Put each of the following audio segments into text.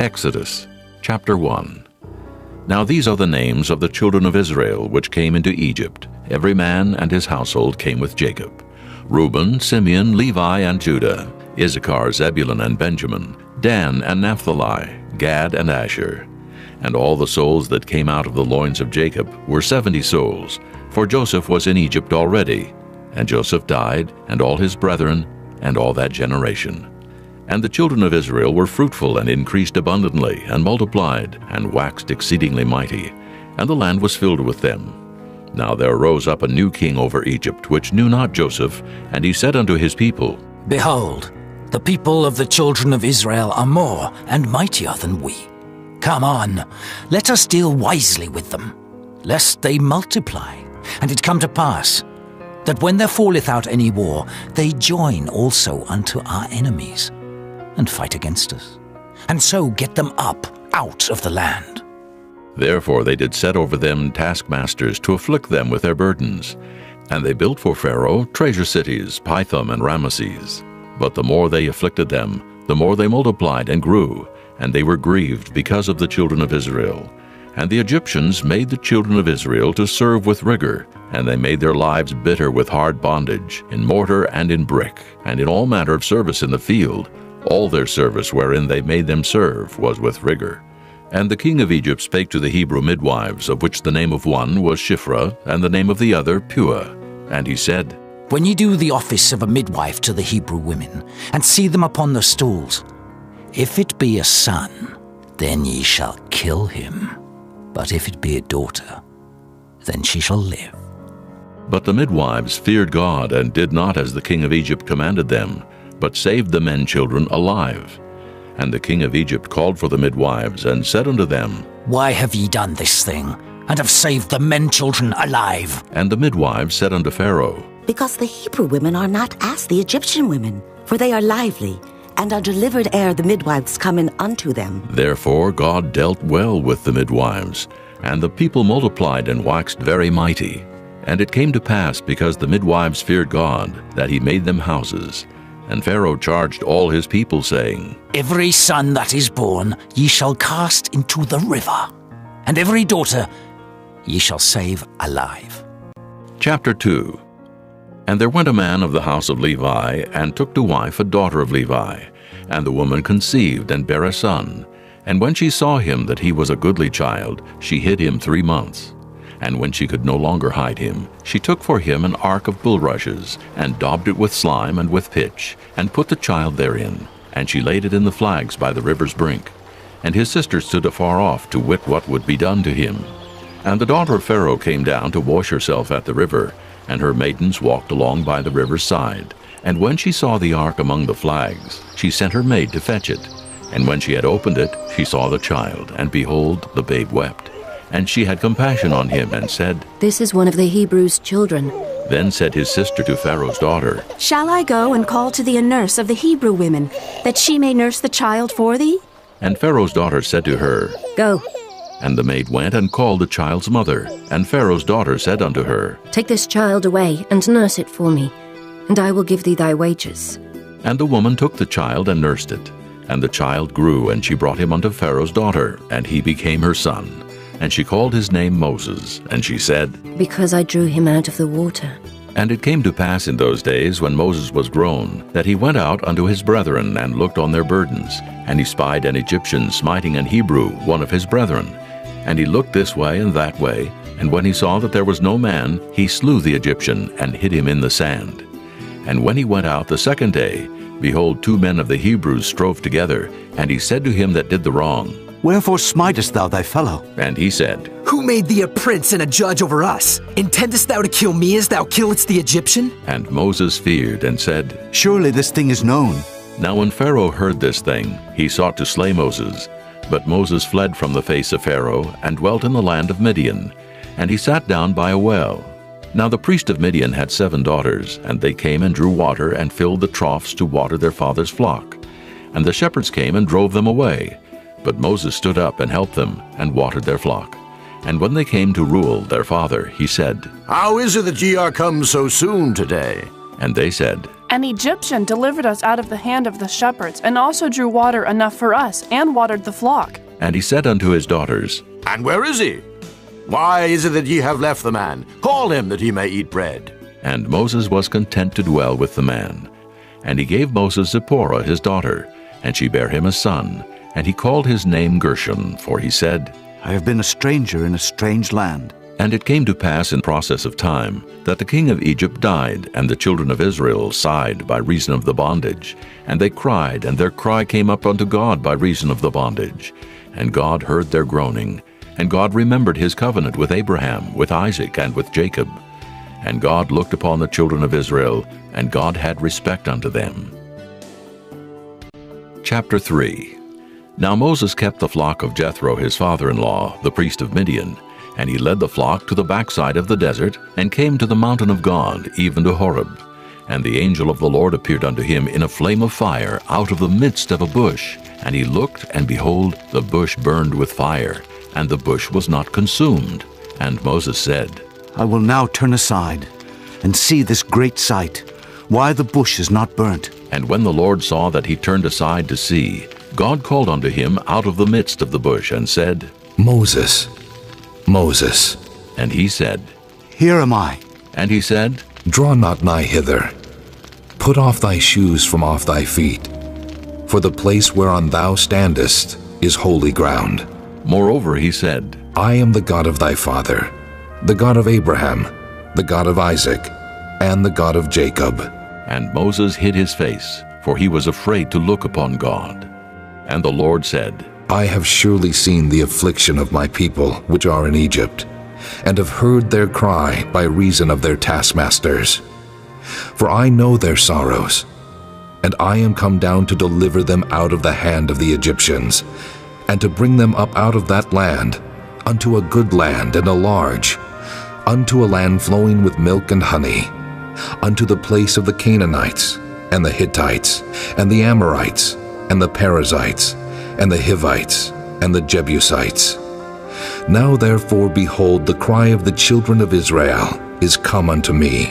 Exodus, chapter 1. Now these are the names of the children of Israel which came into Egypt. Every man and his household came with Jacob. Reuben, Simeon, Levi, and Judah, Issachar, Zebulun, and Benjamin, Dan and Naphtali, Gad and Asher. And all the souls that came out of the loins of Jacob were 70 souls, for Joseph was in Egypt already. And Joseph died, and all his brethren, and all that generation. And the children of Israel were fruitful and increased abundantly, and multiplied, and waxed exceedingly mighty, and the land was filled with them. Now there arose up a new king over Egypt, which knew not Joseph, and he said unto his people, Behold, the people of the children of Israel are more and mightier than we. Come on, let us deal wisely with them, lest they multiply. And it come to pass, that when there falleth out any war, they join also unto our enemies, and fight against us, and so get them up out of the land. Therefore they did set over them taskmasters to afflict them with their burdens. And they built for Pharaoh treasure cities, Pithom and Ramesses. But the more they afflicted them, the more they multiplied and grew, and they were grieved because of the children of Israel. And the Egyptians made the children of Israel to serve with rigor, and they made their lives bitter with hard bondage, in mortar and in brick, and in all manner of service in the field. All their service wherein they made them serve was with rigor. And the king of Egypt spake to the Hebrew midwives, of which the name of one was Shiphrah, and the name of the other Puah. And he said, When ye do the office of a midwife to the Hebrew women, and see them upon the stools, if it be a son, then ye shall kill him. But if it be a daughter, then she shall live. But the midwives feared God, and did not as the king of Egypt commanded them, but saved the men children alive. And the king of Egypt called for the midwives, and said unto them, Why have ye done this thing, and have saved the men children alive? And the midwives said unto Pharaoh, Because the Hebrew women are not as the Egyptian women, for they are lively, and are delivered ere the midwives come in unto them. Therefore God dealt well with the midwives, and the people multiplied and waxed very mighty. And it came to pass, because the midwives feared God, that he made them houses. And Pharaoh charged all his people, saying, Every son that is born ye shall cast into the river, and every daughter ye shall save alive. Chapter 2. And there went a man of the house of Levi, and took to wife a daughter of Levi. And the woman conceived, and bare a son. And when she saw him that he was a goodly child, she hid him 3 months. And when she could no longer hide him, she took for him an ark of bulrushes, and daubed it with slime and with pitch, and put the child therein. And she laid it in the flags by the river's brink. And his sister stood afar off to wit what would be done to him. And the daughter of Pharaoh came down to wash herself at the river, and her maidens walked along by the river's side. And when she saw the ark among the flags, she sent her maid to fetch it. And when she had opened it, she saw the child, and behold, the babe wept. And she had compassion on him, and said, This is one of the Hebrews' children. Then said his sister to Pharaoh's daughter, Shall I go and call to thee a nurse of the Hebrew women, that she may nurse the child for thee? And Pharaoh's daughter said to her, Go. And the maid went and called the child's mother. And Pharaoh's daughter said unto her, Take this child away, and nurse it for me, and I will give thee thy wages. And the woman took the child and nursed it. And the child grew, and she brought him unto Pharaoh's daughter, and he became her son. And she called his name Moses, and she said, Because I drew him out of the water. And it came to pass in those days, when Moses was grown, that he went out unto his brethren, and looked on their burdens. And he spied an Egyptian smiting an Hebrew, one of his brethren. And he looked this way and that way, and when he saw that there was no man, he slew the Egyptian, and hid him in the sand. And when he went out the second day, behold, 2 men of the Hebrews strove together. And he said to him that did the wrong, Wherefore smitest thou thy fellow? And he said, Who made thee a prince and a judge over us? Intendest thou to kill me as thou killedst the Egyptian? And Moses feared, and said, Surely this thing is known. Now when Pharaoh heard this thing, he sought to slay Moses. But Moses fled from the face of Pharaoh, and dwelt in the land of Midian. And he sat down by a well. Now the priest of Midian had 7 daughters, and they came and drew water, and filled the troughs to water their father's flock. And the shepherds came and drove them away. But Moses stood up and helped them, and watered their flock. And when they came to Reuel their father, he said, How is it that ye are come so soon today? And they said, An Egyptian delivered us out of the hand of the shepherds, and also drew water enough for us, and watered the flock. And he said unto his daughters, And where is he? Why is it that ye have left the man? Call him that he may eat bread. And Moses was content to dwell with the man. And he gave Moses Zipporah his daughter, and she bare him a son, and he called his name Gershon, for he said, I have been a stranger in a strange land. And it came to pass in process of time that the king of Egypt died, and the children of Israel sighed by reason of the bondage. And they cried, and their cry came up unto God by reason of the bondage. And God heard their groaning. And God remembered his covenant with Abraham, with Isaac, and with Jacob. And God looked upon the children of Israel, and God had respect unto them. Chapter 3. Now Moses kept the flock of Jethro his father-in-law, the priest of Midian. And he led the flock to the backside of the desert, and came to the mountain of God, even to Horeb. And the angel of the Lord appeared unto him in a flame of fire out of the midst of a bush. And he looked, and behold, the bush burned with fire, and the bush was not consumed. And Moses said, I will now turn aside and see this great sight, why the bush is not burnt. And when the Lord saw that he turned aside to see, God called unto him out of the midst of the bush, and said, Moses, Moses. And he said, Here am I. And he said, Draw not nigh hither. Put off thy shoes from off thy feet, for the place whereon thou standest is holy ground. Moreover he said, I am the God of thy father, the God of Abraham, the God of Isaac, and the God of Jacob. And Moses hid his face, for he was afraid to look upon God. And the Lord said, I have surely seen the affliction of my people which are in Egypt, and have heard their cry by reason of their taskmasters. For I know their sorrows, and I am come down to deliver them out of the hand of the Egyptians, and to bring them up out of that land, unto a good land and a large, unto a land flowing with milk and honey, unto the place of the Canaanites, and the Hittites, and the Amorites, and the Perizzites, and the Hivites, and the Jebusites. Now therefore, behold, the cry of the children of Israel is come unto me,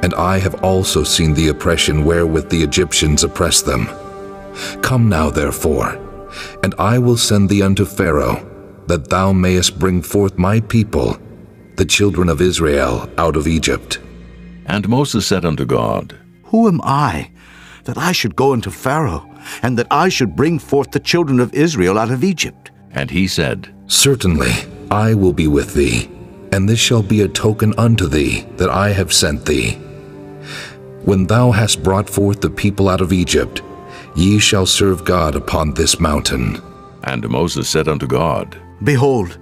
and I have also seen the oppression wherewith the Egyptians oppress them. Come now therefore, and I will send thee unto Pharaoh, that thou mayest bring forth my people, the children of Israel, out of Egypt. And Moses said unto God, Who am I, that I should go unto Pharaoh, and that I should bring forth the children of Israel out of Egypt? And he said, Certainly I will be with thee, and this shall be a token unto thee that I have sent thee. When thou hast brought forth the people out of Egypt, ye shall serve God upon this mountain. And Moses said unto God, Behold,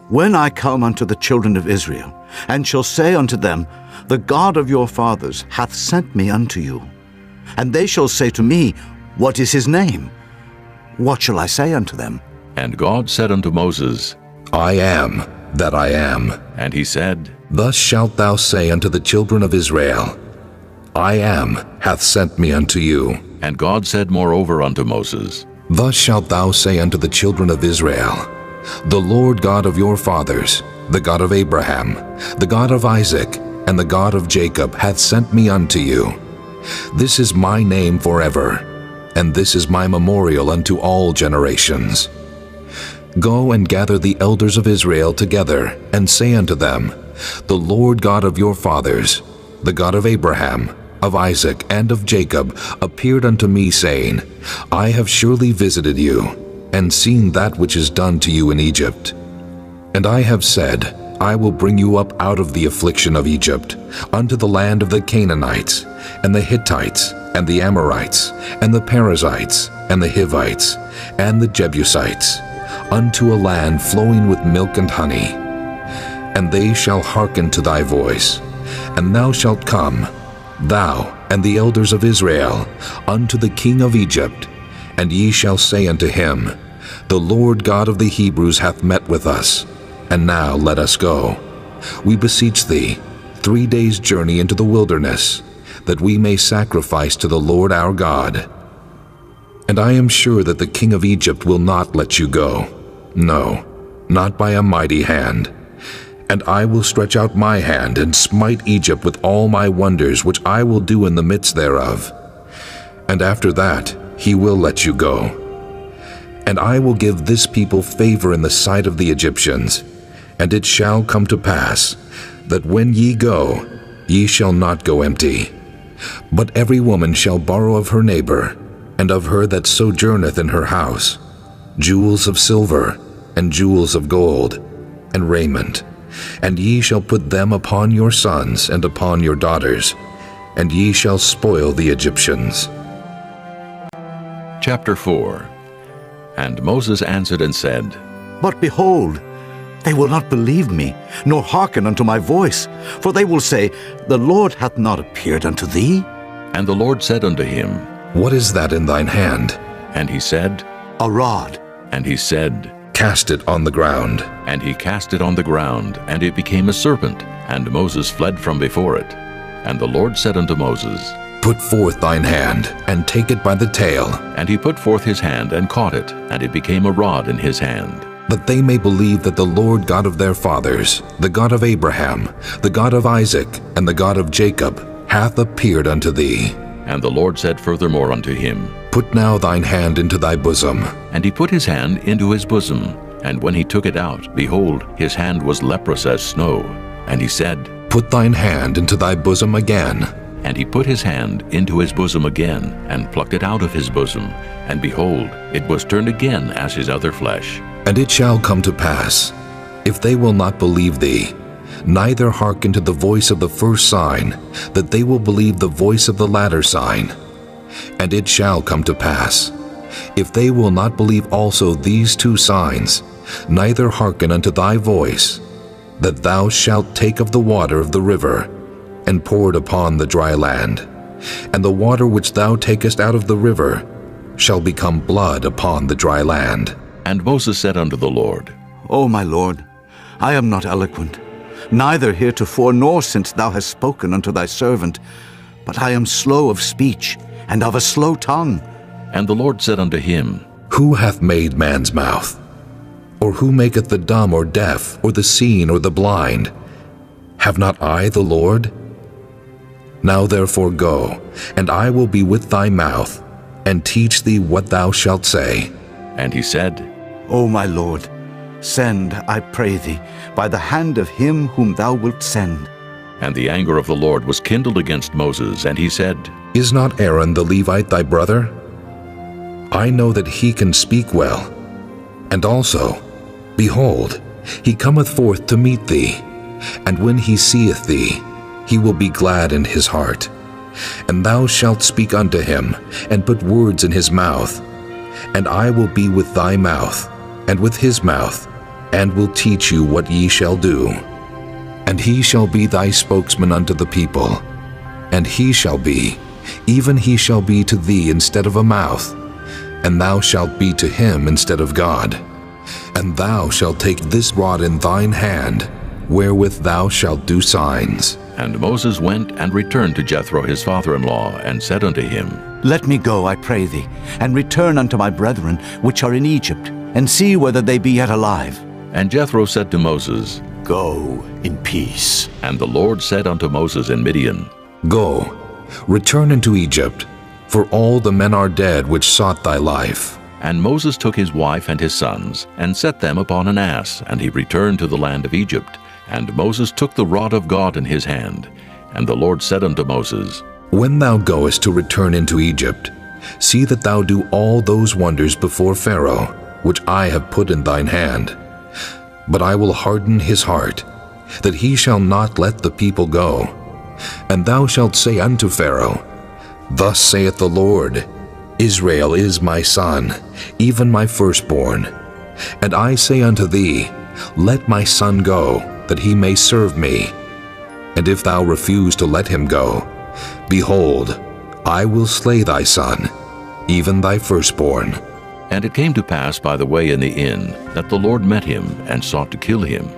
when I come unto the children of Israel, and shall say unto them, The God of your fathers hath sent me unto you, and they shall say to me, What is his name? What shall I say unto them? And God said unto Moses, I am that I am. And he said, Thus shalt thou say unto the children of Israel, I am hath sent me unto you. And God said moreover unto Moses, Thus shalt thou say unto the children of Israel, The Lord God of your fathers, the God of Abraham, the God of Isaac, and the God of Jacob hath sent me unto you. This is my name forever, and this is my memorial unto all generations. Go and gather the elders of Israel together, and say unto them, The Lord God of your fathers, the God of Abraham, of Isaac, and of Jacob, appeared unto me, saying, I have surely visited you, and seen that which is done to you in Egypt. And I have said, I will bring you up out of the affliction of Egypt, unto the land of the Canaanites, and the Hittites, and the Amorites, and the Perizzites, and the Hivites, and the Jebusites, unto a land flowing with milk and honey. And they shall hearken to thy voice, and thou shalt come, thou and the elders of Israel, unto the king of Egypt, and ye shall say unto him, The Lord God of the Hebrews hath met with us, and now let us go. We beseech thee, 3 days' journey into the wilderness, that we may sacrifice to the Lord our God. And I am sure that the king of Egypt will not let you go, no, not by a mighty hand. And I will stretch out my hand and smite Egypt with all my wonders which I will do in the midst thereof. And after that he will let you go. And I will give this people favor in the sight of the Egyptians. And it shall come to pass, that when ye go, ye shall not go empty. But every woman shall borrow of her neighbor, and of her that sojourneth in her house, jewels of silver, and jewels of gold, and raiment. And ye shall put them upon your sons and upon your daughters, and ye shall spoil the Egyptians. Chapter 4. And Moses answered and said, But behold, they will not believe me, nor hearken unto my voice. For they will say, The Lord hath not appeared unto thee. And the Lord said unto him, What is that in thine hand? And he said, A rod. And he said, Cast it on the ground. And he cast it on the ground, and it became a serpent, and Moses fled from before it. And the Lord said unto Moses, Put forth thine hand, and take it by the tail. And he put forth his hand, and caught it, and it became a rod in his hand. That they may believe that the Lord God of their fathers, the God of Abraham, the God of Isaac, and the God of Jacob, hath appeared unto thee. And the Lord said furthermore unto him, Put now thine hand into thy bosom. And he put his hand into his bosom, and when he took it out, behold, his hand was leprous as snow. And he said, Put thine hand into thy bosom again. And he put his hand into his bosom again, and plucked it out of his bosom, and behold, it was turned again as his other flesh. And it shall come to pass, if they will not believe thee, neither hearken to the voice of the first sign, that they will believe the voice of the latter sign. And it shall come to pass, if they will not believe also these two signs, neither hearken unto thy voice, that thou shalt take of the water of the river, and pour it upon the dry land. And the water which thou takest out of the river shall become blood upon the dry land. And Moses said unto the Lord, O my Lord, I am not eloquent, neither heretofore nor since thou hast spoken unto thy servant, but I am slow of speech, and of a slow tongue. And the Lord said unto him, Who hath made man's mouth? Or who maketh the dumb or deaf, or the seen or the blind? Have not I the Lord? Now therefore go, and I will be with thy mouth, and teach thee what thou shalt say. And he said, O my Lord, send, I pray thee, by the hand of him whom thou wilt send. And the anger of the Lord was kindled against Moses, and he said, Is not Aaron the Levite thy brother? I know that he can speak well. And also, behold, he cometh forth to meet thee, and when he seeth thee, he will be glad in his heart. And thou shalt speak unto him, and put words in his mouth. And I will be with thy mouth, and with his mouth, and will teach you what ye shall do. And he shall be thy spokesman unto the people. And he shall be, even he shall be to thee instead of a mouth, and thou shalt be to him instead of God. And thou shalt take this rod in thine hand, wherewith thou shalt do signs. And Moses went and returned to Jethro his father-in-law, and said unto him, Let me go, I pray thee, and return unto my brethren which are in Egypt, and see whether they be yet alive. And Jethro said to Moses, Go in peace. And the Lord said unto Moses in Midian, Go, return into Egypt, for all the men are dead which sought thy life. And Moses took his wife and his sons, and set them upon an ass, and he returned to the land of Egypt. And Moses took the rod of God in his hand. And the Lord said unto Moses, When thou goest to return into Egypt, see that thou do all those wonders before Pharaoh, which I have put in thine hand. But I will harden his heart, that he shall not let the people go. And thou shalt say unto Pharaoh, Thus saith the Lord, Israel is my son, even my firstborn. And I say unto thee, Let my son go, that he may serve me. And if thou refuse to let him go, behold, I will slay thy son, even thy firstborn. And it came to pass by the way in the inn, that the Lord met him, and sought to kill him.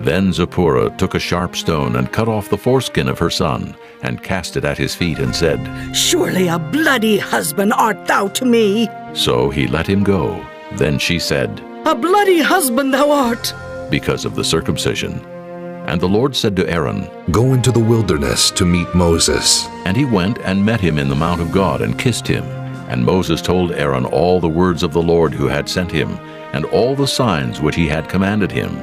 Then Zipporah took a sharp stone, and cut off the foreskin of her son, and cast it at his feet, and said, Surely a bloody husband art thou to me. So he let him go. Then she said, A bloody husband thou art. because of the circumcision. And the Lord said to Aaron, Go into the wilderness to meet Moses. And he went and met him in the mount of God and kissed him. And Moses told Aaron all the words of the Lord who had sent him, and all the signs which he had commanded him.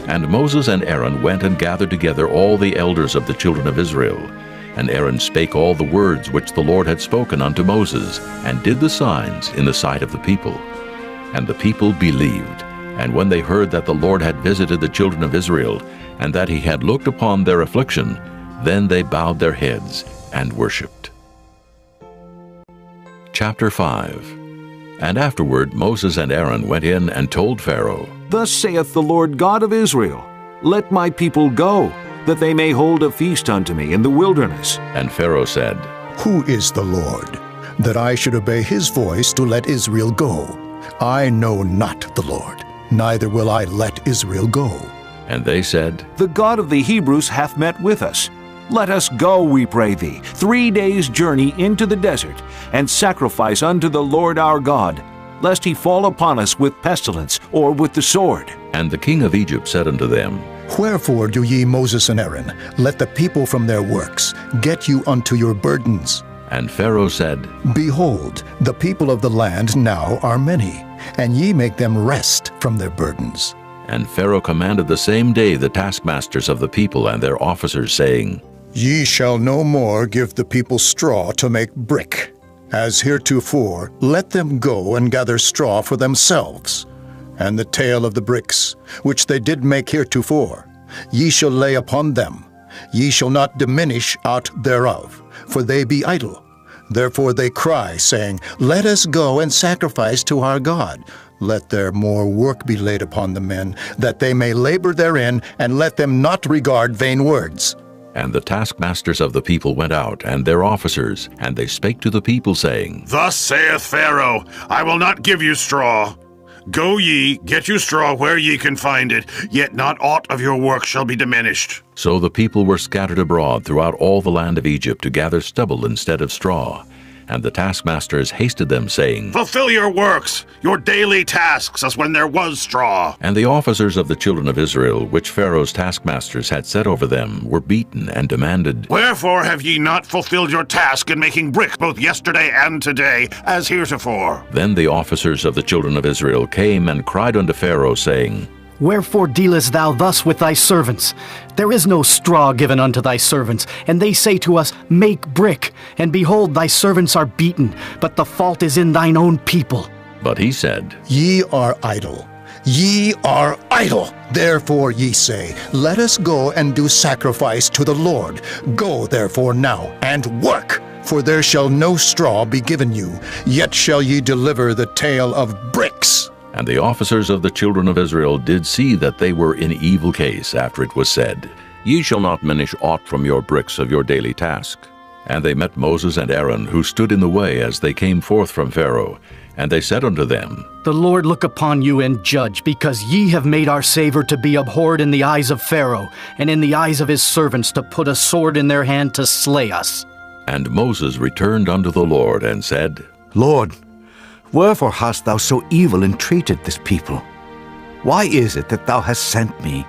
And Moses and Aaron went and gathered together all the elders of the children of Israel. And Aaron spake all the words which the Lord had spoken unto Moses, and did the signs in the sight of the people. And the people believed. And when they heard that the Lord had visited the children of Israel, and that he had looked upon their affliction, then they bowed their heads and worshipped. Chapter 5. And afterward Moses and Aaron went in and told Pharaoh, Thus saith the Lord God of Israel, Let my people go, that they may hold a feast unto me in the wilderness. And Pharaoh said, Who is the Lord, that I should obey his voice to let Israel go? I know not the Lord, neither will I let Israel go. And they said, The God of the Hebrews hath met with us. Let us go, we pray thee, 3 days' journey into the desert, and sacrifice unto the Lord our God, lest he fall upon us with pestilence or with the sword. And the king of Egypt said unto them, Wherefore do ye, Moses and Aaron, let the people from their works get you unto your burdens? And Pharaoh said, Behold, the people of the land now are many, and ye make them rest from their burdens. And Pharaoh commanded the same day the taskmasters of the people and their officers, saying, Ye shall no more give the people straw to make brick. As heretofore, let them go and gather straw for themselves. And the tale of the bricks, which they did make heretofore, ye shall lay upon them. Ye shall not diminish aught thereof, for they be idle. Therefore they cry, saying, Let us go and sacrifice to our God. Let there more work be laid upon the men, that they may labor therein, and let them not regard vain words. And the taskmasters of the people went out, and their officers, and they spake to the people, saying, Thus saith Pharaoh, I will not give you straw. Go ye, get you straw where ye can find it, yet not aught of your work shall be diminished. So the people were scattered abroad throughout all the land of Egypt to gather stubble instead of straw. And the taskmasters hasted them, saying, Fulfill your works, your daily tasks, as when there was straw. And the officers of the children of Israel, which Pharaoh's taskmasters had set over them, were beaten and demanded, Wherefore have ye not fulfilled your task in making brick both yesterday and today, as heretofore? Then the officers of the children of Israel came and cried unto Pharaoh, saying, Wherefore dealest thou thus with thy servants? There is no straw given unto thy servants, and they say to us, Make brick. And behold, thy servants are beaten, but the fault is in thine own people. But he said, Ye are idle. Ye are idle. Therefore ye say, Let us go and do sacrifice to the Lord. Go therefore now, and work. For there shall no straw be given you, yet shall ye deliver the tale of bricks. And the officers of the children of Israel did see that they were in evil case after it was said, Ye shall not diminish aught from your bricks of your daily task. And they met Moses and Aaron, who stood in the way as they came forth from Pharaoh. And they said unto them, The Lord look upon you and judge, because ye have made our savor to be abhorred in the eyes of Pharaoh, and in the eyes of his servants to put a sword in their hand to slay us. And Moses returned unto the Lord and said, Lord, wherefore hast thou so evil entreated this people? Why is it that thou hast sent me?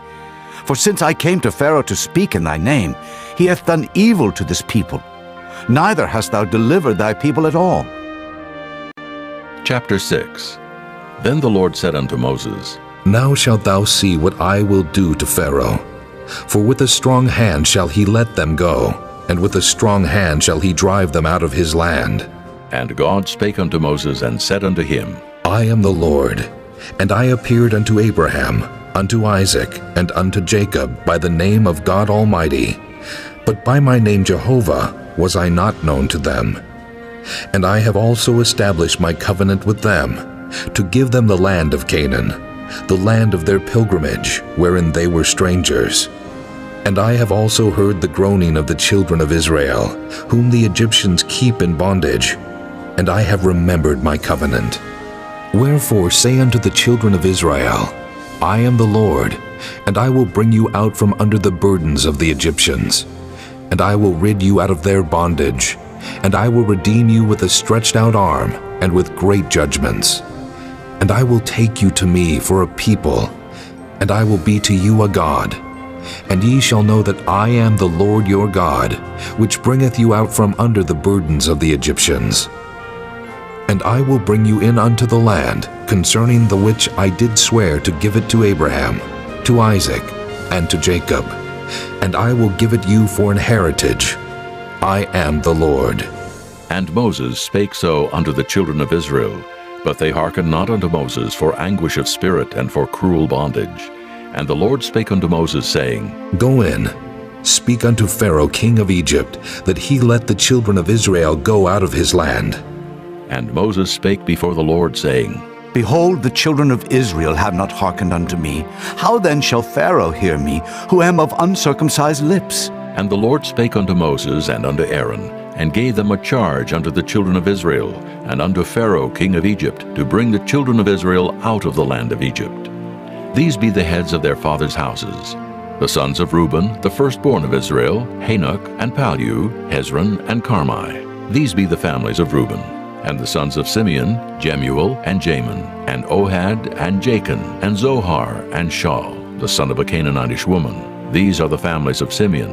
For since I came to Pharaoh to speak in thy name, he hath done evil to this people. Neither hast thou delivered thy people at all. Chapter 6. Then the Lord said unto Moses, Now shalt thou see what I will do to Pharaoh. For with a strong hand shall he let them go, and with a strong hand shall he drive them out of his land. And God spake unto Moses and said unto him, I am the Lord, and I appeared unto Abraham, unto Isaac, and unto Jacob by the name of God Almighty. But by my name Jehovah was I not known to them. And I have also established my covenant with them, to give them the land of Canaan, the land of their pilgrimage, wherein they were strangers. And I have also heard the groaning of the children of Israel, whom the Egyptians keep in bondage, and I have remembered my covenant. Wherefore say unto the children of Israel, I am the Lord, and I will bring you out from under the burdens of the Egyptians, and I will rid you out of their bondage, and I will redeem you with a stretched out arm, and with great judgments. And I will take you to me for a people, and I will be to you a God. And ye shall know that I am the Lord your God, which bringeth you out from under the burdens of the Egyptians. And I will bring you in unto the land, concerning the which I did swear to give it to Abraham, to Isaac, and to Jacob. And I will give it you for an heritage. I am the Lord. And Moses spake so unto the children of Israel, but they hearkened not unto Moses for anguish of spirit and for cruel bondage. And the Lord spake unto Moses, saying, Go in, speak unto Pharaoh king of Egypt, that he let the children of Israel go out of his land. And Moses spake before the Lord, saying, Behold, the children of Israel have not hearkened unto me. How then shall Pharaoh hear me, who am of uncircumcised lips? And the Lord spake unto Moses and unto Aaron, and gave them a charge unto the children of Israel, and unto Pharaoh king of Egypt, to bring the children of Israel out of the land of Egypt. These be the heads of their fathers' houses. The sons of Reuben, the firstborn of Israel, Hanok, and Palu, Hezron, and Carmi. These be the families of Reuben. And the sons of Simeon, Jemuel, and Jamin, and Ohad, and Jachin, and Zohar, and Shaul, the son of a Canaanitish woman. These are the families of Simeon.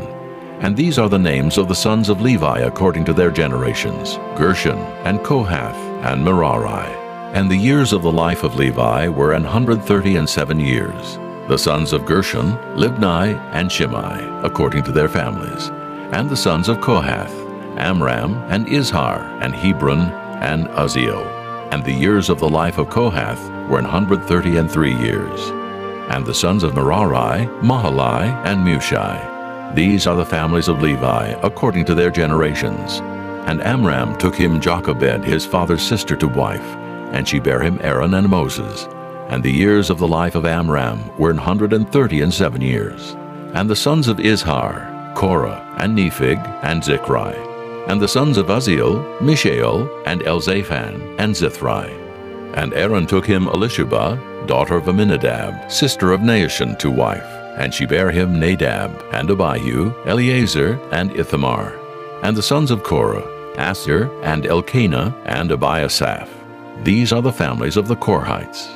And these are the names of the sons of Levi according to their generations, Gershon, and Kohath, and Merari. And the years of the life of Levi were 137 years. The sons of Gershon, Libni, and Shimei, according to their families. And the sons of Kohath, Amram, and Izhar, and Hebron, and Uzziel. And the years of the life of Kohath were 133 years. And the sons of Merari, Mahali, and Mushi. These are the families of Levi, according to their generations. And Amram took him Jochebed, his father's sister, to wife, and she bare him Aaron and Moses. And the years of the life of Amram were 137 years. And the sons of Izhar, Korah, and Nephig, and Zichri. And the sons of Uzziel, Mishael, and Elzaphan, and Zithri. And Aaron took him Elishubah, daughter of Aminadab, sister of Naashon, to wife. And she bare him Nadab, and Abihu, Eleazar, and Ithamar. And the sons of Korah, Asher, and Elkanah, and Abiasaph. These are the families of the Korhites.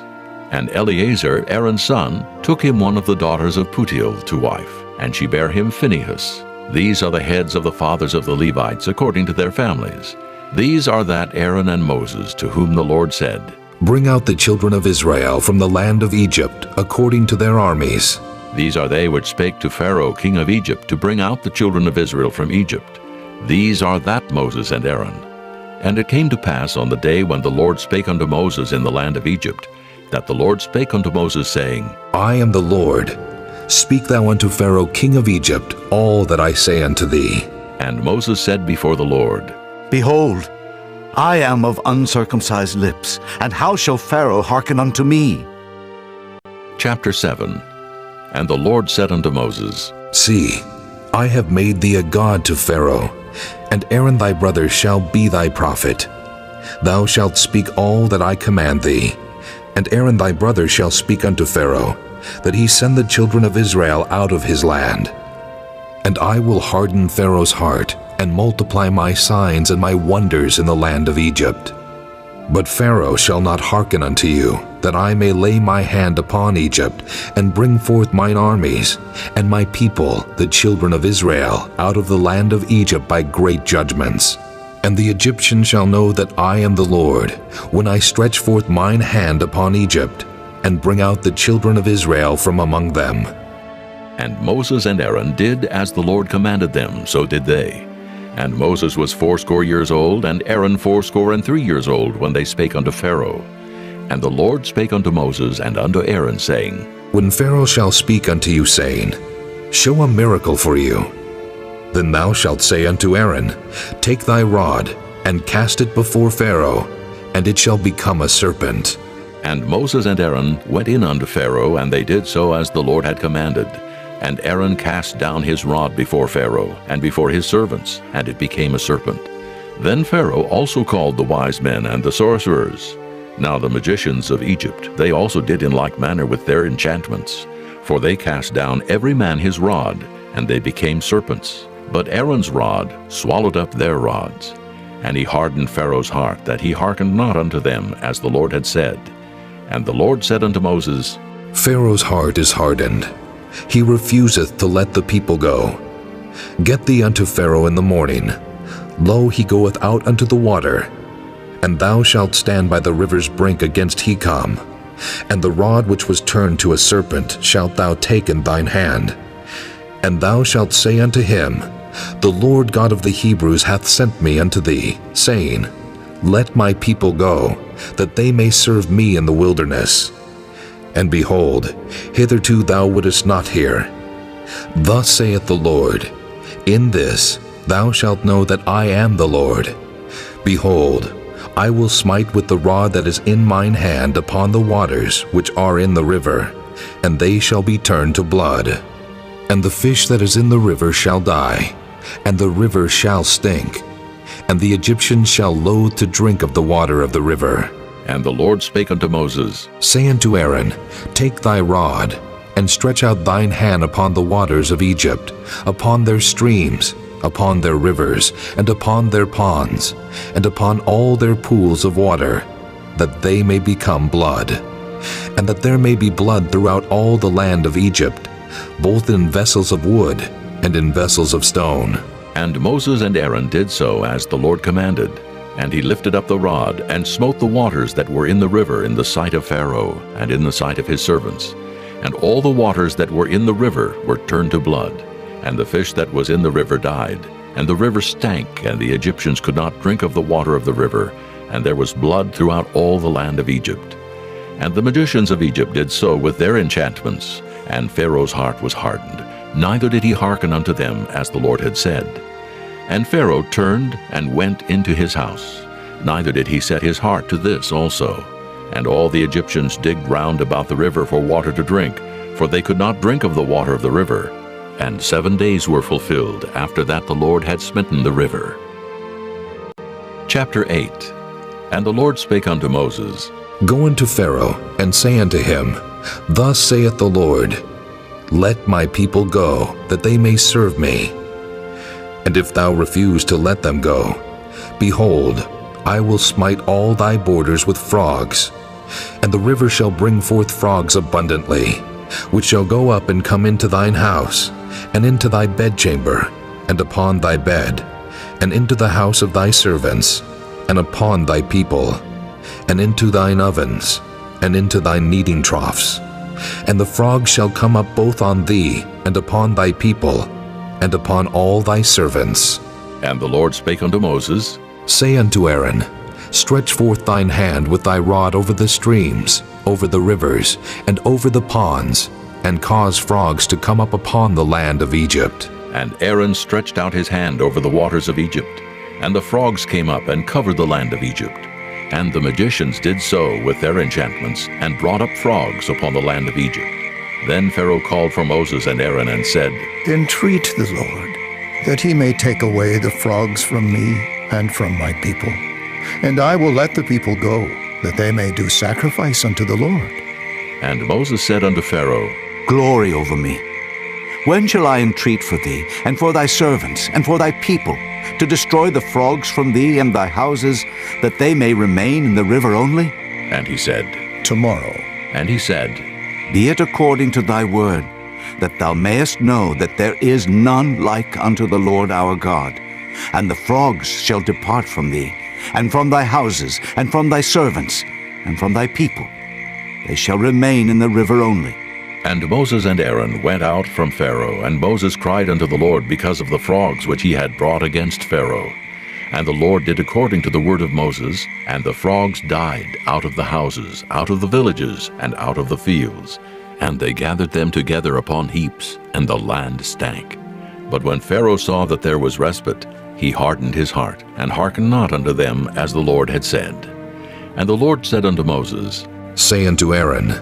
And Eleazar, Aaron's son, took him one of the daughters of Putiel to wife, and she bare him Phinehas. These are the heads of the fathers of the Levites according to their families. These are that Aaron and Moses, to whom the Lord said, Bring out the children of Israel from the land of Egypt according to their armies. These are they which spake to Pharaoh king of Egypt to bring out the children of Israel from Egypt. These are that Moses and Aaron. And it came to pass on the day when the Lord spake unto Moses in the land of Egypt, that the Lord spake unto Moses, saying, I am the Lord. Speak thou unto Pharaoh king of Egypt all that I say unto thee. And Moses said before the Lord, Behold, I am of uncircumcised lips, and how shall Pharaoh hearken unto me? Chapter 7. And the Lord said unto Moses, See, I have made thee a god to Pharaoh, and Aaron thy brother shall be thy prophet. Thou shalt speak all that I command thee, and Aaron thy brother shall speak unto Pharaoh, that he send the children of Israel out of his land. And I will harden Pharaoh's heart, and multiply my signs and my wonders in the land of Egypt. But Pharaoh shall not hearken unto you, that I may lay my hand upon Egypt, and bring forth mine armies, and my people, the children of Israel, out of the land of Egypt by great judgments. And the Egyptians shall know that I am the Lord, when I stretch forth mine hand upon Egypt, and bring out the children of Israel from among them. And Moses and Aaron did as the Lord commanded them, so did they. And Moses was 80 years old, and Aaron 83 years old, when they spake unto Pharaoh. And the Lord spake unto Moses and unto Aaron, saying, When Pharaoh shall speak unto you, saying, Show a miracle for you, then thou shalt say unto Aaron, Take thy rod, and cast it before Pharaoh, and it shall become a serpent. And Moses and Aaron went in unto Pharaoh, and they did so as the Lord had commanded. And Aaron cast down his rod before Pharaoh, and before his servants, and it became a serpent. Then Pharaoh also called the wise men and the sorcerers. Now the magicians of Egypt, they also did in like manner with their enchantments. For they cast down every man his rod, and they became serpents. But Aaron's rod swallowed up their rods. And he hardened Pharaoh's heart, that he hearkened not unto them, as the Lord had said. And the Lord said unto Moses, Pharaoh's heart is hardened. he refuseth to let the people go. Get thee unto Pharaoh in the morning. Lo, he goeth out unto the water. And thou shalt stand by the river's brink against Hekam. And the rod which was turned to a serpent shalt thou take in thine hand. And thou shalt say unto him, The Lord God of the Hebrews hath sent me unto thee, saying, Let my people go, that they may serve me in the wilderness. And behold, hitherto thou wouldest not hear. Thus saith the Lord, In this thou shalt know that I am the Lord. Behold, I will smite with the rod that is in mine hand upon the waters which are in the river, and they shall be turned to blood. And the fish that is in the river shall die, and the river shall stink, and the Egyptians shall loathe to drink of the water of the river. And the Lord spake unto Moses, Say unto Aaron, Take thy rod, and stretch out thine hand upon the waters of Egypt, upon their streams, upon their rivers, and upon their ponds, and upon all their pools of water, that they may become blood. And that there may be blood throughout all the land of Egypt, both in vessels of wood and in vessels of stone. And Moses and Aaron did so as the Lord commanded. And he lifted up the rod, and smote the waters that were in the river in the sight of Pharaoh, and in the sight of his servants. And all the waters that were in the river were turned to blood. And the fish that was in the river died. And the river stank, and the Egyptians could not drink of the water of the river. And there was blood throughout all the land of Egypt. And the magicians of Egypt did so with their enchantments. And Pharaoh's heart was hardened, neither did he hearken unto them as the Lord had said. And Pharaoh turned and went into his house, neither did he set his heart to this also. And all the Egyptians digged round about the river for water to drink, for they could not drink of the water of the river. And 7 days were fulfilled after that the Lord had smitten the river. Chapter 8. And the Lord spake unto Moses, Go unto Pharaoh, and say unto him, Thus saith the Lord, Let my people go, that they may serve me. And if thou refuse to let them go, behold, I will smite all thy borders with frogs, and the river shall bring forth frogs abundantly, which shall go up and come into thine house, and into thy bedchamber, and upon thy bed, and into the house of thy servants, and upon thy people, and into thine ovens, and into thy kneading troughs. And the frogs shall come up both on thee, and upon thy people, and upon all thy servants. And the Lord spake unto Moses, Say unto Aaron, Stretch forth thine hand with thy rod over the streams, over the rivers, and over the ponds, and cause frogs to come up upon the land of Egypt. And Aaron stretched out his hand over the waters of Egypt, and the frogs came up and covered the land of Egypt. And the magicians did so with their enchantments, and brought up frogs upon the land of Egypt. Then Pharaoh called for Moses and Aaron, and said, Entreat the Lord, that he may take away the frogs from me and from my people. And I will let the people go, that they may do sacrifice unto the Lord. And Moses said unto Pharaoh, Glory over me. When shall I entreat for thee, and for thy servants, and for thy people, to destroy the frogs from thee and thy houses, that they may remain in the river only? And he said, Tomorrow. And he said, Be it according to thy word, that thou mayest know that there is none like unto the Lord our God. And the frogs shall depart from thee, and from thy houses, and from thy servants, and from thy people. They shall remain in the river only. And Moses and Aaron went out from Pharaoh, and Moses cried unto the Lord because of the frogs which he had brought against Pharaoh. And the Lord did according to the word of Moses, and the frogs died out of the houses, out of the villages, and out of the fields. And they gathered them together upon heaps, and the land stank. But when Pharaoh saw that there was respite, he hardened his heart, and hearkened not unto them as the Lord had said. And the Lord said unto Moses, Say unto Aaron,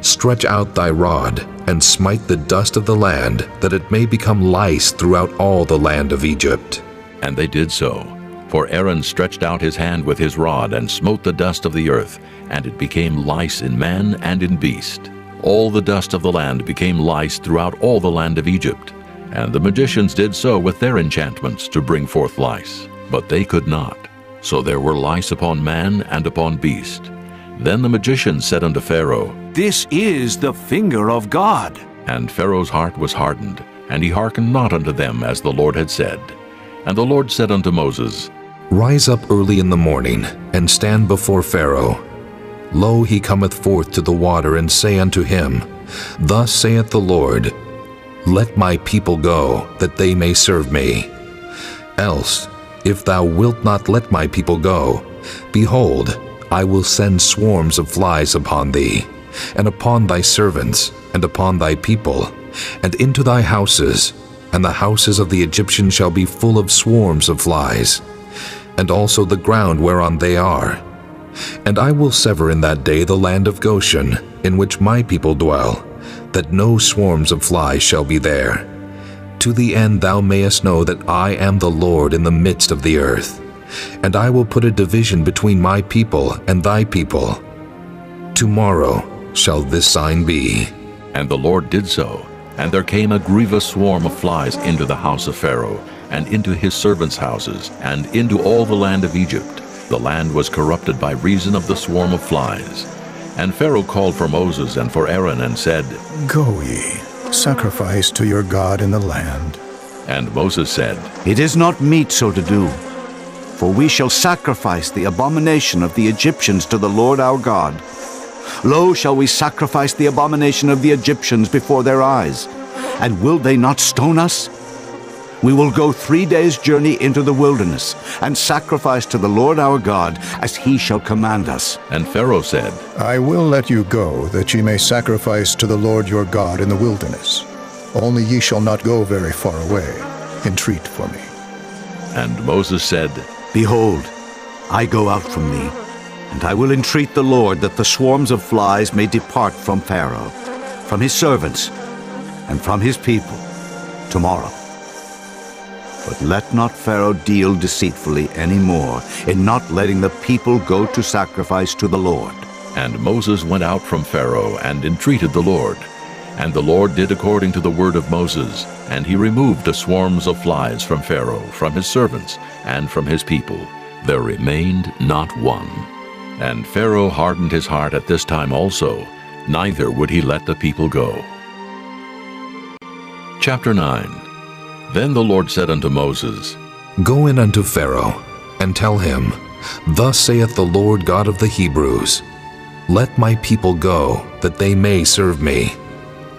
Stretch out thy rod, and smite the dust of the land, that it may become lice throughout all the land of Egypt. And they did so. For Aaron stretched out his hand with his rod, and smote the dust of the earth, and it became lice in man and in beast. All the dust of the land became lice throughout all the land of Egypt. And the magicians did so with their enchantments to bring forth lice, but they could not. So there were lice upon man and upon beast. Then the magicians said unto Pharaoh, This is the finger of God. And Pharaoh's heart was hardened, and he hearkened not unto them as the Lord had said. And the Lord said unto Moses, Rise up early in the morning, and stand before Pharaoh. Lo, he cometh forth to the water, and say unto him, Thus saith the Lord, Let my people go, that they may serve me. Else, if thou wilt not let my people go, behold, I will send swarms of flies upon thee, and upon thy servants, and upon thy people, and into thy houses, and the houses of the Egyptians shall be full of swarms of flies, and also the ground whereon they are. And I will sever in that day the land of Goshen, in which my people dwell, that no swarms of flies shall be there, to the end thou mayest know that I am the Lord in the midst of the earth. And I will put a division between my people and thy people. Tomorrow shall this sign be. And the Lord did so. And there came a grievous swarm of flies into the house of Pharaoh, and into his servants' houses, and into all the land of Egypt. The land was corrupted by reason of the swarm of flies. And Pharaoh called for Moses and for Aaron, and said, Go ye, sacrifice to your God in the land. And Moses said, It is not meet so to do, for we shall sacrifice the abomination of the Egyptians to the Lord our God. Lo, shall we sacrifice the abomination of the Egyptians before their eyes? And will they not stone us? We will go 3 days' journey into the wilderness, and sacrifice to the Lord our God, as he shall command us. And Pharaoh said, I will let you go, that ye may sacrifice to the Lord your God in the wilderness. Only ye shall not go very far away. Entreat for me. And Moses said, Behold, I go out from thee, and I will entreat the Lord that the swarms of flies may depart from Pharaoh, from his servants, and from his people, tomorrow. But let not Pharaoh deal deceitfully any more in not letting the people go to sacrifice to the Lord. And Moses went out from Pharaoh and entreated the Lord. And the Lord did according to the word of Moses, and he removed the swarms of flies from Pharaoh, from his servants, and from his people. There remained not one. And Pharaoh hardened his heart at this time also, neither would he let the people go. Chapter 9. Then the Lord said unto Moses, Go in unto Pharaoh, and tell him, Thus saith the Lord God of the Hebrews, Let my people go, that they may serve me.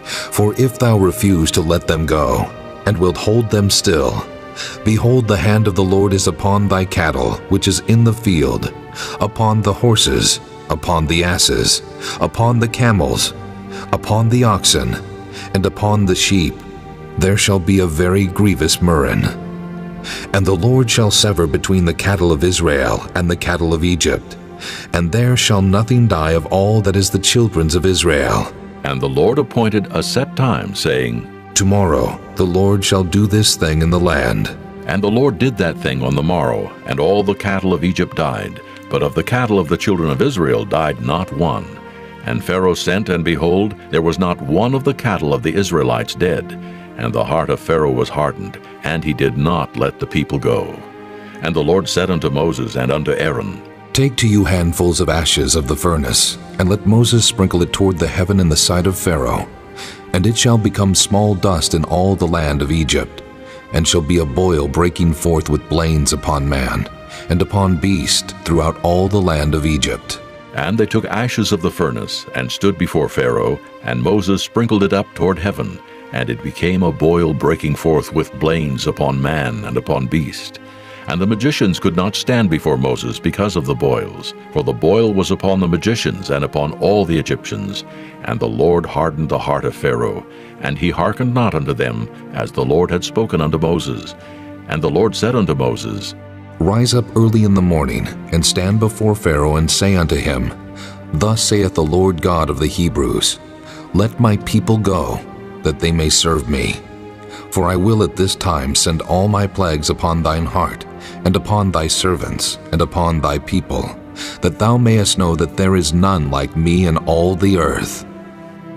For if thou refuse to let them go, and wilt hold them still, behold, the hand of the Lord is upon thy cattle, which is in the field, upon the horses, upon the asses, upon the camels, upon the oxen, and upon the sheep. There shall be a very grievous murrain. And the Lord shall sever between the cattle of Israel and the cattle of Egypt, and there shall nothing die of all that is the children's of Israel. And the Lord appointed a set time, saying, Tomorrow the Lord shall do this thing in the land. And the Lord did that thing on the morrow, and all the cattle of Egypt died, but of the cattle of the children of Israel died not one. And Pharaoh sent, and behold, there was not one of the cattle of the Israelites dead. And the heart of Pharaoh was hardened, and he did not let the people go. And the Lord said unto Moses and unto Aaron, Take to you handfuls of ashes of the furnace, and let Moses sprinkle it toward the heaven in the sight of Pharaoh. And it shall become small dust in all the land of Egypt, and shall be a boil breaking forth with blains upon man, and upon beast throughout all the land of Egypt. And they took ashes of the furnace, and stood before Pharaoh, and Moses sprinkled it up toward heaven, and it became a boil breaking forth with blains upon man and upon beast. And the magicians could not stand before Moses because of the boils, for the boil was upon the magicians and upon all the Egyptians. And the Lord hardened the heart of Pharaoh, and he hearkened not unto them, as the Lord had spoken unto Moses. And the Lord said unto Moses, Rise up early in the morning, and stand before Pharaoh, and say unto him, Thus saith the Lord God of the Hebrews, Let my people go, that they may serve me. For I will at this time send all my plagues upon thine heart, and upon thy servants, and upon thy people, that thou mayest know that there is none like me in all the earth.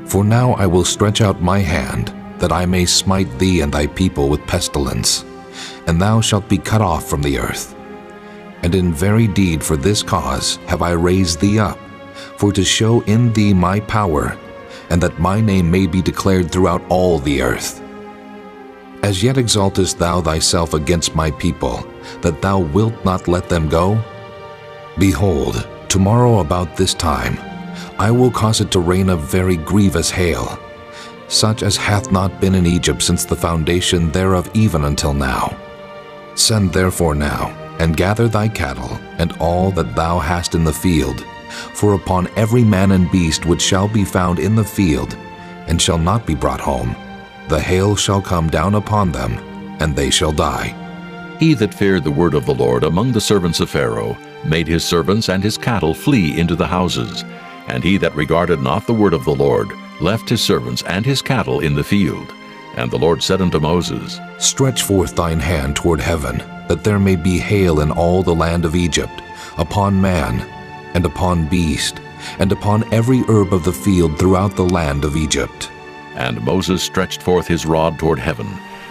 For now I will stretch out my hand, that I may smite thee and thy people with pestilence, and thou shalt be cut off from the earth. And in very deed for this cause have I raised thee up, for to show in thee my power, and that my name may be declared throughout all the earth. As yet exaltest thou thyself against my people, that thou wilt not let them go? Behold, tomorrow about this time, I will cause it to rain a very grievous hail, such as hath not been in Egypt since the foundation thereof even until now. Send therefore now, and gather thy cattle, and all that thou hast in the field, for upon every man and beast which shall be found in the field, and shall not be brought home, the hail shall come down upon them, and they shall die. He that feared the word of the Lord among the servants of Pharaoh made his servants and his cattle flee into the houses, and he that regarded not the word of the Lord left his servants and his cattle in the field. And the Lord said unto Moses, Stretch forth thine hand toward heaven, that there may be hail in all the land of Egypt, upon man, and upon beast, and upon every herb of the field throughout the land of Egypt. And Moses stretched forth his rod toward heaven,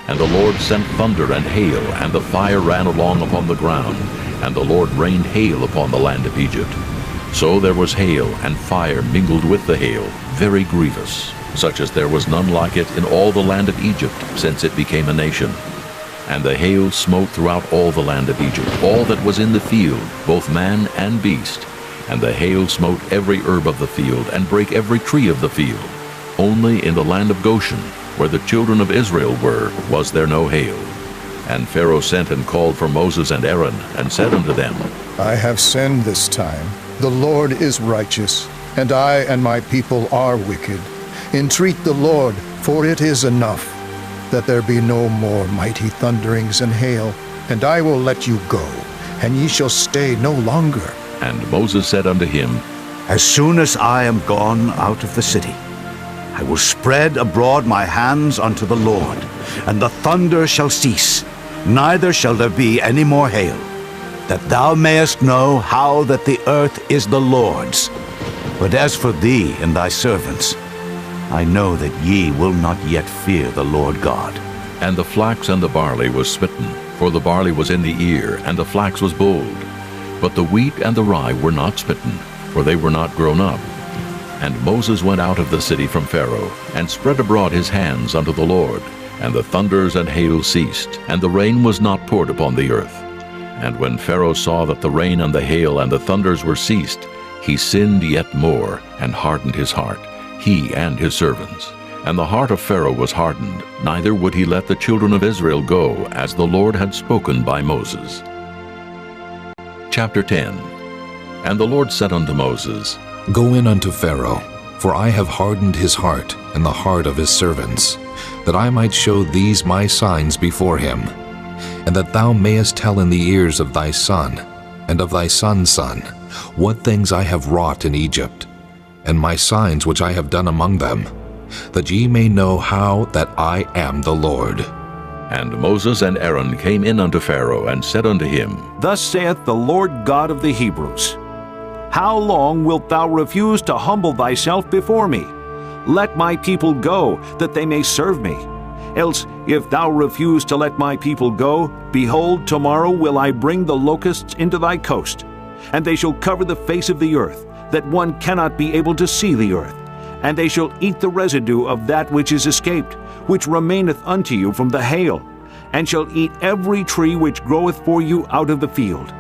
and the Lord sent thunder and hail, and the fire ran along upon the ground, and the Lord rained hail upon the land of Egypt. So there was hail and fire mingled with the hail, very grievous, such as there was none like it in all the land of Egypt since it became a nation. And the hail smote throughout all the land of Egypt, all that was in the field, both man and beast. And the hail smote every herb of the field, and brake every tree of the field. Only in the land of Goshen, where the children of Israel were, was there no hail. And Pharaoh sent and called for Moses and Aaron, and said unto them, I have sinned this time. The Lord is righteous, and I and my people are wicked. Entreat the Lord, for it is enough, that there be no more mighty thunderings and hail, and I will let you go, and ye shall stay no longer. And Moses said unto him, As soon as I am gone out of the city, I will spread abroad my hands unto the Lord, and the thunder shall cease, neither shall there be any more hail, that thou mayest know how that the earth is the Lord's. But as for thee and thy servants, I know that ye will not yet fear the Lord God. And the flax and the barley was smitten, for the barley was in the ear, and the flax was bold. But the wheat and the rye were not smitten, for they were not grown up. And Moses went out of the city from Pharaoh, and spread abroad his hands unto the Lord. And the thunders and hail ceased, and the rain was not poured upon the earth. And when Pharaoh saw that the rain and the hail and the thunders were ceased, he sinned yet more, and hardened his heart, he and his servants. And the heart of Pharaoh was hardened, neither would he let the children of Israel go, as the Lord had spoken by Moses. Chapter 10. And the Lord said unto Moses, Go in unto Pharaoh, for I have hardened his heart and the heart of his servants, that I might show these my signs before him, and that thou mayest tell in the ears of thy son, and of thy son's son, what things I have wrought in Egypt, and my signs which I have done among them, that ye may know how that I am the Lord. And Moses and Aaron came in unto Pharaoh, and said unto him, Thus saith the Lord God of the Hebrews, How long wilt thou refuse to humble thyself before me? Let my people go, that they may serve me. Else, if thou refuse to let my people go, behold, tomorrow will I bring the locusts into thy coast, and they shall cover the face of the earth, that one cannot be able to see the earth. And they shall eat the residue of that which is escaped, which remaineth unto you from the hail, and shall eat every tree which groweth for you out of the field.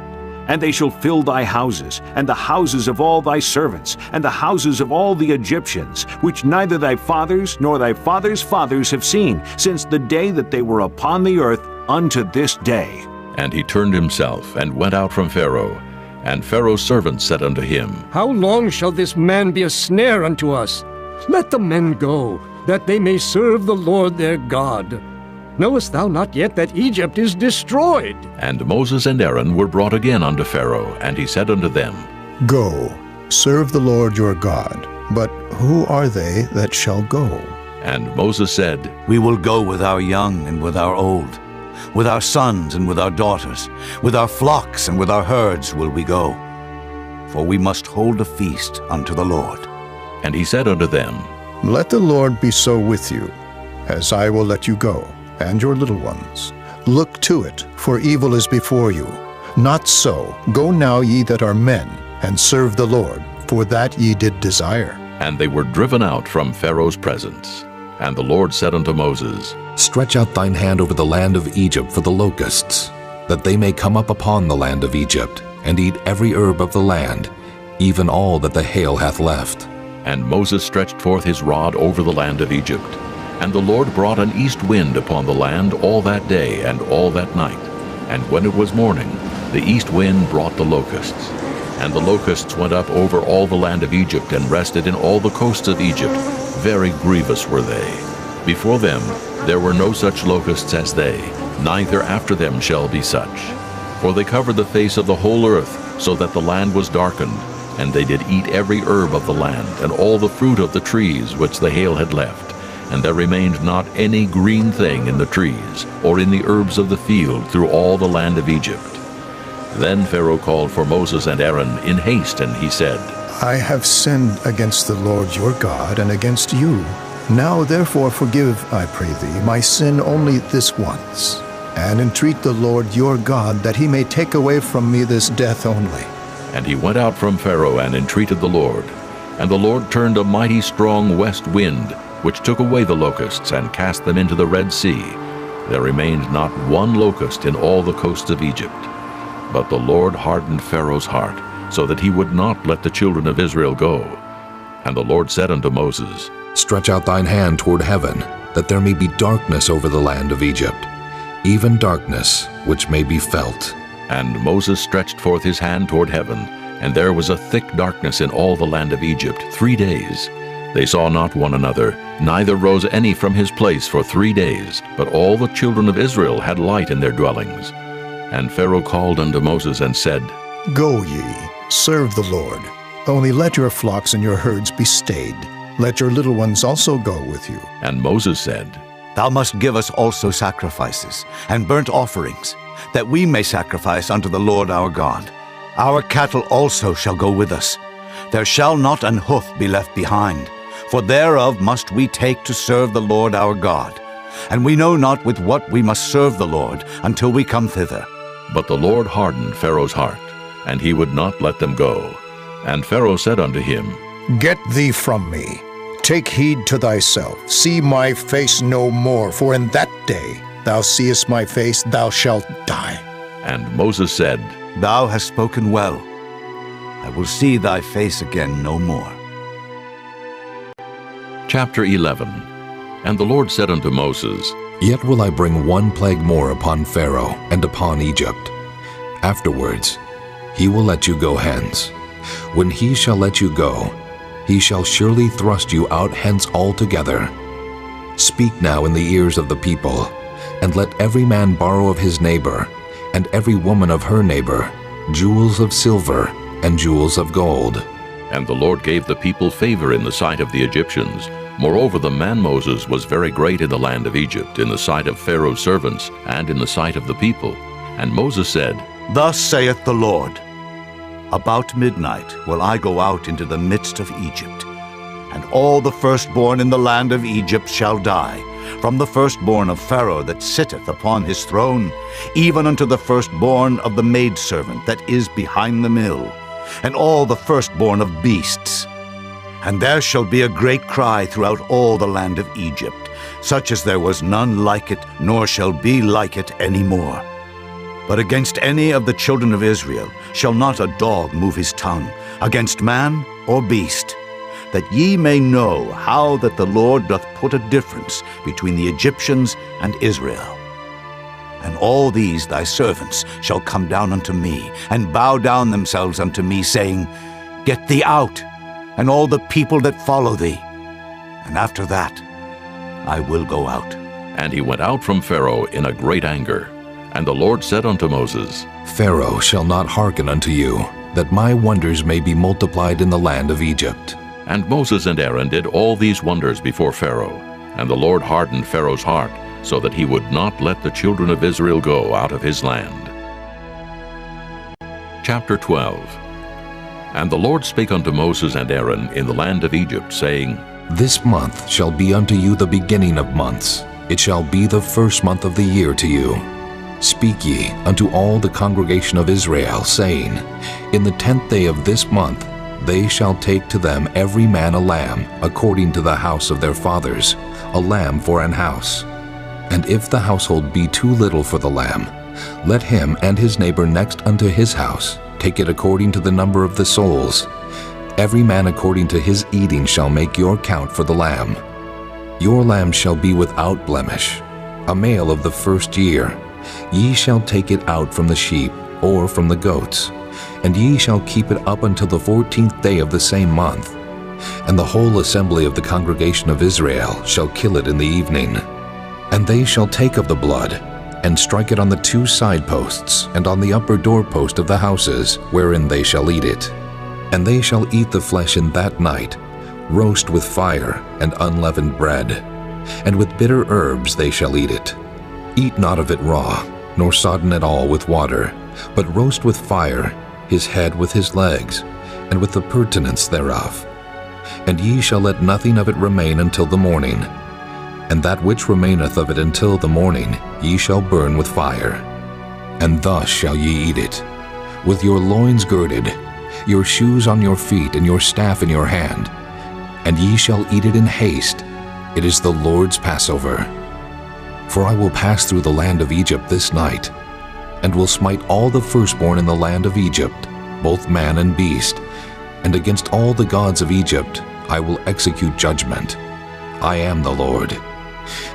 And they shall fill thy houses, and the houses of all thy servants, and the houses of all the Egyptians, which neither thy fathers nor thy fathers' fathers have seen, since the day that they were upon the earth unto this day. And he turned himself, and went out from Pharaoh. And Pharaoh's servants said unto him, How long shall this man be a snare unto us? Let the men go, that they may serve the Lord their God. Knowest thou not yet that Egypt is destroyed? And Moses and Aaron were brought again unto Pharaoh, and he said unto them, Go, serve the Lord your God. But who are they that shall go? And Moses said, We will go with our young and with our old, with our sons and with our daughters, with our flocks and with our herds will we go. For we must hold a feast unto the Lord. And he said unto them, Let the Lord be so with you, as I will let you go, and your little ones. Look to it, for evil is before you. Not so. Go now, ye that are men, and serve the Lord, for that ye did desire. And they were driven out from Pharaoh's presence. And the Lord said unto Moses, Stretch out thine hand over the land of Egypt for the locusts, that they may come up upon the land of Egypt, and eat every herb of the land, even all that the hail hath left. And Moses stretched forth his rod over the land of Egypt. And the Lord brought an east wind upon the land all that day and all that night. And when it was morning, the east wind brought the locusts. And the locusts went up over all the land of Egypt, and rested in all the coasts of Egypt. Very grievous were they. Before them there were no such locusts as they, neither after them shall be such. For they covered the face of the whole earth, so that the land was darkened. And they did eat every herb of the land, and all the fruit of the trees which the hail had left. And there remained not any green thing in the trees, or in the herbs of the field through all the land of Egypt. Then Pharaoh called for Moses and Aaron in haste, and he said, I have sinned against the Lord your God and against you. Now therefore forgive, I pray thee, my sin only this once, and entreat the Lord your God that he may take away from me this death only. And he went out from Pharaoh and entreated the Lord. And the Lord turned a mighty strong west wind, which took away the locusts and cast them into the Red Sea. There remained not one locust in all the coasts of Egypt. But the Lord hardened Pharaoh's heart, so that he would not let the children of Israel go. And the Lord said unto Moses, Stretch out thine hand toward heaven, that there may be darkness over the land of Egypt, even darkness which may be felt. And Moses stretched forth his hand toward heaven, and there was a thick darkness in all the land of Egypt 3 days. They saw not one another, neither rose any from his place for 3 days, but all the children of Israel had light in their dwellings. And Pharaoh called unto Moses and said, Go ye, serve the Lord. Only let your flocks and your herds be stayed. Let your little ones also go with you. And Moses said, Thou must give us also sacrifices and burnt offerings, that we may sacrifice unto the Lord our God. Our cattle also shall go with us. There shall not an hoof be left behind, for thereof must we take to serve the Lord our God. And we know not with what we must serve the Lord until we come thither. But the Lord hardened Pharaoh's heart, and he would not let them go. And Pharaoh said unto him, Get thee from me. Take heed to thyself. See my face no more, for in that day thou seest my face, thou shalt die. And Moses said, Thou hast spoken well. I will see thy face again no more. Chapter 11. And the Lord said unto Moses, Yet will I bring one plague more upon Pharaoh and upon Egypt. Afterwards he will let you go hence. When he shall let you go, he shall surely thrust you out hence altogether. Speak now in the ears of the people, and let every man borrow of his neighbor, and every woman of her neighbor, jewels of silver and jewels of gold. And the Lord gave the people favor in the sight of the Egyptians. Moreover, the man Moses was very great in the land of Egypt, in the sight of Pharaoh's servants, and in the sight of the people. And Moses said, Thus saith the Lord, About midnight will I go out into the midst of Egypt, and all the firstborn in the land of Egypt shall die, from the firstborn of Pharaoh that sitteth upon his throne, even unto the firstborn of the maidservant that is behind the mill, and all the firstborn of beasts. And there shall be a great cry throughout all the land of Egypt, such as there was none like it, nor shall be like it any more. But against any of the children of Israel shall not a dog move his tongue, against man or beast, that ye may know how that the Lord doth put a difference between the Egyptians and Israel. And all these thy servants shall come down unto me, and bow down themselves unto me, saying, Get thee out, and all the people that follow thee. And after that I will go out. And he went out from Pharaoh in a great anger. And the Lord said unto Moses, Pharaoh shall not hearken unto you, that my wonders may be multiplied in the land of Egypt. And Moses and Aaron did all these wonders before Pharaoh. And the Lord hardened Pharaoh's heart, so that he would not let the children of Israel go out of his land. Chapter 12. And the Lord spake unto Moses and Aaron in the land of Egypt, saying, This month shall be unto you the beginning of months. It shall be the first month of the year to you. Speak ye unto all the congregation of Israel, saying, In the 10th day of this month they shall take to them every man a lamb, according to the house of their fathers, a lamb for an house. And if the household be too little for the lamb, let him and his neighbor next unto his house take it according to the number of the souls. Every man according to his eating shall make your count for the lamb. Your lamb shall be without blemish, a male of the first year. Ye shall take it out from the sheep or from the goats, and ye shall keep it up until the 14th day of the same month. And the whole assembly of the congregation of Israel shall kill it in the evening. And they shall take of the blood, and strike it on the 2 side posts, and on the upper doorpost of the houses, wherein they shall eat it. And they shall eat the flesh in that night, roast with fire and unleavened bread, and with bitter herbs they shall eat it. Eat not of it raw, nor sodden at all with water, but roast with fire his head with his legs, and with the purtenance thereof. And ye shall let nothing of it remain until the morning. And that which remaineth of it until the morning ye shall burn with fire. And thus shall ye eat it, with your loins girded, your shoes on your feet, and your staff in your hand. And ye shall eat it in haste. It is the Lord's Passover. For I will pass through the land of Egypt this night, and will smite all the firstborn in the land of Egypt, both man and beast, and against all the gods of Egypt I will execute judgment. I am the Lord.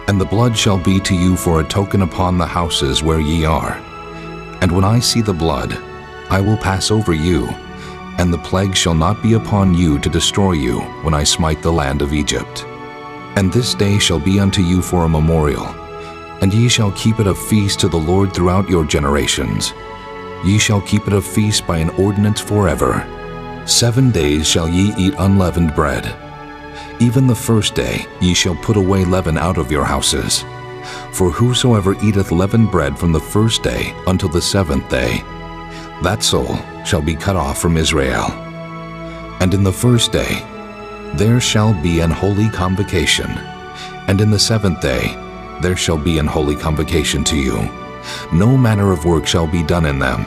And the blood shall be to you for a token upon the houses where ye are. And when I see the blood, I will pass over you, and the plague shall not be upon you to destroy you when I smite the land of Egypt. And this day shall be unto you for a memorial, and ye shall keep it a feast to the Lord throughout your generations. Ye shall keep it a feast by an ordinance forever. 7 days shall ye eat unleavened bread. Even the first day ye shall put away leaven out of your houses. For whosoever eateth leavened bread from the first day until the 7th day, that soul shall be cut off from Israel. And in the first day there shall be an holy convocation, and in the 7th day there shall be an holy convocation to you. No manner of work shall be done in them,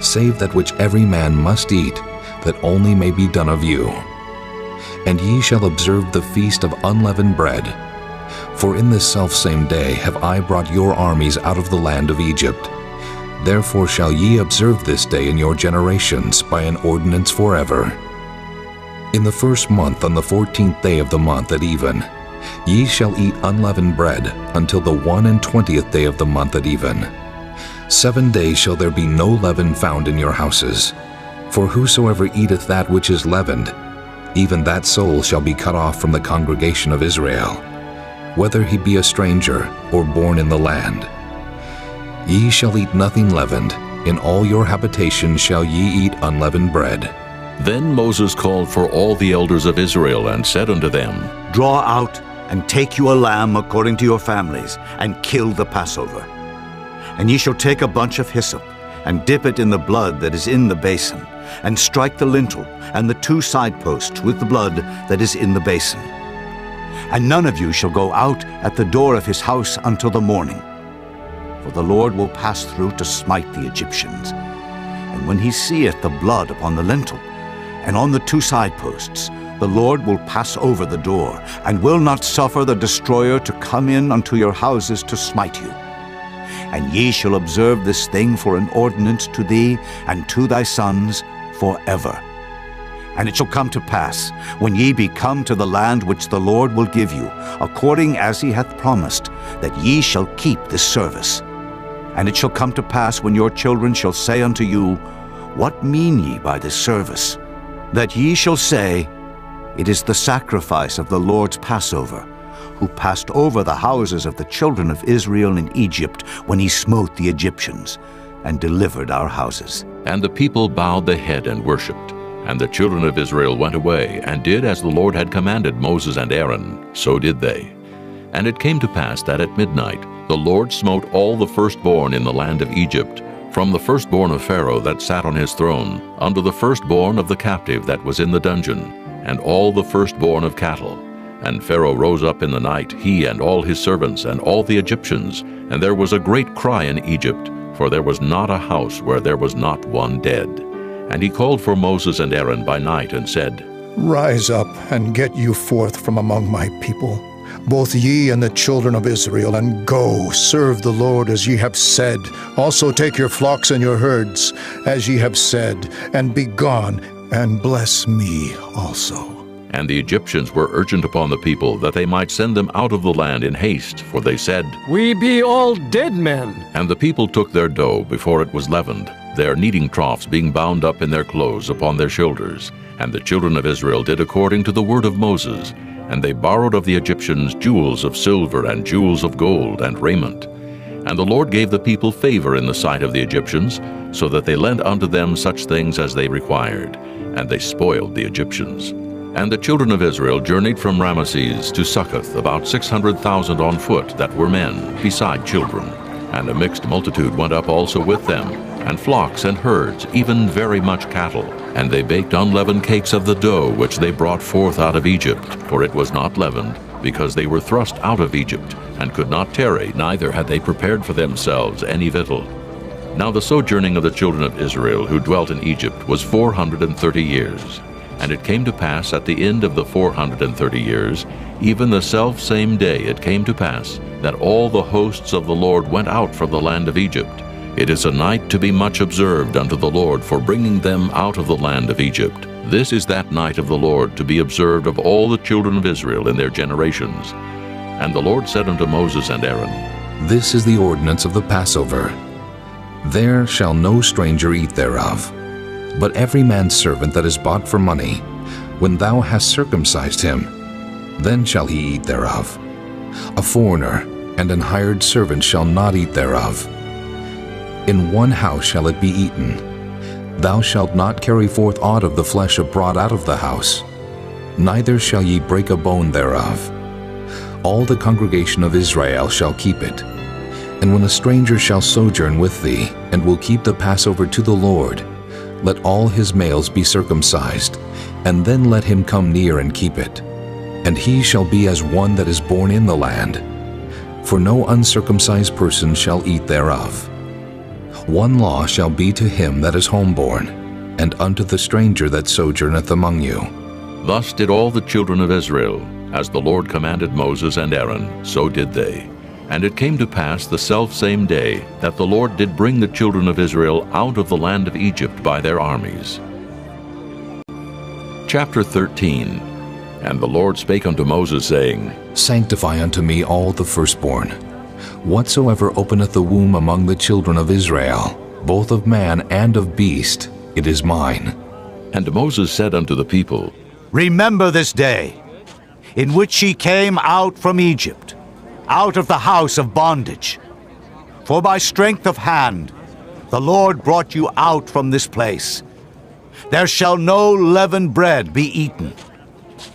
save that which every man must eat, that only may be done of you. And ye shall observe the feast of unleavened bread. For in this selfsame day have I brought your armies out of the land of Egypt. Therefore shall ye observe this day in your generations by an ordinance forever. In the first month, on the 14th day of the month at even, ye shall eat unleavened bread until the 21st day of the month at even. 7 days shall there be no leaven found in your houses. For whosoever eateth that which is leavened, even that soul shall be cut off from the congregation of Israel, whether he be a stranger or born in the land. Ye shall eat nothing leavened. In all your habitations shall ye eat unleavened bread. Then Moses called for all the elders of Israel and said unto them, Draw out and take you a lamb according to your families, and kill the Passover. And ye shall take a bunch of hyssop, and dip it in the blood that is in the basin, and strike the lintel and the 2 side posts with the blood that is in the basin. And none of you shall go out at the door of his house until the morning. For the Lord will pass through to smite the Egyptians. And when he seeth the blood upon the lintel and on the 2 side posts, the Lord will pass over the door, and will not suffer the destroyer to come in unto your houses to smite you. And ye shall observe this thing for an ordinance to thee and to thy sons forever. And it shall come to pass, when ye be come to the land which the Lord will give you, according as he hath promised, that ye shall keep this service. And it shall come to pass, when your children shall say unto you, What mean ye by this service? That ye shall say, It is the sacrifice of the Lord's Passover, who passed over the houses of the children of Israel in Egypt when he smote the Egyptians, and delivered our houses. And the people bowed the head and worshipped. And the children of Israel went away, and did as the Lord had commanded Moses and Aaron, so did they. And it came to pass that at midnight the Lord smote all the firstborn in the land of Egypt, from the firstborn of Pharaoh that sat on his throne, unto the firstborn of the captive that was in the dungeon, and all the firstborn of cattle. And Pharaoh rose up in the night, he and all his servants, and all the Egyptians, and there was a great cry in Egypt, for there was not a house where there was not one dead. And he called for Moses and Aaron by night and said, Rise up and get you forth from among my people, both ye and the children of Israel, and go, serve the Lord as ye have said. Also take your flocks and your herds, as ye have said, and be gone, and bless me also. And the Egyptians were urgent upon the people that they might send them out of the land in haste, for they said, We be all dead men. And the people took their dough before it was leavened, their kneading troughs being bound up in their clothes upon their shoulders. And the children of Israel did according to the word of Moses, and they borrowed of the Egyptians jewels of silver and jewels of gold and raiment. And the Lord gave the people favor in the sight of the Egyptians, so that they lent unto them such things as they required, and they spoiled the Egyptians. And the children of Israel journeyed from Ramesses to Succoth, about 600,000 on foot that were men, beside children. And a mixed multitude went up also with them, and flocks and herds, even very much cattle. And they baked unleavened cakes of the dough which they brought forth out of Egypt, for it was not leavened, because they were thrust out of Egypt, and could not tarry, neither had they prepared for themselves any victual. Now the sojourning of the children of Israel who dwelt in Egypt was 430 years. And it came to pass at the end of the 430 years, even the selfsame day it came to pass, that all the hosts of the Lord went out from the land of Egypt. It is a night to be much observed unto the Lord for bringing them out of the land of Egypt. This is that night of the Lord to be observed of all the children of Israel in their generations. And the Lord said unto Moses and Aaron, This is the ordinance of the Passover. There shall no stranger eat thereof. But every man's servant that is bought for money, when thou hast circumcised him, then shall he eat thereof. A foreigner and an hired servant shall not eat thereof. In one house shall it be eaten. Thou shalt not carry forth aught of the flesh abroad out of the house, neither shall ye break a bone thereof. All the congregation of Israel shall keep it. And when a stranger shall sojourn with thee, and will keep the Passover to the Lord, let all his males be circumcised, and then let him come near and keep it. And he shall be as one that is born in the land. For no uncircumcised person shall eat thereof. One law shall be to him that is homeborn, and unto the stranger that sojourneth among you. Thus did all the children of Israel, as the Lord commanded Moses and Aaron, so did they. And it came to pass the selfsame day that the Lord did bring the children of Israel out of the land of Egypt by their armies. Chapter 13. And the Lord spake unto Moses, saying, Sanctify unto me all the firstborn. Whatsoever openeth the womb among the children of Israel, both of man and of beast, it is mine. And Moses said unto the people, Remember this day, in which ye came out from Egypt, out of the house of bondage. For by strength of hand the Lord brought you out from this place. There shall no leavened bread be eaten.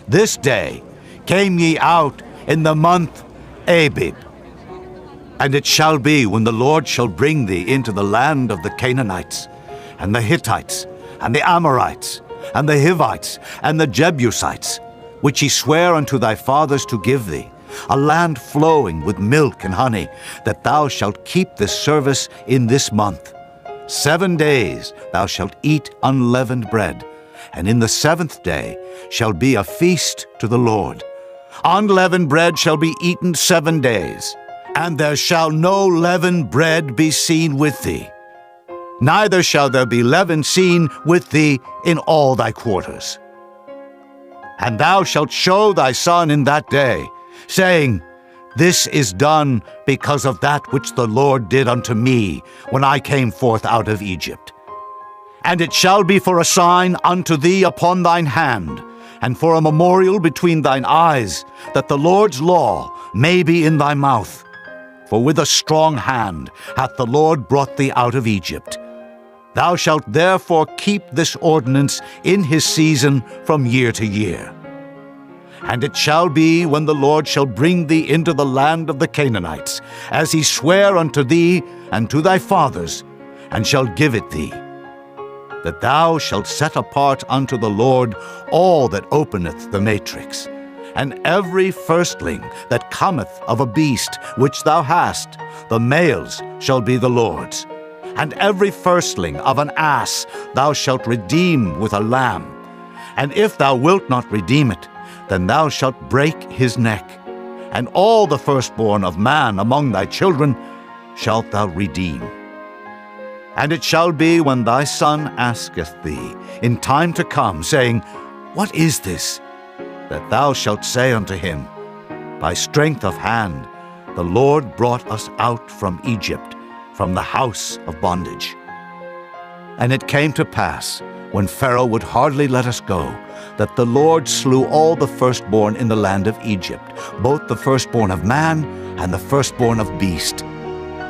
This day came ye out in the month Abib. And it shall be, when the Lord shall bring thee into the land of the Canaanites, and the Hittites, and the Amorites, and the Hivites, and the Jebusites, which he sware unto thy fathers to give thee, a land flowing with milk and honey, that thou shalt keep this service in this month. 7 days thou shalt eat unleavened bread, and in the 7th day shall be a feast to the Lord. Unleavened bread shall be eaten 7 days, and there shall no leavened bread be seen with thee. Neither shall there be leaven seen with thee in all thy quarters. And thou shalt show thy son in that day, saying, This is done because of that which the Lord did unto me when I came forth out of Egypt. And it shall be for a sign unto thee upon thine hand, and for a memorial between thine eyes, that the Lord's law may be in thy mouth. For with a strong hand hath the Lord brought thee out of Egypt. Thou shalt therefore keep this ordinance in his season from year to year. And it shall be, when the Lord shall bring thee into the land of the Canaanites, as he sware unto thee and to thy fathers, and shall give it thee, that thou shalt set apart unto the Lord all that openeth the matrix, and every firstling that cometh of a beast which thou hast, the males shall be the Lord's. And every firstling of an ass thou shalt redeem with a lamb. And if thou wilt not redeem it, then thou shalt break his neck. And all the firstborn of man among thy children shalt thou redeem. And it shall be when thy son asketh thee in time to come, saying, What is this? That thou shalt say unto him, By strength of hand the Lord brought us out from Egypt, from the house of bondage. And it came to pass, when Pharaoh would hardly let us go, that the Lord slew all the firstborn in the land of Egypt, both the firstborn of man and the firstborn of beast.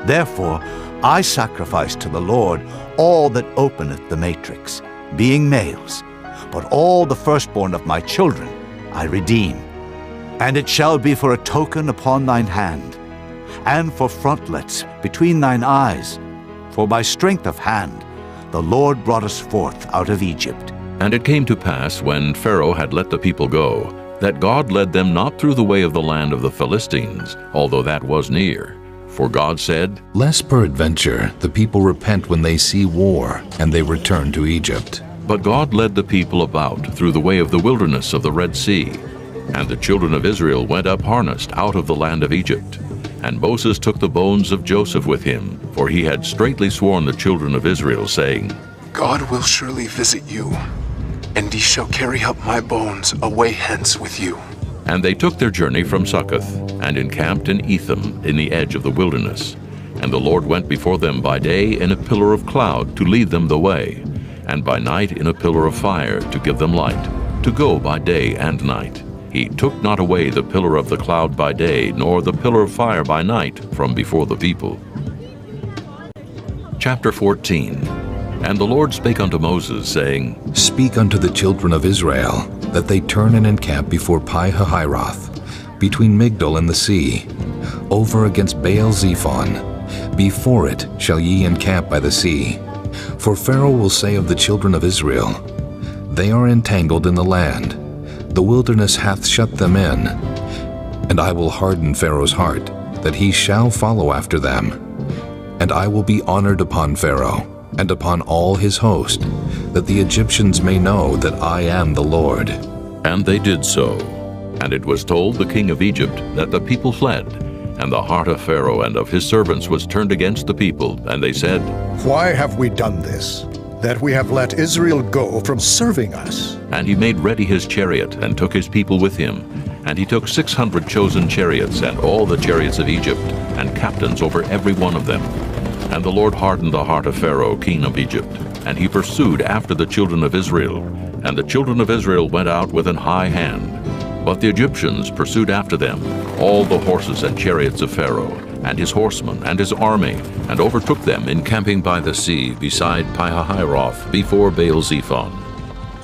Therefore I sacrifice to the Lord all that openeth the matrix, being males, but all the firstborn of my children I redeem. And it shall be for a token upon thine hand, and for frontlets between thine eyes, for by strength of hand the Lord brought us forth out of Egypt. And it came to pass, when Pharaoh had let the people go, that God led them not through the way of the land of the Philistines, although that was near. For God said, Lest peradventure the people repent when they see war, and they return to Egypt. But God led the people about through the way of the wilderness of the Red Sea. And the children of Israel went up harnessed out of the land of Egypt. And Moses took the bones of Joseph with him, for he had straitly sworn the children of Israel, saying, God will surely visit you, and ye shall carry up my bones away hence with you. And they took their journey from Succoth, and encamped in Etham in the edge of the wilderness. And the Lord went before them by day in a pillar of cloud to lead them the way, and by night in a pillar of fire to give them light, to go by day and night. He took not away the pillar of the cloud by day, nor the pillar of fire by night from before the people. Chapter 14. And the Lord spake unto Moses, saying, Speak unto the children of Israel, that they turn and encamp before Pi-hahiroth, between Migdol and the sea, over against Baal-zephon. Before it shall ye encamp by the sea. For Pharaoh will say of the children of Israel, They are entangled in the land, the wilderness hath shut them in. And I will harden Pharaoh's heart, that he shall follow after them. And I will be honored upon Pharaoh, and upon all his host, that the Egyptians may know that I am the Lord. And they did so. And it was told the king of Egypt that the people fled, and the heart of Pharaoh and of his servants was turned against the people, and they said, Why have we done this, that we have let Israel go from serving us? And he made ready his chariot, and took his people with him. And he took 600 chosen chariots, and all the chariots of Egypt, and captains over every one of them. And the Lord hardened the heart of Pharaoh, king of Egypt, and he pursued after the children of Israel. And the children of Israel went out with an high hand. But the Egyptians pursued after them, all the horses and chariots of Pharaoh, and his horsemen, and his army, and overtook them encamping by the sea beside Pi-hahiroth, before Baal-zephon.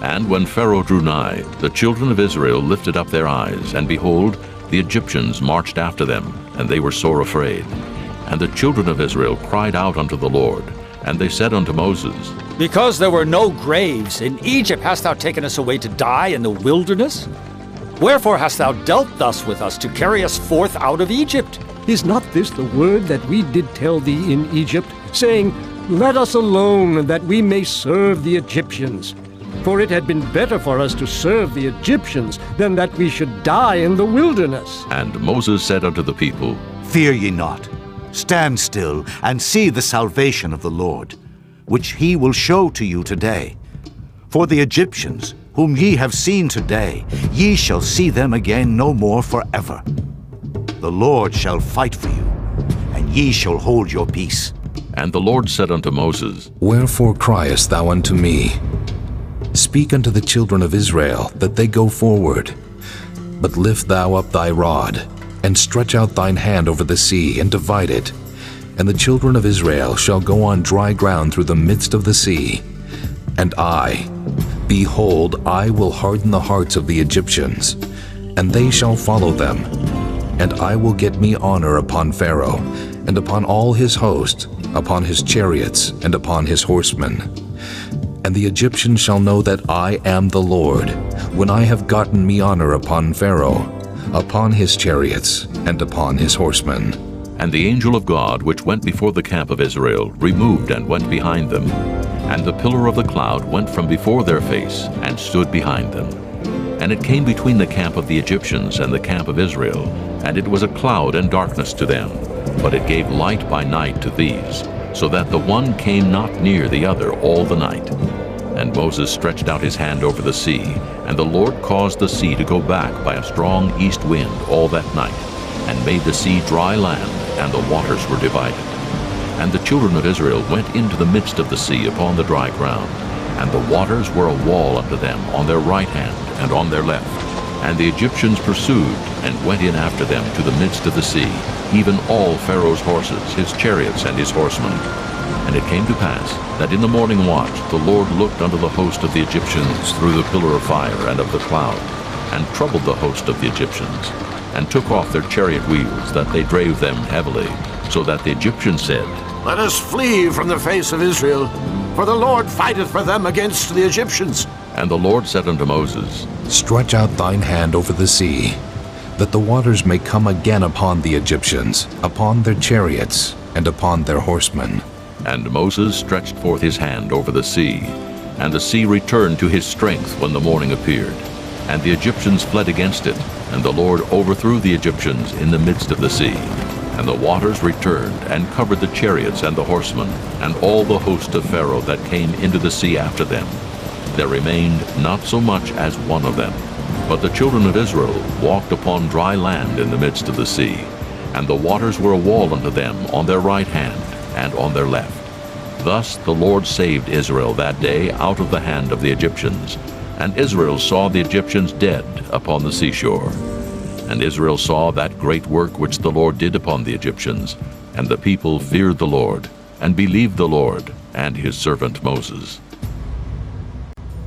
And when Pharaoh drew nigh, the children of Israel lifted up their eyes, and behold, the Egyptians marched after them, and they were sore afraid. And the children of Israel cried out unto the Lord, and they said unto Moses, Because there were no graves, in Egypt hast thou taken us away to die in the wilderness? Wherefore hast thou dealt thus with us, to carry us forth out of Egypt? Is not this the word that we did tell thee in Egypt, saying, Let us alone, that we may serve the Egyptians? For it had been better for us to serve the Egyptians than that we should die in the wilderness. And Moses said unto the people, Fear ye not. Stand still, and see the salvation of the Lord, which he will show to you today. For the Egyptians, whom ye have seen today, ye shall see them again no more forever. The Lord shall fight for you, and ye shall hold your peace. And the Lord said unto Moses, Wherefore criest thou unto me? Speak unto the children of Israel, that they go forward. But lift thou up thy rod, and stretch out thine hand over the sea, and divide it. And the children of Israel shall go on dry ground through the midst of the sea. And I, behold, I will harden the hearts of the Egyptians, and they shall follow them. And I will get me honor upon Pharaoh, and upon all his host, upon his chariots, and upon his horsemen. And the Egyptians shall know that I am the Lord, when I have gotten me honor upon Pharaoh, upon his chariots, and upon his horsemen. And the angel of God, which went before the camp of Israel, removed and went behind them. And the pillar of the cloud went from before their face, and stood behind them. And it came between the camp of the Egyptians and the camp of Israel, and it was a cloud and darkness to them, but it gave light by night to these, so that the one came not near the other all the night. And Moses stretched out his hand over the sea, and the Lord caused the sea to go back by a strong east wind all that night, and made the sea dry land, and the waters were divided. And the children of Israel went into the midst of the sea upon the dry ground, and the waters were a wall unto them on their right hand and on their left. And the Egyptians pursued, and went in after them to the midst of the sea, even all Pharaoh's horses, his chariots, and his horsemen. And it came to pass that in the morning watch the Lord looked unto the host of the Egyptians through the pillar of fire and of the cloud, and troubled the host of the Egyptians, and took off their chariot wheels, that they drave them heavily, so that the Egyptians said, Let us flee from the face of Israel, for the Lord fighteth for them against the Egyptians. And the Lord said unto Moses, Stretch out thine hand over the sea, that the waters may come again upon the Egyptians, upon their chariots, and upon their horsemen. And Moses stretched forth his hand over the sea, and the sea returned to his strength when the morning appeared. And the Egyptians fled against it, and the Lord overthrew the Egyptians in the midst of the sea. And the waters returned, and covered the chariots and the horsemen, and all the host of Pharaoh that came into the sea after them. There remained not so much as one of them. But the children of Israel walked upon dry land in the midst of the sea, and the waters were a wall unto them on their right hand and on their left. Thus the Lord saved Israel that day out of the hand of the Egyptians. And Israel saw the Egyptians dead upon the seashore. And Israel saw that great work which the Lord did upon the Egyptians. And the people feared the Lord, and believed the Lord and his servant Moses.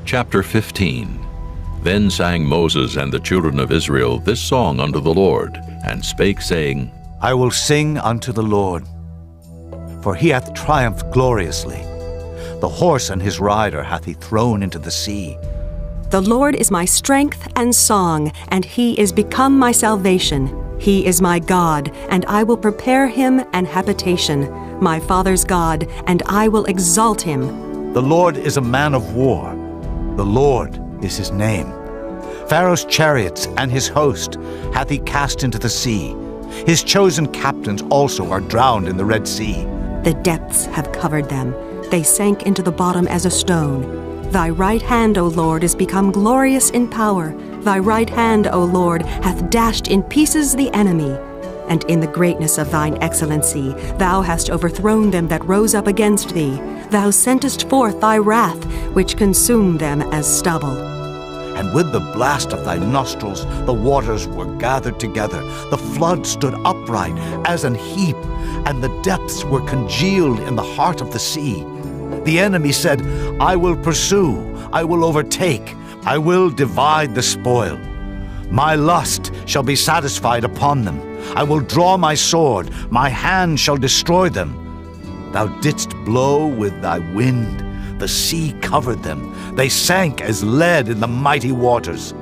Chapter 15. Then sang Moses and the children of Israel this song unto the Lord, and spake, saying, I will sing unto the Lord, for he hath triumphed gloriously. The horse and his rider hath he thrown into the sea. The Lord is my strength and song, and he is become my salvation. He is my God, and I will prepare him an habitation, my father's God, and I will exalt him. The Lord is a man of war. The Lord is his name. Pharaoh's chariots and his host hath he cast into the sea. His chosen captains also are drowned in the Red Sea. The depths have covered them. They sank into the bottom as a stone. Thy right hand, O Lord, is become glorious in power. Thy right hand, O Lord, hath dashed in pieces the enemy. And in the greatness of thine excellency, thou hast overthrown them that rose up against thee. Thou sentest forth thy wrath, which consumed them as stubble. And with the blast of thy nostrils the waters were gathered together. The flood stood upright as an heap, and the depths were congealed in the heart of the sea. The enemy said, I will pursue, I will overtake, I will divide the spoil. My lust shall be satisfied upon them. I will draw my sword, my hand shall destroy them. Thou didst blow with thy wind, the sea covered them. They sank as lead in the mighty waters.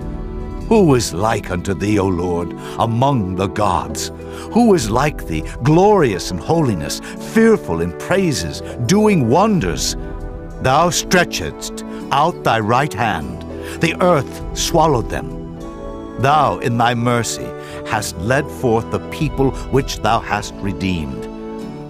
Who is like unto thee, O Lord, among the gods? Who is like thee, glorious in holiness, fearful in praises, doing wonders? Thou stretchedst out thy right hand, the earth swallowed them. Thou in thy mercy hast led forth the people which thou hast redeemed.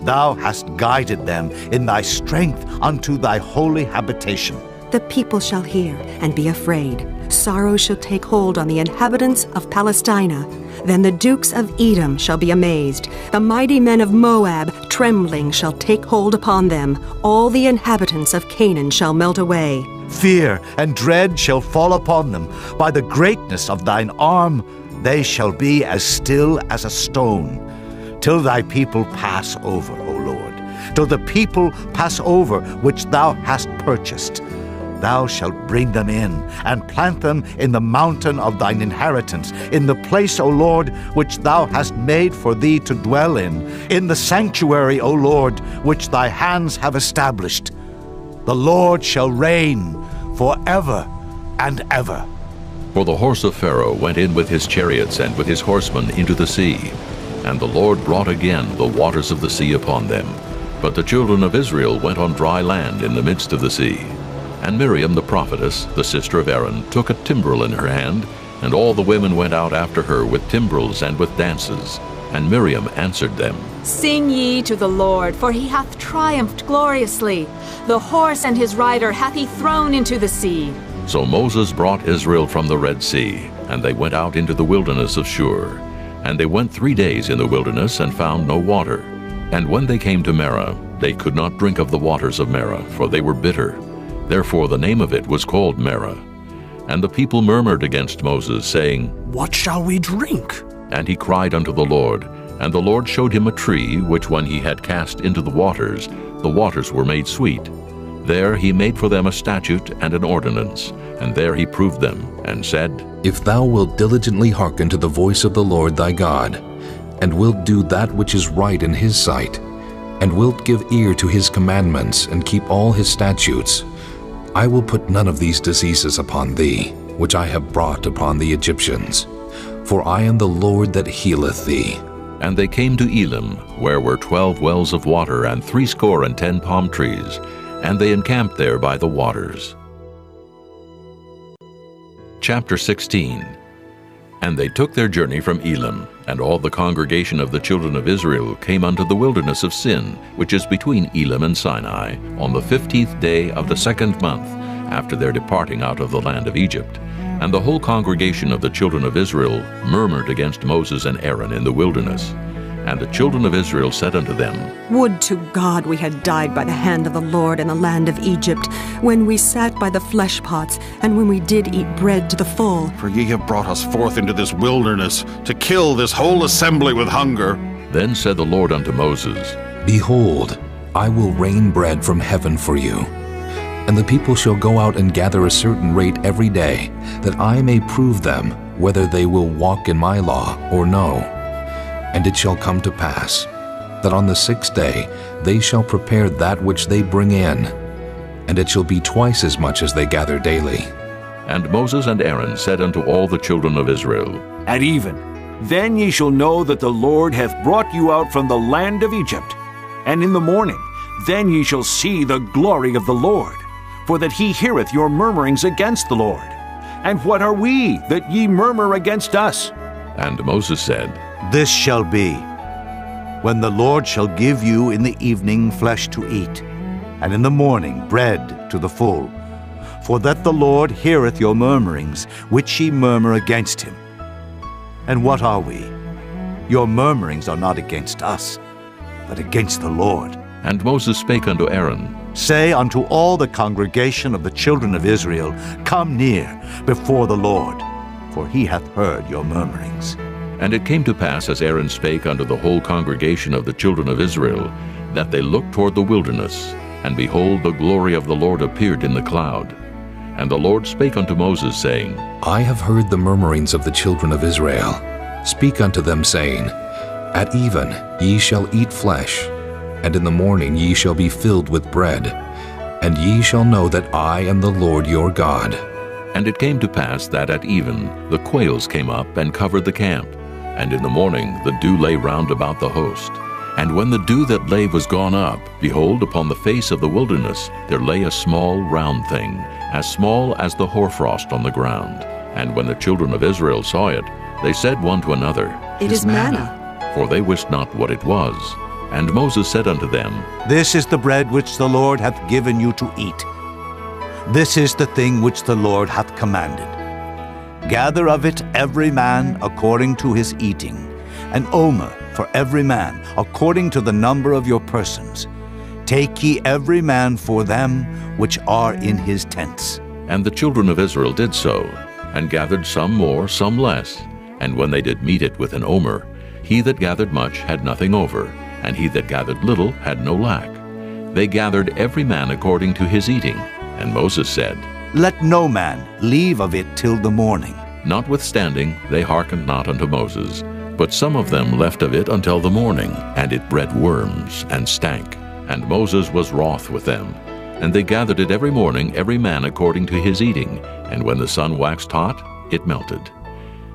Thou hast guided them in thy strength unto thy holy habitation. The people shall hear and be afraid. Sorrow shall take hold on the inhabitants of Palestina. Then the dukes of Edom shall be amazed. The mighty men of Moab, trembling, shall take hold upon them. All the inhabitants of Canaan shall melt away. Fear and dread shall fall upon them. By the greatness of thine arm they shall be as still as a stone, till thy people pass over, O Lord, till the people pass over which thou hast purchased. Thou shalt bring them in, and plant them in the mountain of thine inheritance, in the place, O Lord, which thou hast made for thee to dwell in the sanctuary, O Lord, which thy hands have established. The Lord shall reign forever and ever. For the horse of Pharaoh went in with his chariots and with his horsemen into the sea, And the Lord brought again the waters of the sea upon them. But the children of Israel went on dry land in the midst of the sea. And Miriam the prophetess, the sister of Aaron, took a timbrel in her hand, and all the women went out after her with timbrels and with dances. And Miriam answered them, Sing ye to the Lord, for he hath triumphed gloriously. The horse and his rider hath he thrown into the sea. So Moses brought Israel from the Red Sea, and they went out into the wilderness of Shur. And they went 3 days in the wilderness and found no water. And when they came to Marah, they could not drink of the waters of Marah, for they were bitter. Therefore the name of it was called Marah. And the people murmured against Moses, saying, What shall we drink? And he cried unto the Lord. And the Lord showed him a tree, which when he had cast into the waters were made sweet. There he made for them a statute and an ordinance, and there he proved them, and said, If thou wilt diligently hearken to the voice of the Lord thy God, and wilt do that which is right in his sight, and wilt give ear to his commandments, and keep all his statutes, I will put none of these diseases upon thee, which I have brought upon the Egyptians. For I am the Lord that healeth thee. And they came to Elim, where were 12 wells of water, and 70 palm trees, and they encamped there by the waters. Chapter 16. And they took their journey from Elim, and all the congregation of the children of Israel came unto the wilderness of Sin, which is between Elim and Sinai, on the 15th day of the 2nd month, after their departing out of the land of Egypt. And the whole congregation of the children of Israel murmured against Moses and Aaron in the wilderness. And the children of Israel said unto them, Would to God we had died by the hand of the Lord in the land of Egypt, when we sat by the flesh pots, and when we did eat bread to the full. For ye have brought us forth into this wilderness, to kill this whole assembly with hunger. Then said the Lord unto Moses, Behold, I will rain bread from heaven for you. And the people shall go out and gather a certain rate every day, that I may prove them whether they will walk in my law or no. And it shall come to pass, that on the 6th day they shall prepare that which they bring in, and it shall be twice as much as they gather daily. And Moses and Aaron said unto all the children of Israel, At even, then ye shall know that the Lord hath brought you out from the land of Egypt. And in the morning, then ye shall see the glory of the Lord, for that he heareth your murmurings against the Lord. And what are we, that ye murmur against us? And Moses said, This shall be, when the Lord shall give you in the evening flesh to eat, and in the morning bread to the full. For that the Lord heareth your murmurings, which ye murmur against him. And what are we? Your murmurings are not against us, but against the Lord. And Moses spake unto Aaron, Say unto all the congregation of the children of Israel, Come near before the Lord, for he hath heard your murmurings. And it came to pass, as Aaron spake unto the whole congregation of the children of Israel, that they looked toward the wilderness, and behold, the glory of the Lord appeared in the cloud. And the Lord spake unto Moses, saying, I have heard the murmurings of the children of Israel. Speak unto them, saying, At even ye shall eat flesh, and in the morning ye shall be filled with bread, and ye shall know that I am the Lord your God. And it came to pass that at even the quails came up and covered the camp, and in the morning the dew lay round about the host. And when the dew that lay was gone up, behold, upon the face of the wilderness there lay a small round thing, as small as the hoarfrost on the ground. And when the children of Israel saw it, they said one to another, It is manna. For they wist not what it was. And Moses said unto them, This is the bread which the Lord hath given you to eat. This is the thing which the Lord hath commanded. Gather of it every man according to his eating, an omer for every man according to the number of your persons. Take ye every man for them which are in his tents. And the children of Israel did so, and gathered some more, some less. And when they did meet it with an omer, he that gathered much had nothing over, and he that gathered little had no lack. They gathered every man according to his eating. And Moses said, Let no man leave of it till the morning. Notwithstanding, they hearkened not unto Moses. But some of them left of it until the morning, and it bred worms, and stank. And Moses was wroth with them. And they gathered it every morning, every man according to his eating. And when the sun waxed hot, it melted.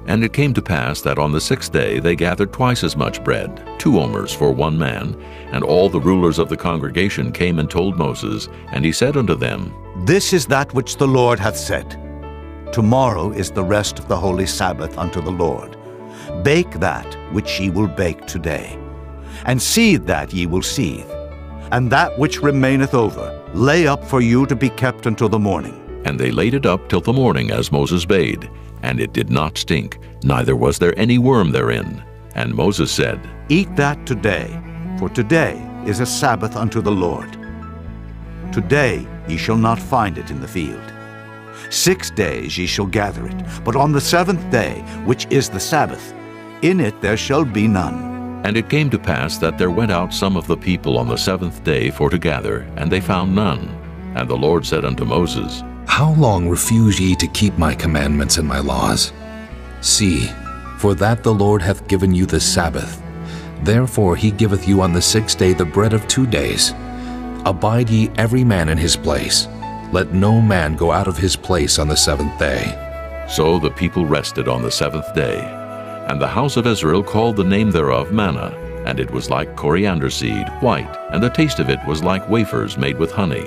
And it came to pass that on the 6th day they gathered twice as much bread, 2 omers for 1 man. And all the rulers of the congregation came and told Moses, and he said unto them, This is that which the Lord hath said. Tomorrow is the rest of the holy Sabbath unto the Lord. Bake that which ye will bake today, and seethe that ye will seethe. And that which remaineth over, lay up for you to be kept until the morning. And they laid it up till the morning, as Moses bade. And it did not stink, neither was there any worm therein. And Moses said, Eat that today, for today is a Sabbath unto the Lord. Today ye shall not find it in the field. 6 days ye shall gather it, but on the 7th day, which is the Sabbath, in it there shall be none. And it came to pass that there went out some of the people on the 7th day for to gather, and they found none. And the Lord said unto Moses, How long refuse ye to keep my commandments and my laws? See, for that the Lord hath given you the Sabbath. Therefore he giveth you on the 6th day the bread of 2 days. Abide ye every man in his place. Let no man go out of his place on the 7th day. So the people rested on the 7th day. And the house of Israel called the name thereof manna, and it was like coriander seed, white, and the taste of it was like wafers made with honey.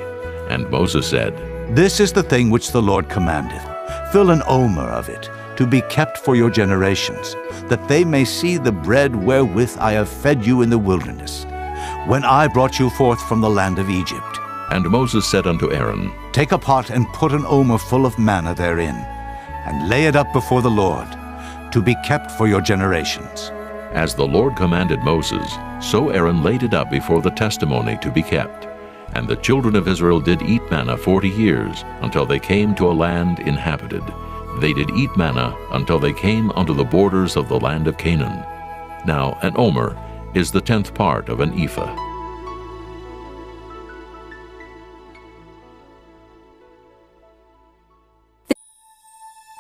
And Moses said, This is the thing which the Lord commandeth. Fill an omer of it, to be kept for your generations, that they may see the bread wherewith I have fed you in the wilderness, when I brought you forth from the land of Egypt. And Moses said unto Aaron, Take a pot and put an omer full of manna therein, and lay it up before the Lord, to be kept for your generations. As the Lord commanded Moses, so Aaron laid it up before the testimony to be kept. And the children of Israel did eat manna 40 years, until they came to a land inhabited. They did eat manna until they came unto the borders of the land of Canaan. Now an omer is the 10th part of an ephah.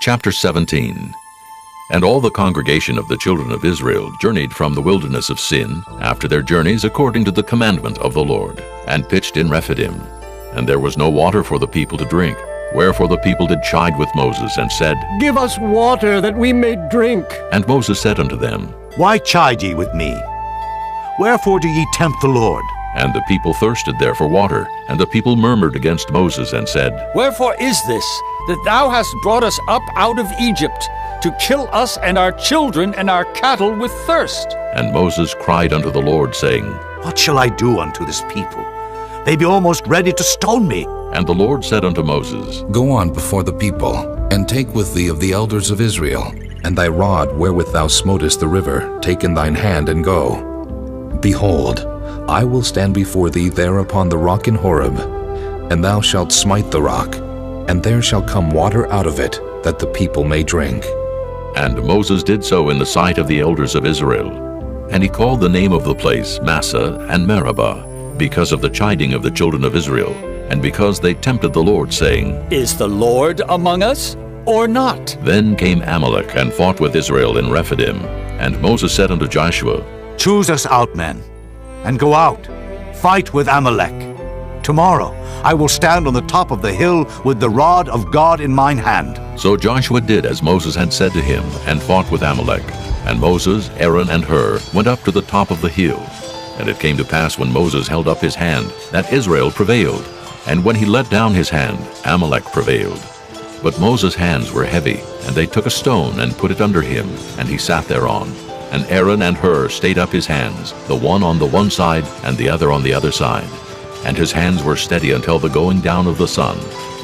Chapter 17. And all the congregation of the children of Israel journeyed from the wilderness of Sin, after their journeys according to the commandment of the Lord, and pitched in Rephidim. And there was no water for the people to drink. Wherefore the people did chide with Moses, and said, Give us water, that we may drink. And Moses said unto them, Why chide ye with me? Wherefore do ye tempt the Lord? And the people thirsted there for water, and the people murmured against Moses, and said, Wherefore is this, that thou hast brought us up out of Egypt, to kill us and our children and our cattle with thirst? And Moses cried unto the Lord, saying, What shall I do unto this people? They be almost ready to stone me. And the Lord said unto Moses, Go on before the people, and take with thee of the elders of Israel, and thy rod wherewith thou smotest the river, take in thine hand, and go. Behold, I will stand before thee there upon the rock in Horeb, and thou shalt smite the rock, and there shall come water out of it, that the people may drink. And Moses did so in the sight of the elders of Israel. And he called the name of the place Massah and Meribah, because of the chiding of the children of Israel, and because they tempted the Lord, saying, Is the Lord among us, or not? Then came Amalek and fought with Israel in Rephidim. And Moses said unto Joshua, Choose us out men, and go out, fight with Amalek. Tomorrow I will stand on the top of the hill with the rod of God in mine hand. So Joshua did as Moses had said to him, and fought with Amalek. And Moses, Aaron, and Hur went up to the top of the hill. And it came to pass when Moses held up his hand, that Israel prevailed. And when he let down his hand, Amalek prevailed. But Moses' hands were heavy, and they took a stone and put it under him, and he sat thereon. And Aaron and Hur stayed up his hands, the one on the one side, and the other on the other side. And his hands were steady until the going down of the sun.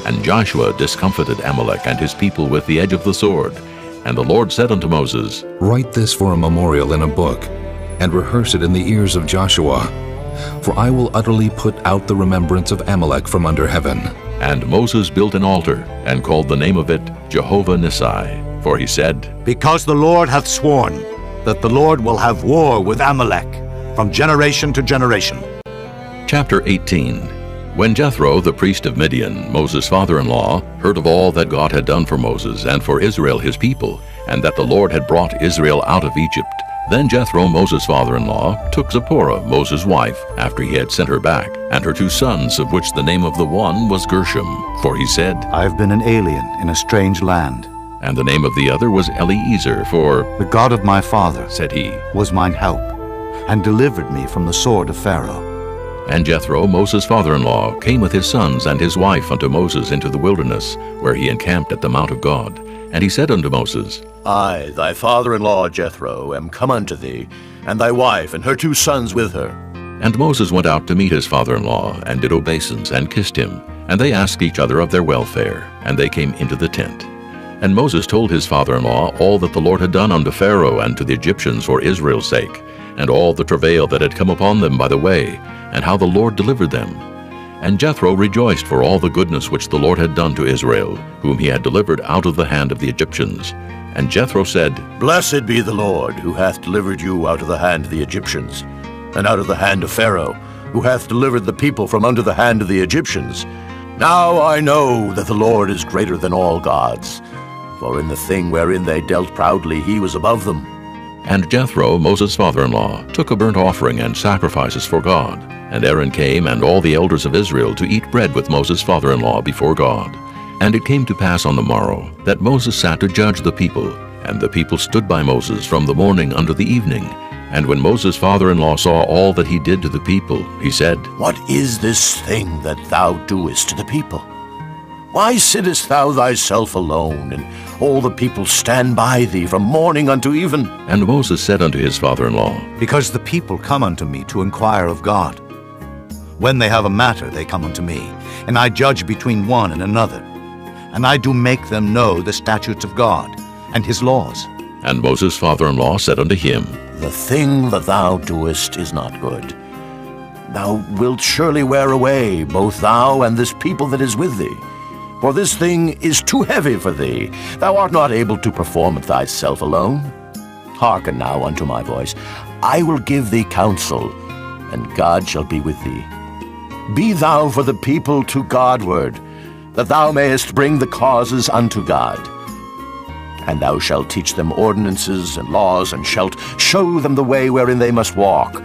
And Joshua discomfited Amalek and his people with the edge of the sword. And the Lord said unto Moses, Write this for a memorial in a book, and rehearse it in the ears of Joshua. For I will utterly put out the remembrance of Amalek from under heaven. And Moses built an altar, and called the name of it Jehovah Nissi. For he said, Because the Lord hath sworn that the Lord will have war with Amalek from generation to generation. Chapter 18. When Jethro, the priest of Midian, Moses' father-in-law, heard of all that God had done for Moses and for Israel his people, and that the Lord had brought Israel out of Egypt, then Jethro, Moses' father-in-law, took Zipporah, Moses' wife, after he had sent her back, and her 2 sons, of which the name of the one was Gershom. For he said, I have been an alien in a strange land, And the name of the other was Eliezer, for "The God of my father," said he, "was mine help, and delivered me from the sword of Pharaoh." And Jethro, Moses' father-in-law, came with his sons and his wife unto Moses into the wilderness, where he encamped at the mount of God. And he said unto Moses, I, thy father-in-law Jethro, am come unto thee, and thy wife and her 2 sons with her. And Moses went out to meet his father-in-law, and did obeisance, and kissed him. And they asked each other of their welfare, and they came into the tent. And Moses told his father-in-law all that the Lord had done unto Pharaoh and to the Egyptians for Israel's sake, and all the travail that had come upon them by the way, and how the Lord delivered them. And Jethro rejoiced for all the goodness which the Lord had done to Israel, whom he had delivered out of the hand of the Egyptians. And Jethro said, Blessed be the Lord, who hath delivered you out of the hand of the Egyptians, and out of the hand of Pharaoh, who hath delivered the people from under the hand of the Egyptians. Now I know that the Lord is greater than all gods, for in the thing wherein they dealt proudly he was above them. And Jethro, Moses' father-in-law, took a burnt offering and sacrifices for God. And Aaron came and all the elders of Israel to eat bread with Moses' father-in-law before God. And it came to pass on the morrow that Moses sat to judge the people, and the people stood by Moses from the morning unto the evening. And when Moses' father-in-law saw all that he did to the people, he said, What is this thing that thou doest to the people? Why sittest thou thyself alone, and all the people stand by thee from morning unto even? And Moses said unto his father-in-law, Because the people come unto me to inquire of God. When they have a matter, they come unto me, and I judge between one and another. And I do make them know the statutes of God, and his laws. And Moses' father-in-law said unto him, The thing that thou doest is not good. Thou wilt surely wear away, both thou and this people that is with thee. For this thing is too heavy for thee. Thou art not able to perform it thyself alone. Hearken now unto my voice. I will give thee counsel, and God shall be with thee. Be thou for the people to Godward, that thou mayest bring the causes unto God. And thou shalt teach them ordinances and laws, and shalt show them the way wherein they must walk,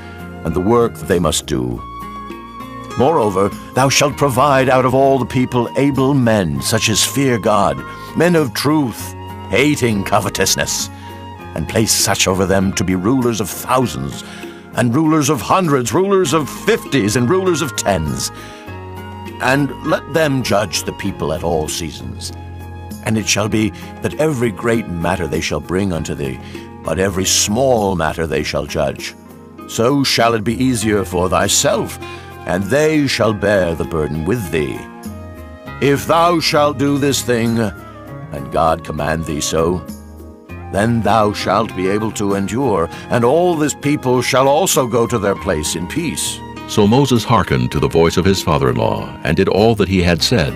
and the work that they must do. Moreover, thou shalt provide out of all the people able men, such as fear God, men of truth, hating covetousness, and place such over them to be rulers of thousands, and rulers of hundreds, rulers of 50s, and rulers of 10s. And let them judge the people at all seasons. And it shall be that every great matter they shall bring unto thee, but every small matter they shall judge. So shall it be easier for thyself, and they shall bear the burden with thee. If thou shalt do this thing, and God command thee so, then thou shalt be able to endure, and all this people shall also go to their place in peace. So Moses hearkened to the voice of his father-in-law, and did all that he had said.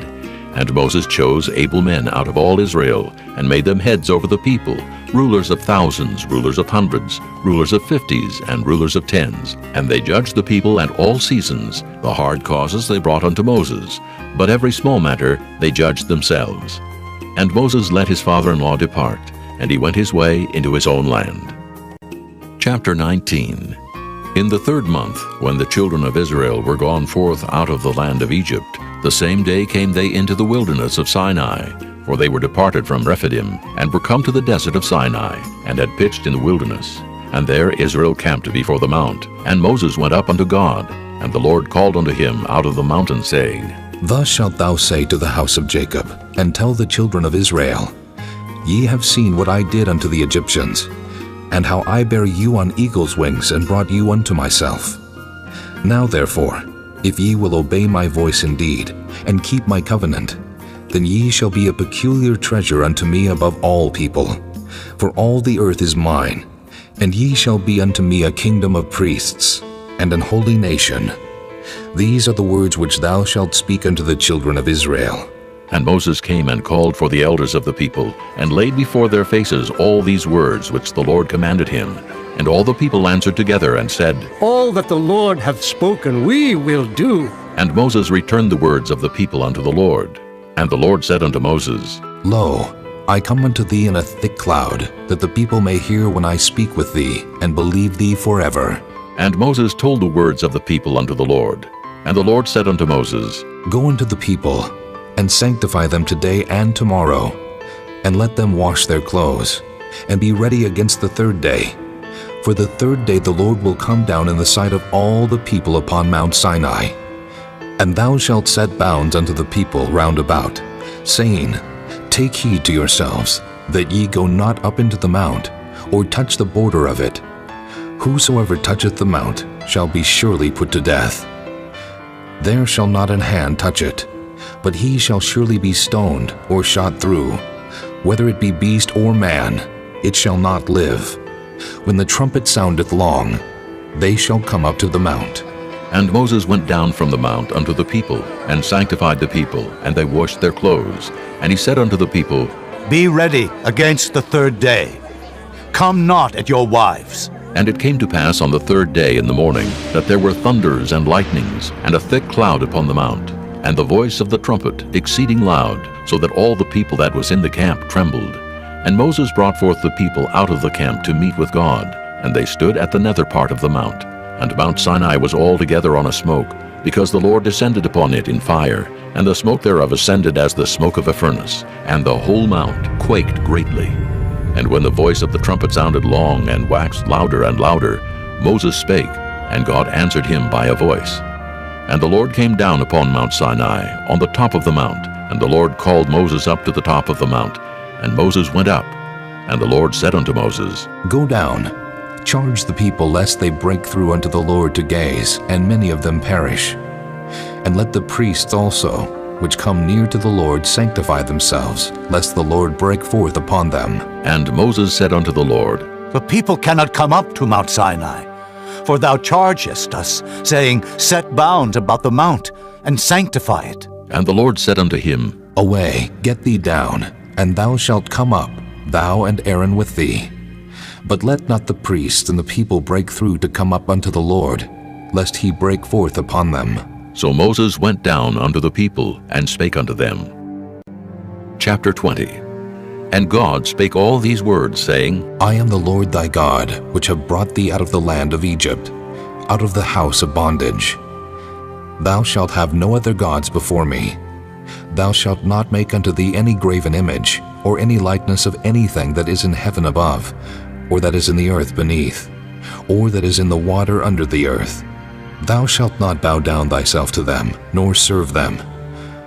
And Moses chose able men out of all Israel, and made them heads over the people, rulers of thousands, rulers of hundreds, rulers of 50s, and rulers of 10s. And they judged the people at all seasons. The hard causes they brought unto Moses, but every small matter they judged themselves. And Moses let his father-in-law depart, and he went his way into his own land. Chapter 19. In the 3rd month, when the children of Israel were gone forth out of the land of Egypt, the same day came they into the wilderness of Sinai, for they were departed from Rephidim, and were come to the desert of Sinai, and had pitched in the wilderness. And there Israel camped before the mount. And Moses went up unto God, and the Lord called unto him out of the mountain, saying, Thus shalt thou say to the house of Jacob, and tell the children of Israel, Ye have seen what I did unto the Egyptians, and how I bare you on eagle's wings, and brought you unto myself. Now therefore, if ye will obey my voice indeed, and keep my covenant, then ye shall be a peculiar treasure unto me above all people. For all the earth is mine, and ye shall be unto me a kingdom of priests, and an holy nation. These are the words which thou shalt speak unto the children of Israel. And Moses came and called for the elders of the people, and laid before their faces all these words which the Lord commanded him. And all the people answered together and said, All that the Lord hath spoken we will do. And Moses returned the words of the people unto the Lord. And the Lord said unto Moses, Lo, I come unto thee in a thick cloud, that the people may hear when I speak with thee, and believe thee forever. And Moses told the words of the people unto the Lord. And the Lord said unto Moses, Go unto the people, and sanctify them today and tomorrow, and let them wash their clothes, and be ready against the third day. For the third day the Lord will come down in the sight of all the people upon Mount Sinai. And thou shalt set bounds unto the people round about, saying, Take heed to yourselves, that ye go not up into the mount, or touch the border of it. Whosoever toucheth the mount shall be surely put to death. There shall not an hand touch it, but he shall surely be stoned or shot through. Whether it be beast or man, it shall not live. When the trumpet soundeth long, they shall come up to the mount. And Moses went down from the mount unto the people, and sanctified the people, and they washed their clothes. And he said unto the people, Be ready against the third day. Come not at your wives. And it came to pass on the third day in the morning, that there were thunders and lightnings, and a thick cloud upon the mount, and the voice of the trumpet exceeding loud, so that all the people that was in the camp trembled. And Moses brought forth the people out of the camp to meet with God, and they stood at the nether part of the mount. And Mount Sinai was altogether on a smoke, because the Lord descended upon it in fire, and the smoke thereof ascended as the smoke of a furnace, and the whole mount quaked greatly. And when the voice of the trumpet sounded long and waxed louder and louder, Moses spake, and God answered him by a voice. And the Lord came down upon Mount Sinai, on the top of the mount, and the Lord called Moses up to the top of the mount. And Moses went up, and the Lord said unto Moses, Go down, charge the people lest they break through unto the Lord to gaze, and many of them perish. And let the priests also, which come near to the Lord, sanctify themselves, lest the Lord break forth upon them. And Moses said unto the Lord, The people cannot come up to Mount Sinai, for thou chargest us, saying, Set bounds about the mount, and sanctify it. And the Lord said unto him, Away, get thee down, and thou shalt come up, thou and Aaron with thee. But let not the priests and the people break through to come up unto the Lord, lest he break forth upon them. So Moses went down unto the people, and spake unto them. Chapter 20. And God spake all these words, saying, I am the Lord thy God, which have brought thee out of the land of Egypt, out of the house of bondage. Thou shalt have no other gods before me. Thou shalt not make unto thee any graven image, or any likeness of anything that is in heaven above, or that is in the earth beneath, or that is in the water under the earth. Thou shalt not bow down thyself to them, nor serve them.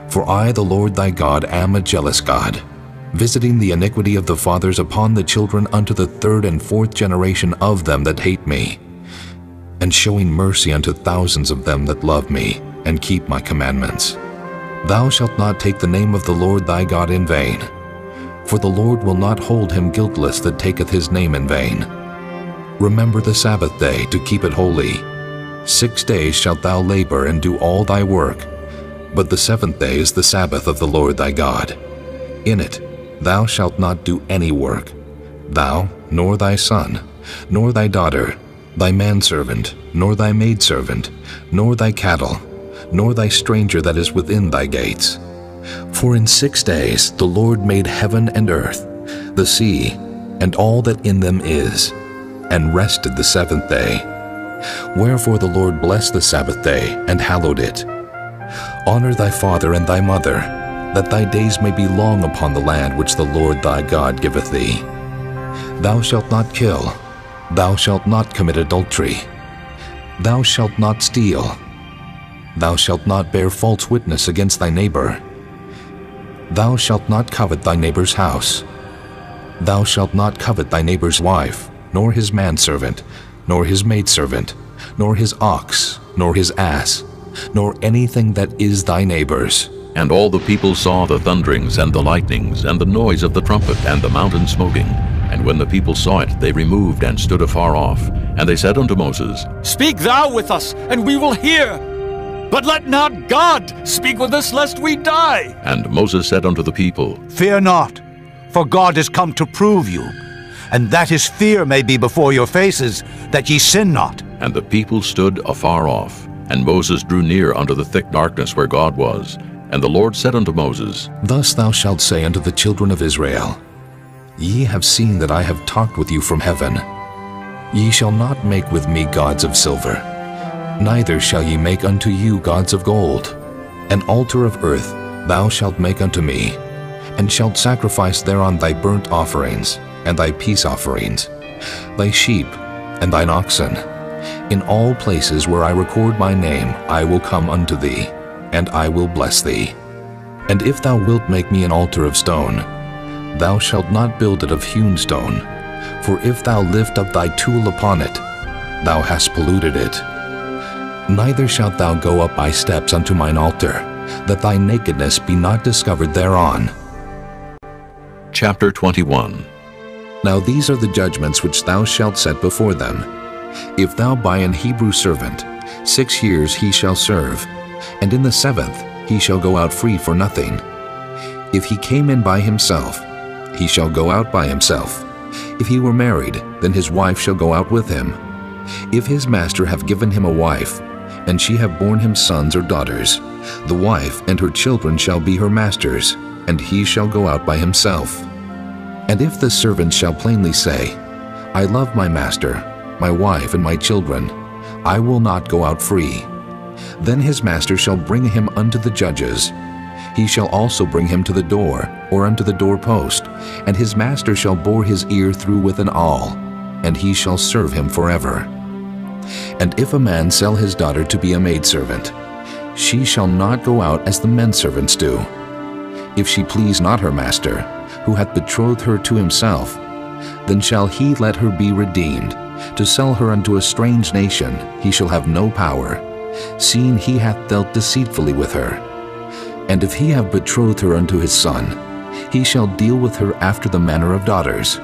For I, the Lord thy God, am a jealous God, visiting the iniquity of the fathers upon the children unto the third and fourth generation of them that hate me, and showing mercy unto thousands of them that love me, and keep my commandments. Thou shalt not take the name of the Lord thy God in vain, for the Lord will not hold him guiltless that taketh his name in vain. Remember the Sabbath day to keep it holy. 6 days shalt thou labor and do all thy work, but the seventh day is the Sabbath of the Lord thy God. In it thou shalt not do any work, thou, nor thy son, nor thy daughter, thy manservant, nor thy maidservant, nor thy cattle, nor thy stranger that is within thy gates. For in 6 days the Lord made heaven and earth, the sea, and all that in them is, and rested the seventh day. Wherefore the Lord blessed the Sabbath day, and hallowed it. Honor thy father and thy mother, that thy days may be long upon the land which the Lord thy God giveth thee. Thou shalt not kill. Thou shalt not commit adultery. Thou shalt not steal. Thou shalt not bear false witness against thy neighbor. Thou shalt not covet thy neighbor's house. Thou shalt not covet thy neighbor's wife, nor his manservant, nor his maidservant, nor his ox, nor his ass, nor anything that is thy neighbor's. And all the people saw the thunderings and the lightnings, and the noise of the trumpet, and the mountain smoking. And when the people saw it, they removed and stood afar off. And they said unto Moses, Speak thou with us, and we will hear. But let not God speak with us, lest we die. And Moses said unto the people, Fear not, for God is come to prove you, and that his fear may be before your faces, that ye sin not. And the people stood afar off. And Moses drew near unto the thick darkness where God was. And the Lord said unto Moses, Thus thou shalt say unto the children of Israel, Ye have seen that I have talked with you from heaven. Ye shall not make with me gods of silver, neither shall ye make unto you gods of gold. An altar of earth thou shalt make unto me, and shalt sacrifice thereon thy burnt offerings, and thy peace offerings, thy sheep, and thine oxen. In all places where I record my name I will come unto thee, and I will bless thee. And if thou wilt make me an altar of stone, thou shalt not build it of hewn stone, for if thou lift up thy tool upon it, thou hast polluted it. Neither shalt thou go up by steps unto mine altar, that thy nakedness be not discovered thereon. Chapter 21. Now these are the judgments which thou shalt set before them. If thou buy an Hebrew servant, 6 years he shall serve, and in the 7th he shall go out free for nothing. If he came in by himself, he shall go out by himself. If he were married, then his wife shall go out with him. If his master have given him a wife, and she have borne him sons or daughters, the wife and her children shall be her master's, and he shall go out by himself. And if the servant shall plainly say, I love my master, my wife, and my children, I will not go out free, then his master shall bring him unto the judges. He shall also bring him to the door, or unto the doorpost, and his master shall bore his ear through with an awl, and he shall serve him forever. And if a man sell his daughter to be a maidservant, she shall not go out as the men servants do. If she please not her master, who hath betrothed her to himself, then shall he let her be redeemed. To sell her unto a strange nation he shall have no power, seeing he hath dealt deceitfully with her. And if he have betrothed her unto his son, he shall deal with her after the manner of daughters.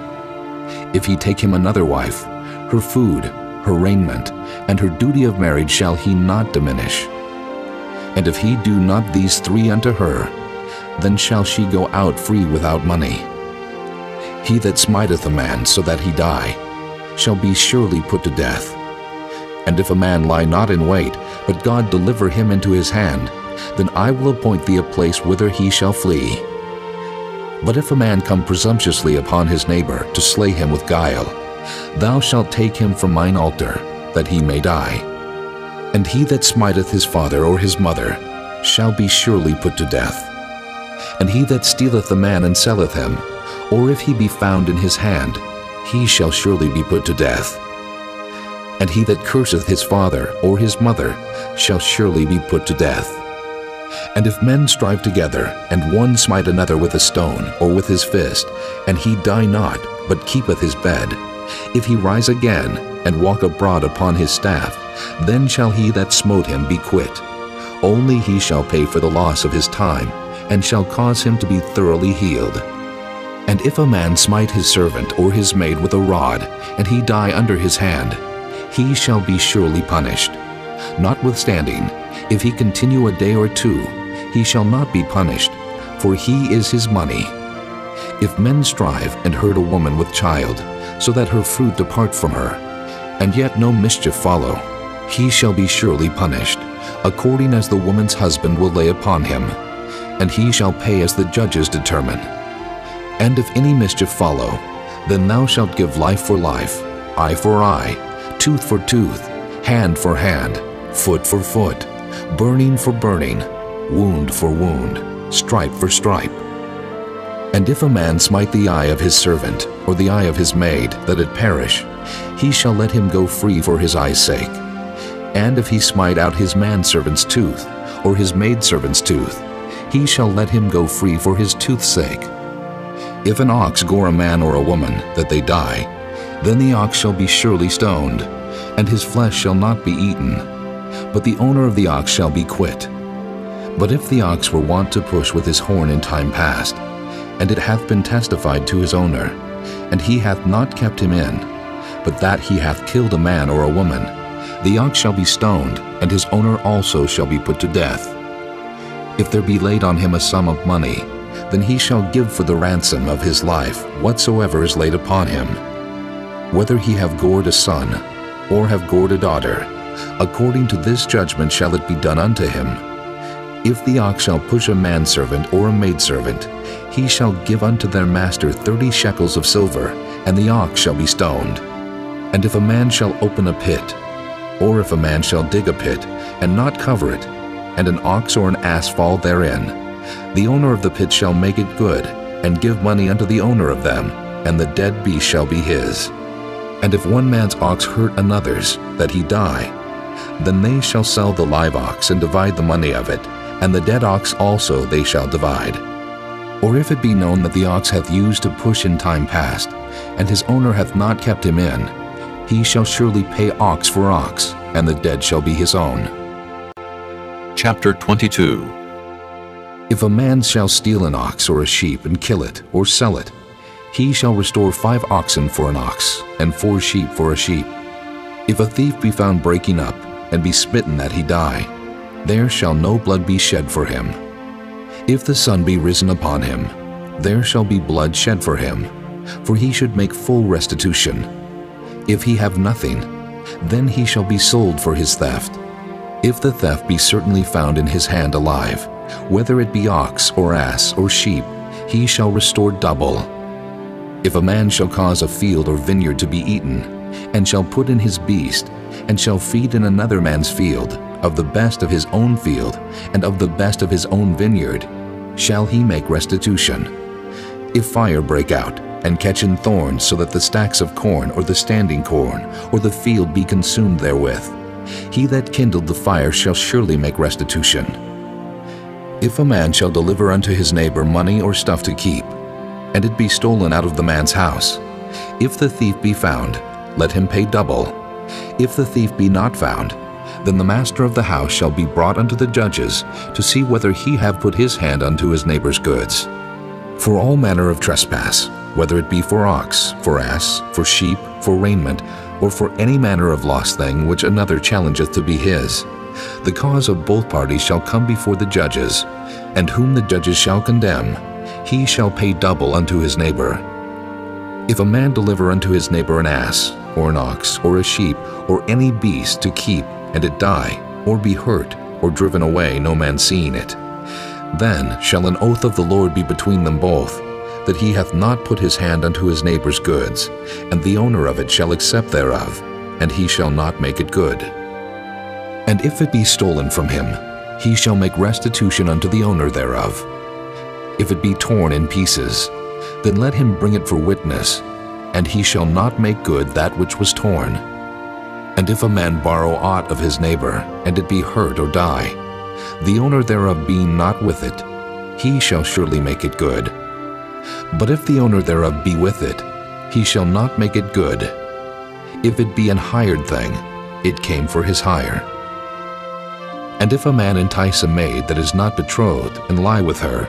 If he take him another wife, her food, her raiment, and her duty of marriage shall he not diminish. And if he do not these 3 unto her, then shall she go out free without money. He that smiteth a man so that he die, shall be surely put to death. And if a man lie not in wait, but God deliver him into his hand, then I will appoint thee a place whither he shall flee. But if a man come presumptuously upon his neighbor to slay him with guile, thou shalt take him from mine altar, that he may die. And he that smiteth his father or his mother shall be surely put to death. And he that stealeth a man and selleth him, or if he be found in his hand, he shall surely be put to death. And he that curseth his father or his mother shall surely be put to death. And if men strive together, and one smite another with a stone or with his fist, and he die not, but keepeth his bed, if he rise again, and walk abroad upon his staff, then shall he that smote him be quit. Only he shall pay for the loss of his time, and shall cause him to be thoroughly healed. And if a man smite his servant or his maid with a rod, and he die under his hand, he shall be surely punished. Notwithstanding, if he continue a day or 2, he shall not be punished, for he is his money. If men strive and hurt a woman with child, so that her fruit depart from her, and yet no mischief follow, he shall be surely punished, according as the woman's husband will lay upon him, and he shall pay as the judges determine. And if any mischief follow, then thou shalt give life for life, eye for eye, tooth for tooth, hand for hand, foot for foot, burning for burning, wound for wound, stripe for stripe. And if a man smite the eye of his servant, or the eye of his maid, that it perish, he shall let him go free for his eye's sake. And if he smite out his manservant's tooth, or his maidservant's tooth, he shall let him go free for his tooth's sake. If an ox gore a man or a woman, that they die, then the ox shall be surely stoned, and his flesh shall not be eaten, but the owner of the ox shall be quit. But if the ox were wont to push with his horn in time past, and it hath been testified to his owner, and he hath not kept him in, but that he hath killed a man or a woman, the ox shall be stoned, and his owner also shall be put to death. If there be laid on him a sum of money, then he shall give for the ransom of his life whatsoever is laid upon him. Whether he have gored a son, or have gored a daughter, according to this judgment shall it be done unto him. If the ox shall push a manservant or a maidservant, he shall give unto their master 30 shekels of silver, and the ox shall be stoned. And if a man shall open a pit, or if a man shall dig a pit, and not cover it, and an ox or an ass fall therein, the owner of the pit shall make it good, and give money unto the owner of them, and the dead beast shall be his. And if one man's ox hurt another's, that he die, then they shall sell the live ox and divide the money of it, and the dead ox also they shall divide. Or if it be known that the ox hath used to push in time past, and his owner hath not kept him in, he shall surely pay ox for ox, and the dead shall be his own. Chapter 22. If a man shall steal an ox or a sheep and kill it or sell it, he shall restore 5 oxen for an ox, and 4 sheep for a sheep. If a thief be found breaking up, and be smitten that he die, there shall no blood be shed for him. If the sun be risen upon him, there shall be blood shed for him, for he should make full restitution. If he have nothing, then he shall be sold for his theft. If the theft be certainly found in his hand alive, whether it be ox or ass or sheep, he shall restore double. If a man shall cause a field or vineyard to be eaten, and shall put in his beast, and shall feed in another man's field, of the best of his own field, and of the best of his own vineyard, shall he make restitution. If fire break out, and catch in thorns, so that the stacks of corn, or the standing corn, or the field be consumed therewith, he that kindled the fire shall surely make restitution. If a man shall deliver unto his neighbor money or stuff to keep, and it be stolen out of the man's house, if the thief be found, let him pay double. If the thief be not found, then the master of the house shall be brought unto the judges, to see whether he have put his hand unto his neighbor's goods. For all manner of trespass, whether it be for ox, for ass, for sheep, for raiment, or for any manner of lost thing which another challengeth to be his, the cause of both parties shall come before the judges, and whom the judges shall condemn, he shall pay double unto his neighbor. If a man deliver unto his neighbor an ass, or an ox, or a sheep, or any beast to keep, and it die, or be hurt, or driven away, no man seeing it, then shall an oath of the Lord be between them both, that he hath not put his hand unto his neighbor's goods, and the owner of it shall accept thereof, and he shall not make it good. And if it be stolen from him, he shall make restitution unto the owner thereof. If it be torn in pieces, then let him bring it for witness, and he shall not make good that which was torn. And if a man borrow aught of his neighbor, and it be hurt or die, the owner thereof being not with it, he shall surely make it good. But if the owner thereof be with it, he shall not make it good. If it be an hired thing, it came for his hire. And if a man entice a maid that is not betrothed, and lie with her,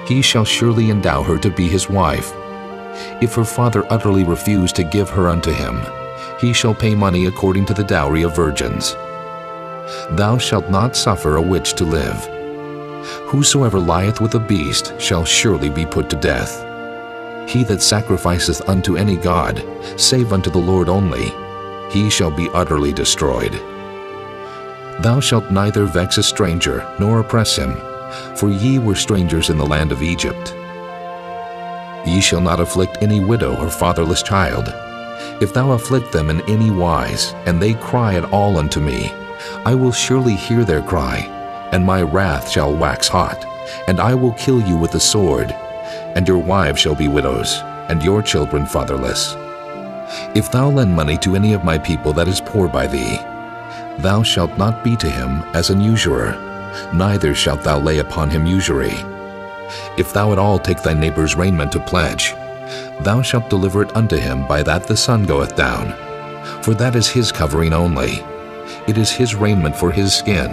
he shall surely endow her to be his wife. If her father utterly refuse to give her unto him, he shall pay money according to the dowry of virgins. Thou shalt not suffer a witch to live. Whosoever lieth with a beast shall surely be put to death. He that sacrificeth unto any god, save unto the Lord only, he shall be utterly destroyed. Thou shalt neither vex a stranger, nor oppress him, for ye were strangers in the land of Egypt. Ye shall not afflict any widow or fatherless child. If thou afflict them in any wise, and they cry at all unto me, I will surely hear their cry, and my wrath shall wax hot, and I will kill you with the sword, and your wives shall be widows, and your children fatherless. If thou lend money to any of my people that is poor by thee, thou shalt not be to him as an usurer, neither shalt thou lay upon him usury. If thou at all take thy neighbor's raiment to pledge, thou shalt deliver it unto him by that the sun goeth down, for that is his covering only. It is his raiment for his skin.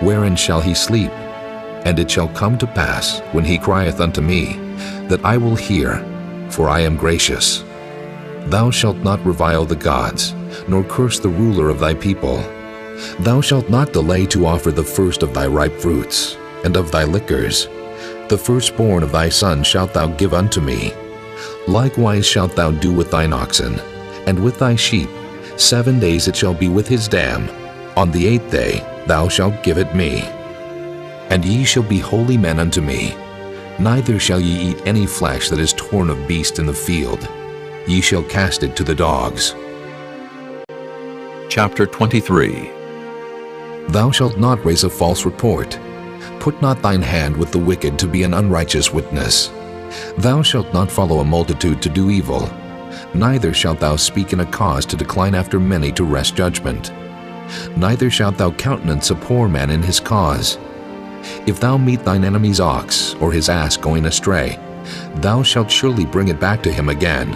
Wherein shall he sleep? And it shall come to pass, when he crieth unto me, that I will hear, for I am gracious. Thou shalt not revile the gods, nor curse the ruler of thy people. Thou shalt not delay to offer the first of thy ripe fruits, and of thy liquors. The firstborn of thy son shalt thou give unto me. Likewise shalt thou do with thine oxen, and with thy sheep. 7 days it shall be with his dam. On the 8th day thou shalt give it me. And ye shall be holy men unto me. Neither shall ye eat any flesh that is torn of beast in the field. Ye shall cast it to the dogs. Chapter 23. Thou shalt not raise a false report. Put not thine hand with the wicked to be an unrighteous witness. Thou shalt not follow a multitude to do evil, neither shalt thou speak in a cause to decline after many to wrest judgment. Neither shalt thou countenance a poor man in his cause. If thou meet thine enemy's ox or his ass going astray, thou shalt surely bring it back to him again.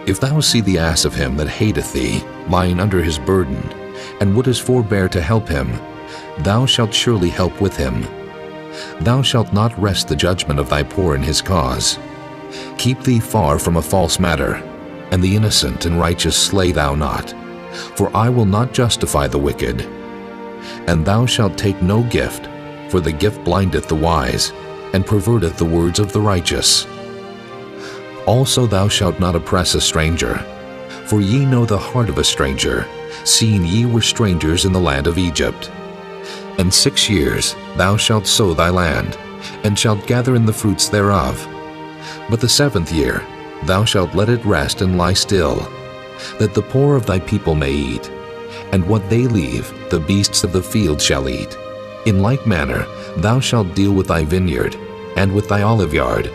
If thou see the ass of him that hateth thee lying under his burden, and wouldest forbear to help him, thou shalt surely help with him. Thou shalt not wrest the judgment of thy poor in his cause. Keep thee far from a false matter, and the innocent and righteous slay thou not, for I will not justify the wicked. And thou shalt take no gift, for the gift blindeth the wise, and perverteth the words of the righteous. Also thou shalt not oppress a stranger, for ye know the heart of a stranger, seeing ye were strangers in the land of Egypt. And 6 years thou shalt sow thy land, and shalt gather in the fruits thereof. But the 7th year thou shalt let it rest and lie still, that the poor of thy people may eat, and what they leave the beasts of the field shall eat. In like manner thou shalt deal with thy vineyard, and with thy oliveyard.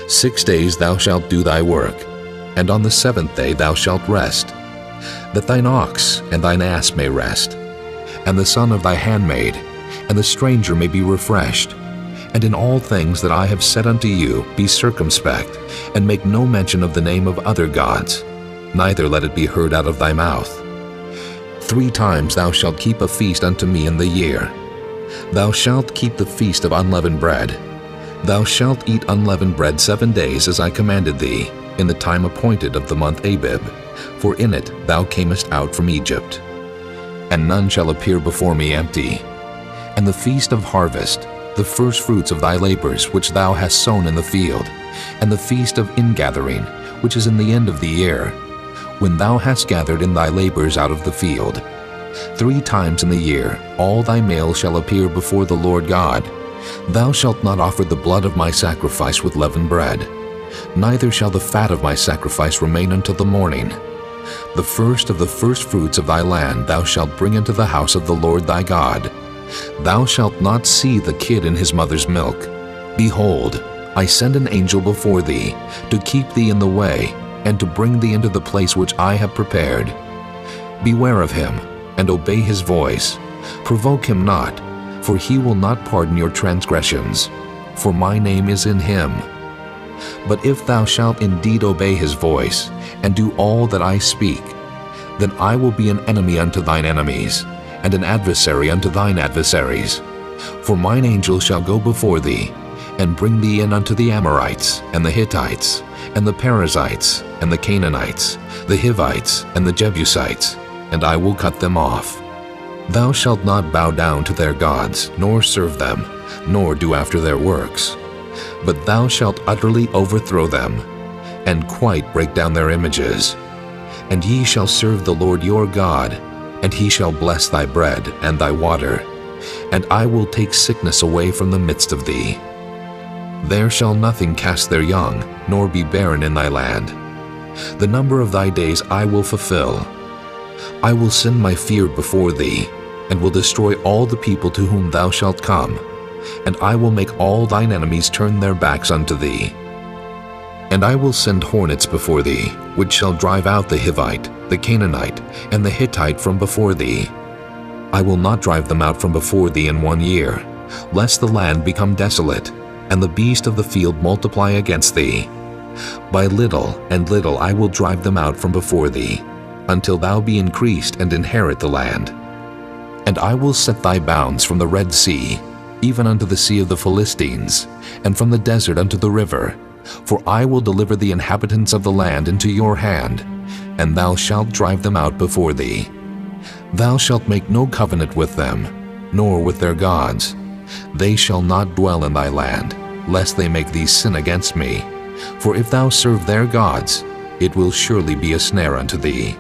6 days thou shalt do thy work, and on the 7th day thou shalt rest, that thine ox and thine ass may rest, and the son of thy handmaid, and the stranger may be refreshed. And in all things that I have said unto you be circumspect, and make no mention of the name of other gods, neither let it be heard out of thy mouth. 3 times thou shalt keep a feast unto me in the year. Thou shalt keep the feast of unleavened bread. Thou shalt eat unleavened bread 7 days, as I commanded thee, in the time appointed of the month Abib, for in it thou camest out from Egypt. And none shall appear before me empty. And the feast of harvest, the first fruits of thy labors which thou hast sown in the field, and the feast of ingathering, which is in the end of the year, when thou hast gathered in thy labors out of the field. 3 times in the year all thy males shall appear before the Lord God. Thou shalt not offer the blood of my sacrifice with leavened bread, neither shall the fat of my sacrifice remain until the morning. The first of the first fruits of thy land thou shalt bring into the house of the Lord thy God. Thou shalt not see the kid in his mother's milk. Behold, I send an angel before thee, to keep thee in the way, and to bring thee into the place which I have prepared. Beware of him, and obey his voice. Provoke him not, for he will not pardon your transgressions, for my name is in him. But if thou shalt indeed obey his voice, and do all that I speak, then I will be an enemy unto thine enemies, and an adversary unto thine adversaries. For mine angel shall go before thee, and bring thee in unto the Amorites, and the Hittites, and the Perizzites, and the Canaanites, the Hivites, and the Jebusites, and I will cut them off. Thou shalt not bow down to their gods, nor serve them, nor do after their works. But thou shalt utterly overthrow them, and quite break down their images. And ye shall serve the Lord your God, and he shall bless thy bread and thy water, and I will take sickness away from the midst of thee. There shall nothing cast their young, nor be barren in thy land. The number of thy days I will fulfill. I will send my fear before thee, and will destroy all the people to whom thou shalt come, and I will make all thine enemies turn their backs unto thee. And I will send hornets before thee, which shall drive out the Hivite, the Canaanite, and the Hittite from before thee. I will not drive them out from before thee in 1 year, lest the land become desolate, and the beast of the field multiply against thee. By little and little I will drive them out from before thee, until thou be increased and inherit the land. And I will set thy bounds from the Red Sea, even unto the sea of the Philistines, and from the desert unto the river. For I will deliver the inhabitants of the land into your hand, and thou shalt drive them out before thee. Thou shalt make no covenant with them, nor with their gods. They shall not dwell in thy land, lest they make thee sin against me. For if thou serve their gods, it will surely be a snare unto thee.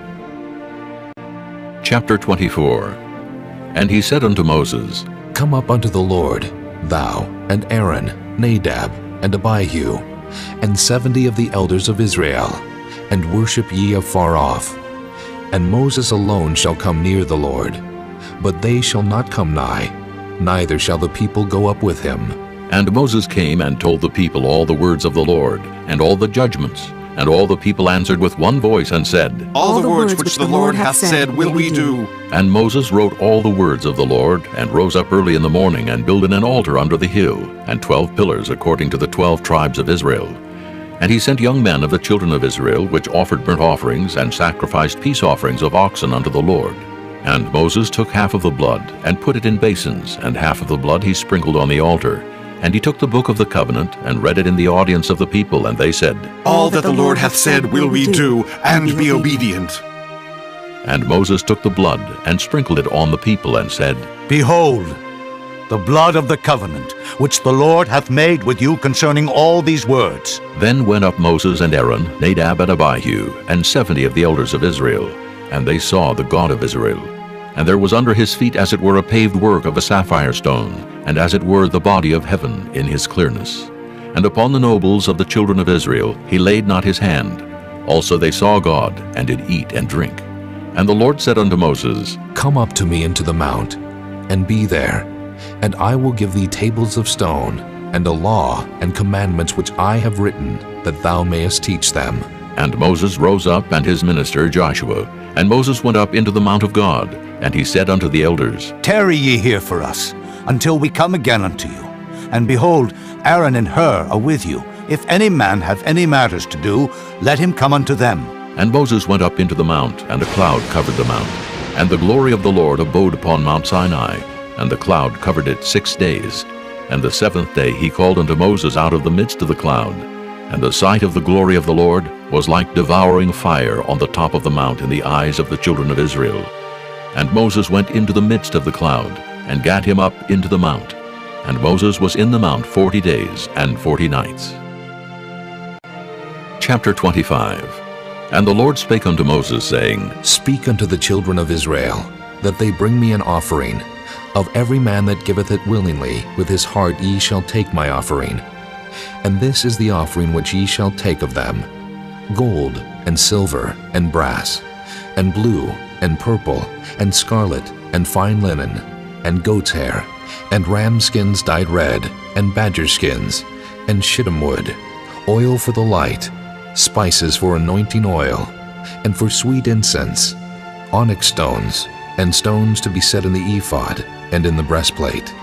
Chapter 24. And he said unto Moses, Come up unto the Lord, thou, and Aaron, Nadab, and Abihu, and 70 of the elders of Israel, and worship ye afar off. And Moses alone shall come near the Lord, but they shall not come nigh, neither shall the people go up with him. And Moses came and told the people all the words of the Lord, and all the judgments. And all the people answered with one voice and said, All the words which the Lord hath said will we do. And Moses wrote all the words of the Lord, and rose up early in the morning, and builded an altar under the hill, and 12 pillars according to the 12 tribes of Israel. And he sent young men of the children of Israel, which offered burnt offerings, and sacrificed peace offerings of oxen unto the Lord. And Moses took half of the blood, and put it in basins, and half of the blood he sprinkled on the altar. And he took the book of the covenant, and read it in the audience of the people, and they said, All that the Lord hath said will we do, and be obedient. And Moses took the blood, and sprinkled it on the people, and said, Behold, the blood of the covenant, which the Lord hath made with you concerning all these words. Then went up Moses and Aaron, Nadab and Abihu, and 70 of the elders of Israel, and they saw the God of Israel. And there was under his feet as it were a paved work of a sapphire stone, and as it were the body of heaven in his clearness. And upon the nobles of the children of Israel he laid not his hand. Also they saw God, and did eat and drink. And the Lord said unto Moses, Come up to me into the mount, and be there, and I will give thee tables of stone, and a law and commandments which I have written, that thou mayest teach them. And Moses rose up, and his minister Joshua. And Moses went up into the mount of God, and he said unto the elders, Tarry ye here for us, until we come again unto you. And behold, Aaron and Hur are with you. If any man have any matters to do, let him come unto them. And Moses went up into the mount, and a cloud covered the mount. And the glory of the Lord abode upon Mount Sinai, and the cloud covered it 6 days. And the 7th day he called unto Moses out of the midst of the cloud. And the sight of the glory of the Lord was like devouring fire on the top of the mount in the eyes of the children of Israel. And Moses went into the midst of the cloud, and gat him up into the mount. And Moses was in the mount 40 days and 40 nights. Chapter 25. And the Lord spake unto Moses, saying, Speak unto the children of Israel, that they bring me an offering. Of every man that giveth it willingly, with his heart ye shall take my offering. And this is the offering which ye shall take of them: gold, and silver, and brass, and blue, and purple, and scarlet, and fine linen, and goat's hair, and ram skins dyed red, and badger skins, and shittim wood, oil for the light, spices for anointing oil, and for sweet incense, onyx stones, and stones to be set in the ephod, and in the breastplate.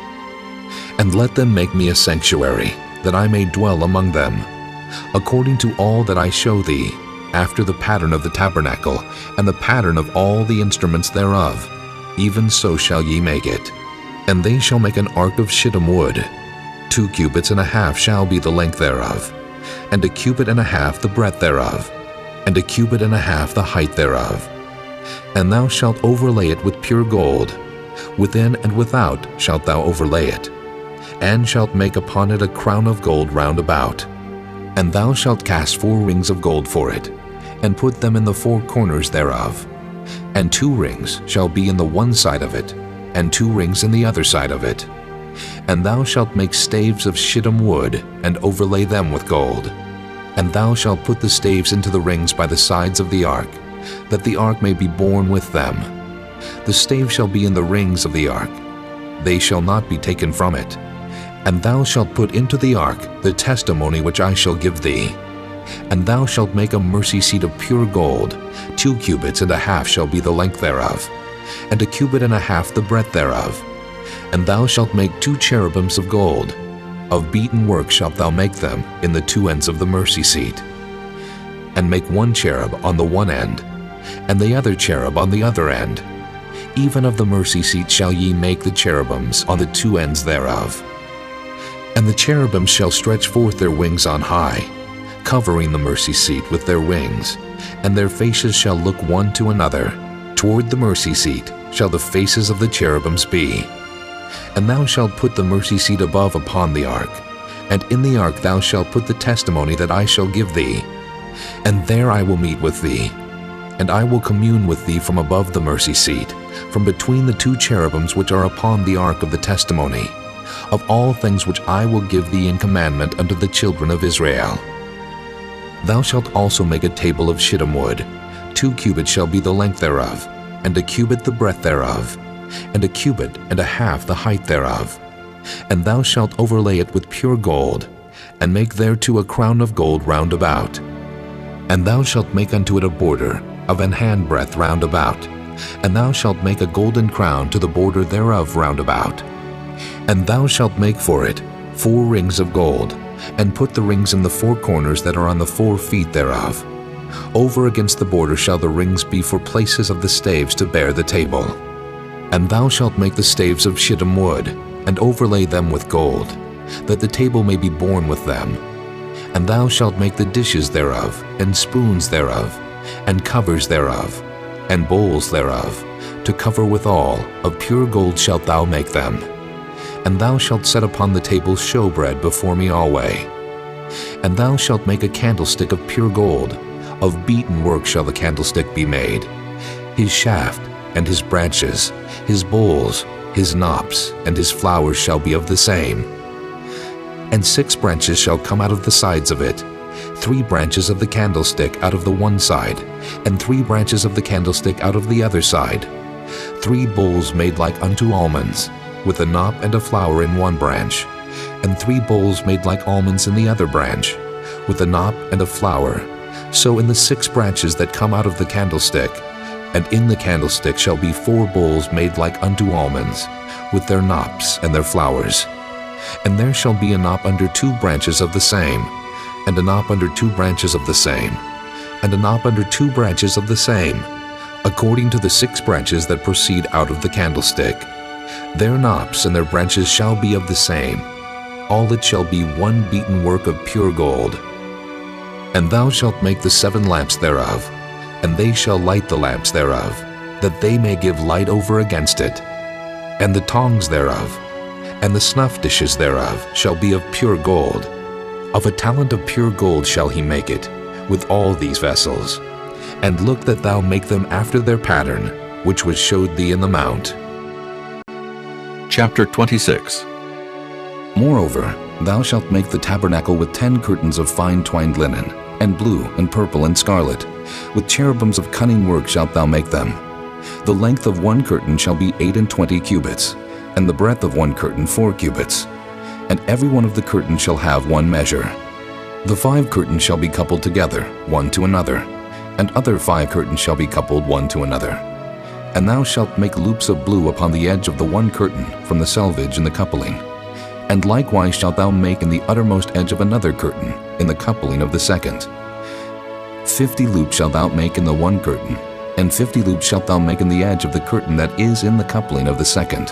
And let them make me a sanctuary, that I may dwell among them, according to all that I show thee, after the pattern of the tabernacle, and the pattern of all the instruments thereof, even so shall ye make it. And they shall make an ark of shittim wood. 2 cubits and a half shall be the length thereof, and 1 cubit and a half the breadth thereof, and 1 cubit and a half the height thereof. And thou shalt overlay it with pure gold. Within and without shalt thou overlay it, and shalt make upon it a crown of gold round about. And thou shalt cast 4 rings of gold for it, and put them in the 4 corners thereof. And 2 rings shall be in the one side of it, and 2 rings in the other side of it. And thou shalt make staves of shittim wood, and overlay them with gold. And thou shalt put the staves into the rings by the sides of the ark, that the ark may be borne with them. The stave shall be in the rings of the ark. They shall not be taken from it. And thou shalt put into the ark the testimony which I shall give thee. And thou shalt make a mercy seat of pure gold. 2 cubits and a half shall be the length thereof, and 1 cubit and a half the breadth thereof. And thou shalt make 2 cherubims of gold. Of beaten work shalt thou make them in the 2 ends of the mercy seat. And make 1 cherub on the one end, and the other cherub on the other end. Even of the mercy seat shall ye make the cherubims on the 2 ends thereof. And the cherubims shall stretch forth their wings on high, covering the mercy seat with their wings, and their faces shall look one to another. Toward the mercy seat shall the faces of the cherubims be. And thou shalt put the mercy seat above upon the ark, and in the ark thou shalt put the testimony that I shall give thee. And there I will meet with thee, and I will commune with thee from above the mercy seat, from between the 2 cherubims which are upon the ark of the testimony, of all things which I will give thee in commandment unto the children of Israel. Thou shalt also make a table of shittim wood. 2 cubits shall be the length thereof, and 1 cubit the breadth thereof, and 1 cubit and a half the height thereof. And thou shalt overlay it with pure gold, and make thereto a crown of gold round about. And thou shalt make unto it a border of an handbreadth round about, and thou shalt make a golden crown to the border thereof round about. And thou shalt make for it 4 rings of gold, and put the rings in the 4 corners that are on the 4 feet thereof. Over against the border shall the rings be for places of the staves to bear the table. And thou shalt make the staves of shittim wood, and overlay them with gold, that the table may be borne with them. And thou shalt make the dishes thereof, and spoons thereof, and covers thereof, and bowls thereof, to cover withal, of pure gold shalt thou make them. And thou shalt set upon the table showbread before me alway. And thou shalt make a candlestick of pure gold, of beaten work shall the candlestick be made. His shaft, and his branches, his bowls, his knops, and his flowers shall be of the same. And 6 branches shall come out of the sides of it, 3 branches of the candlestick out of the one side, and 3 branches of the candlestick out of the other side. 3 bowls made like unto almonds, with a knop and a flower in one branch, and 3 bowls made like almonds in the other branch, with a knop and a flower. So in the 6 branches that come out of the candlestick, and in the candlestick shall be 4 bowls made like unto almonds, with their knops and their flowers. And there shall be a knop under 2 branches of the same, and a knop under 2 branches of the same, and a knop under 2 branches of the same, according to the 6 branches that proceed out of the candlestick. Their knops and their branches shall be of the same. All it shall be one beaten work of pure gold. And thou shalt make the 7 lamps thereof, and they shall light the lamps thereof, that they may give light over against it. And the tongs thereof, and the snuff dishes thereof, shall be of pure gold. Of a talent of pure gold shall he make it, with all these vessels. And look that thou make them after their pattern, which was showed thee in the mount. Chapter 26. Moreover, thou shalt make the tabernacle with 10 curtains of fine twined linen, and blue, and purple, and scarlet. With cherubims of cunning work shalt thou make them. The length of one curtain shall be 28 cubits, and the breadth of one curtain 4 cubits. And every one of the curtains shall have one measure. The 5 curtains shall be coupled together, one to another, and other 5 curtains shall be coupled one to another. And thou shalt make loops of blue upon the edge of the one curtain from the selvage in the coupling. And likewise shalt thou make in the uttermost edge of another curtain, in the coupling of the second. 50 loops shalt thou make in the one curtain, and 50 loops shalt thou make in the edge of the curtain that is in the coupling of the second,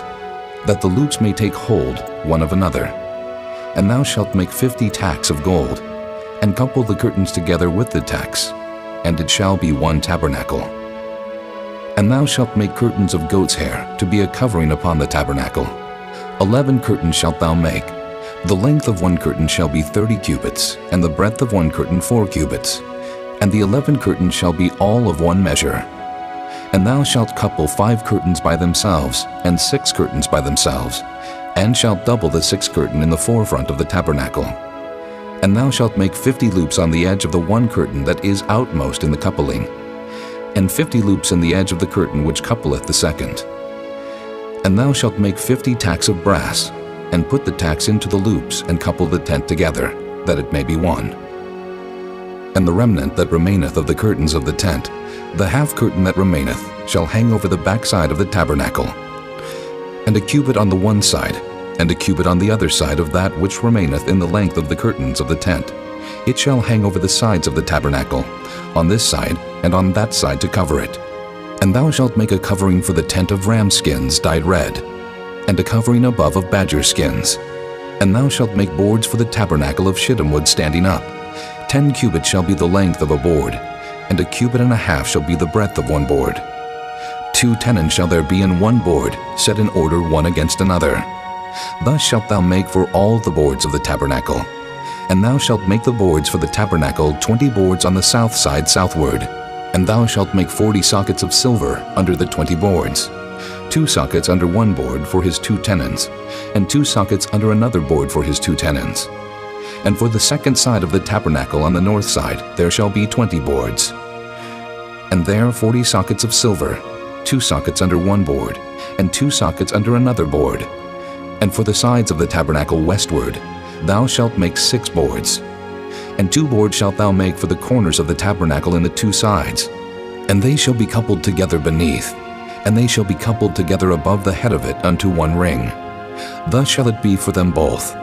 that the loops may take hold one of another. And thou shalt make 50 tacks of gold, and couple the curtains together with the tacks, and it shall be one tabernacle. And thou shalt make curtains of goat's hair to be a covering upon the tabernacle. 11 curtains shalt thou make. The length of one curtain shall be 30 cubits, and the breadth of one curtain 4 cubits. And the 11 curtains shall be all of one measure. And thou shalt couple 5 curtains by themselves, and 6 curtains by themselves, and shalt double the 6th curtain in the forefront of the tabernacle. And thou shalt make 50 loops on the edge of the one curtain that is outmost in the coupling, and 50 loops in the edge of the curtain which coupleth the second. And thou shalt make 50 tacks of brass, and put the tacks into the loops, and couple the tent together, that it may be one. And the remnant that remaineth of the curtains of the tent, the half curtain that remaineth, shall hang over the backside of the tabernacle. And a cubit on the one side, and a cubit on the other side of that which remaineth in the length of the curtains of the tent. It shall hang over the sides of the tabernacle, on this side and on that side to cover it. And thou shalt make a covering for the tent of ram skins dyed red, and a covering above of badger skins. And thou shalt make boards for the tabernacle of shittim wood standing up. 10 cubits shall be the length of a board, and a cubit and a half shall be the breadth of one board. 2 tenons shall there be in one board, set in order one against another. Thus shalt thou make for all the boards of the tabernacle. And thou shalt make the boards for the tabernacle 20 boards on the south side southward. And thou shalt make 40 sockets of silver under the 20 boards, 2 sockets under one board for his 2 tenons, and 2 sockets under another board for his 2 tenons. And for the second side of the tabernacle on the north side there shall be 20 boards. And there 40 sockets of silver, 2 sockets under one board, and 2 sockets under another board. And for the sides of the tabernacle westward, thou shalt make 6 boards. And 2 boards shalt thou make for the corners of the tabernacle in the 2 sides. And they shall be coupled together beneath, and they shall be coupled together above the head of it unto 1 ring. Thus shall it be for them both.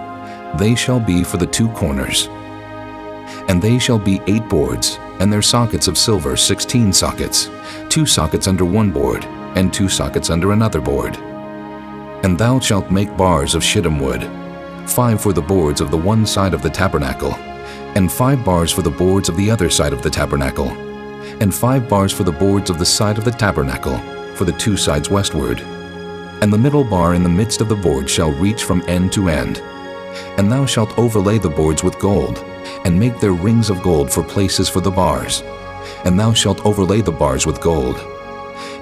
They shall be for the 2 corners. And they shall be 8 boards, and their sockets of silver 16 sockets, 2 sockets under 1 board, and 2 sockets under another board. And thou shalt make bars of shittim wood, 5 for the boards of the one side of the tabernacle, and 5 bars for the boards of the other side of the tabernacle, and 5 bars for the boards of the side of the tabernacle, for the 2 sides westward. And the middle bar in the midst of the board shall reach from end to end. And thou shalt overlay the boards with gold, and make their rings of gold for places for the bars. And thou shalt overlay the bars with gold.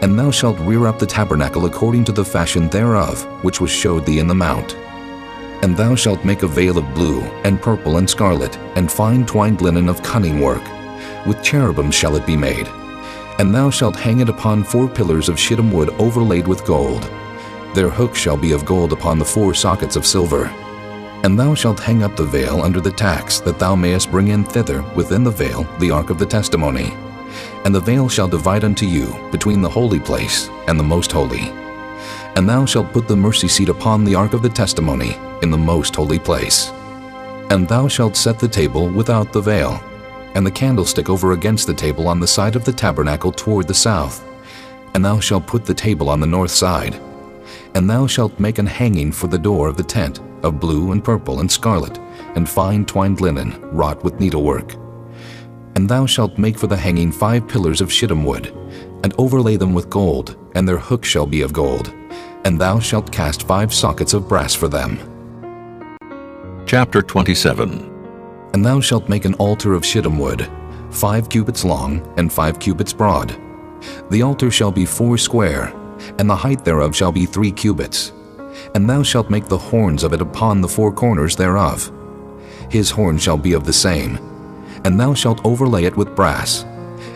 And thou shalt rear up the tabernacle according to the fashion thereof, which was showed thee in the mount. And thou shalt make a veil of blue, and purple, and scarlet, and fine twined linen of cunning work. With cherubims shall it be made. And thou shalt hang it upon 4 pillars of shittim wood overlaid with gold. Their hooks shall be of gold upon the 4 sockets of silver. And thou shalt hang up the veil under the tacks, that thou mayest bring in thither within the veil the ark of the testimony. And the veil shall divide unto you between the holy place and the most holy. And thou shalt put the mercy seat upon the ark of the testimony in the most holy place. And thou shalt set the table without the veil, and the candlestick over against the table on the side of the tabernacle toward the south. And thou shalt put the table on the north side. And thou shalt make an hanging for the door of the tent of blue and purple and scarlet, and fine twined linen wrought with needlework. And thou shalt make for the hanging 5 pillars of shittim wood, and overlay them with gold, and their hooks shall be of gold. And thou shalt cast 5 sockets of brass for them. Chapter 27. And thou shalt make an altar of shittim wood, 5 cubits long, and 5 cubits broad. The altar shall be 4 square, and the height thereof shall be 3 cubits. And thou shalt make the horns of it upon the 4 corners thereof. His horn shall be of the same. And thou shalt overlay it with brass.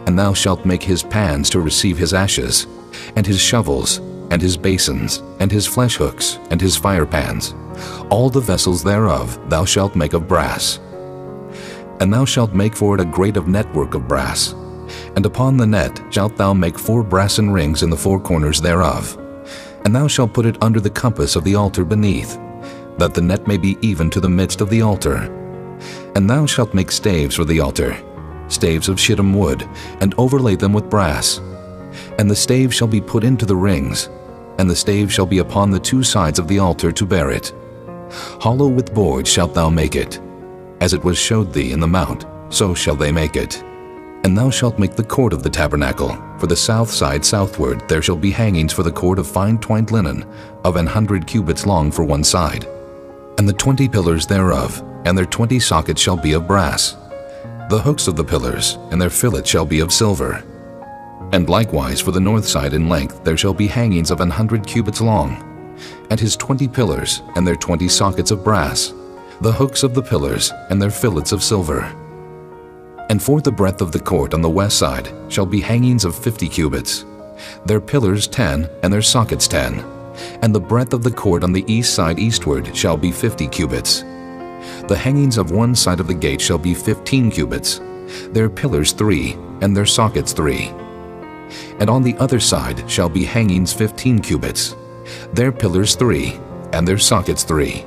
And thou shalt make his pans to receive his ashes, and his shovels, and his basins, and his flesh hooks, and his fire pans. All the vessels thereof thou shalt make of brass. And thou shalt make for it a grate of network of brass. And upon the net shalt thou make 4 brassen rings in the 4 corners thereof. And thou shalt put it under the compass of the altar beneath, that the net may be even to the midst of the altar. And thou shalt make staves for the altar, staves of shittim wood, and overlay them with brass. And the staves shall be put into the rings, and the staves shall be upon the 2 sides of the altar to bear it. Hollow with boards shalt thou make it. As it was showed thee in the mount, so shall they make it. And thou shalt make the court of the tabernacle. For the south side southward there shall be hangings for the court of fine twined linen, of 100 cubits long for one side. And the 20 pillars thereof, and their 20 sockets shall be of brass. The hooks of the pillars, and their fillets shall be of silver. And likewise for the north side in length there shall be hangings of 100 cubits long, and his 20 pillars, and their 20 sockets of brass, the hooks of the pillars, and their fillets of silver. And for the breadth of the court on the west side shall be hangings of 50 cubits, their pillars 10, and their sockets 10. And the breadth of the court on the east side eastward shall be 50 cubits. The hangings of one side of the gate shall be 15 cubits, their pillars 3, and their sockets 3. And on the other side shall be hangings 15 cubits, their pillars 3, and their sockets 3.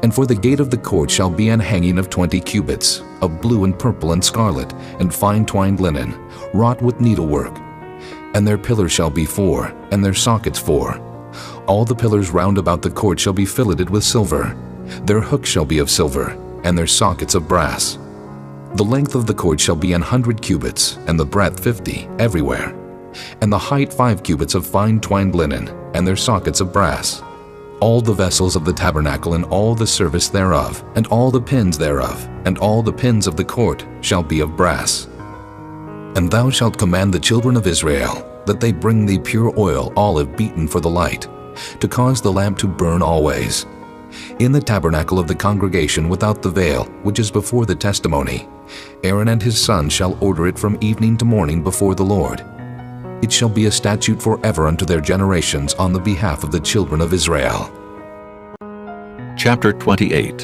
And for the gate of the court shall be an hanging of 20 cubits, of blue and purple and scarlet, and fine twined linen, wrought with needlework. And their pillars shall be 4, and their sockets 4. All the pillars round about the court shall be filleted with silver. Their hooks shall be of silver, and their sockets of brass. The length of the court shall be 100 cubits, and the breadth 50, everywhere. And the height 5 cubits of fine twined linen, and their sockets of brass. All the vessels of the tabernacle and all the service thereof, and all the pins thereof, and all the pins of the court shall be of brass. And thou shalt command the children of Israel that they bring thee pure oil olive beaten for the light, to cause the lamp to burn always. In the tabernacle of the congregation without the veil, which is before the testimony, Aaron and his sons shall order it from evening to morning before the Lord. It shall be a statute forever unto their generations on the behalf of the children of Israel. Chapter 28.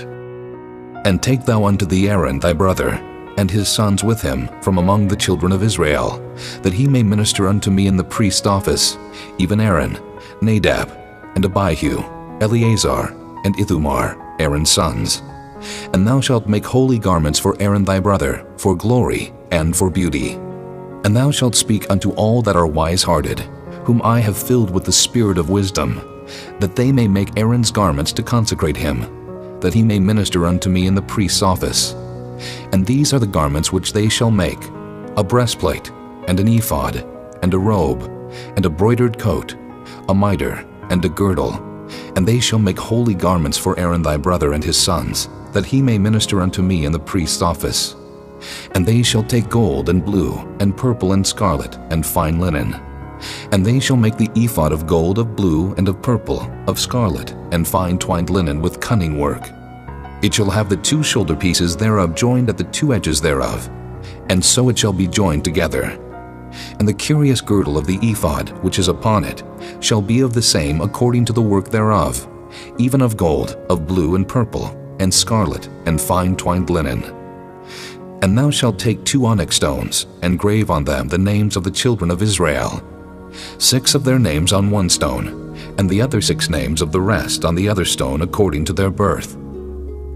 And take thou unto thee Aaron thy brother, and his sons with him from among the children of Israel, that he may minister unto me in the priest's office, even Aaron, Nadab, and Abihu, Eleazar, and Ithamar, Aaron's sons. And thou shalt make holy garments for Aaron thy brother, for glory and for beauty. And thou shalt speak unto all that are wise-hearted, whom I have filled with the spirit of wisdom, that they may make Aaron's garments to consecrate him, that he may minister unto me in the priest's office. And these are the garments which they shall make: a breastplate, and an ephod, and a robe, and a broidered coat, a mitre, and a girdle. And they shall make holy garments for Aaron thy brother and his sons, that he may minister unto me in the priest's office. And they shall take gold, and blue, and purple, and scarlet, and fine linen. And they shall make the ephod of gold, of blue, and of purple, of scarlet, and fine twined linen with cunning work. It shall have the 2 shoulder pieces thereof joined at the 2 edges thereof, and so it shall be joined together. And the curious girdle of the ephod which is upon it shall be of the same according to the work thereof, even of gold, of blue, and purple, and scarlet, and fine twined linen. And thou shalt take 2 onyx stones, and grave on them the names of the children of Israel, 6 of their names on one stone, and the other 6 names of the rest on the other stone according to their birth.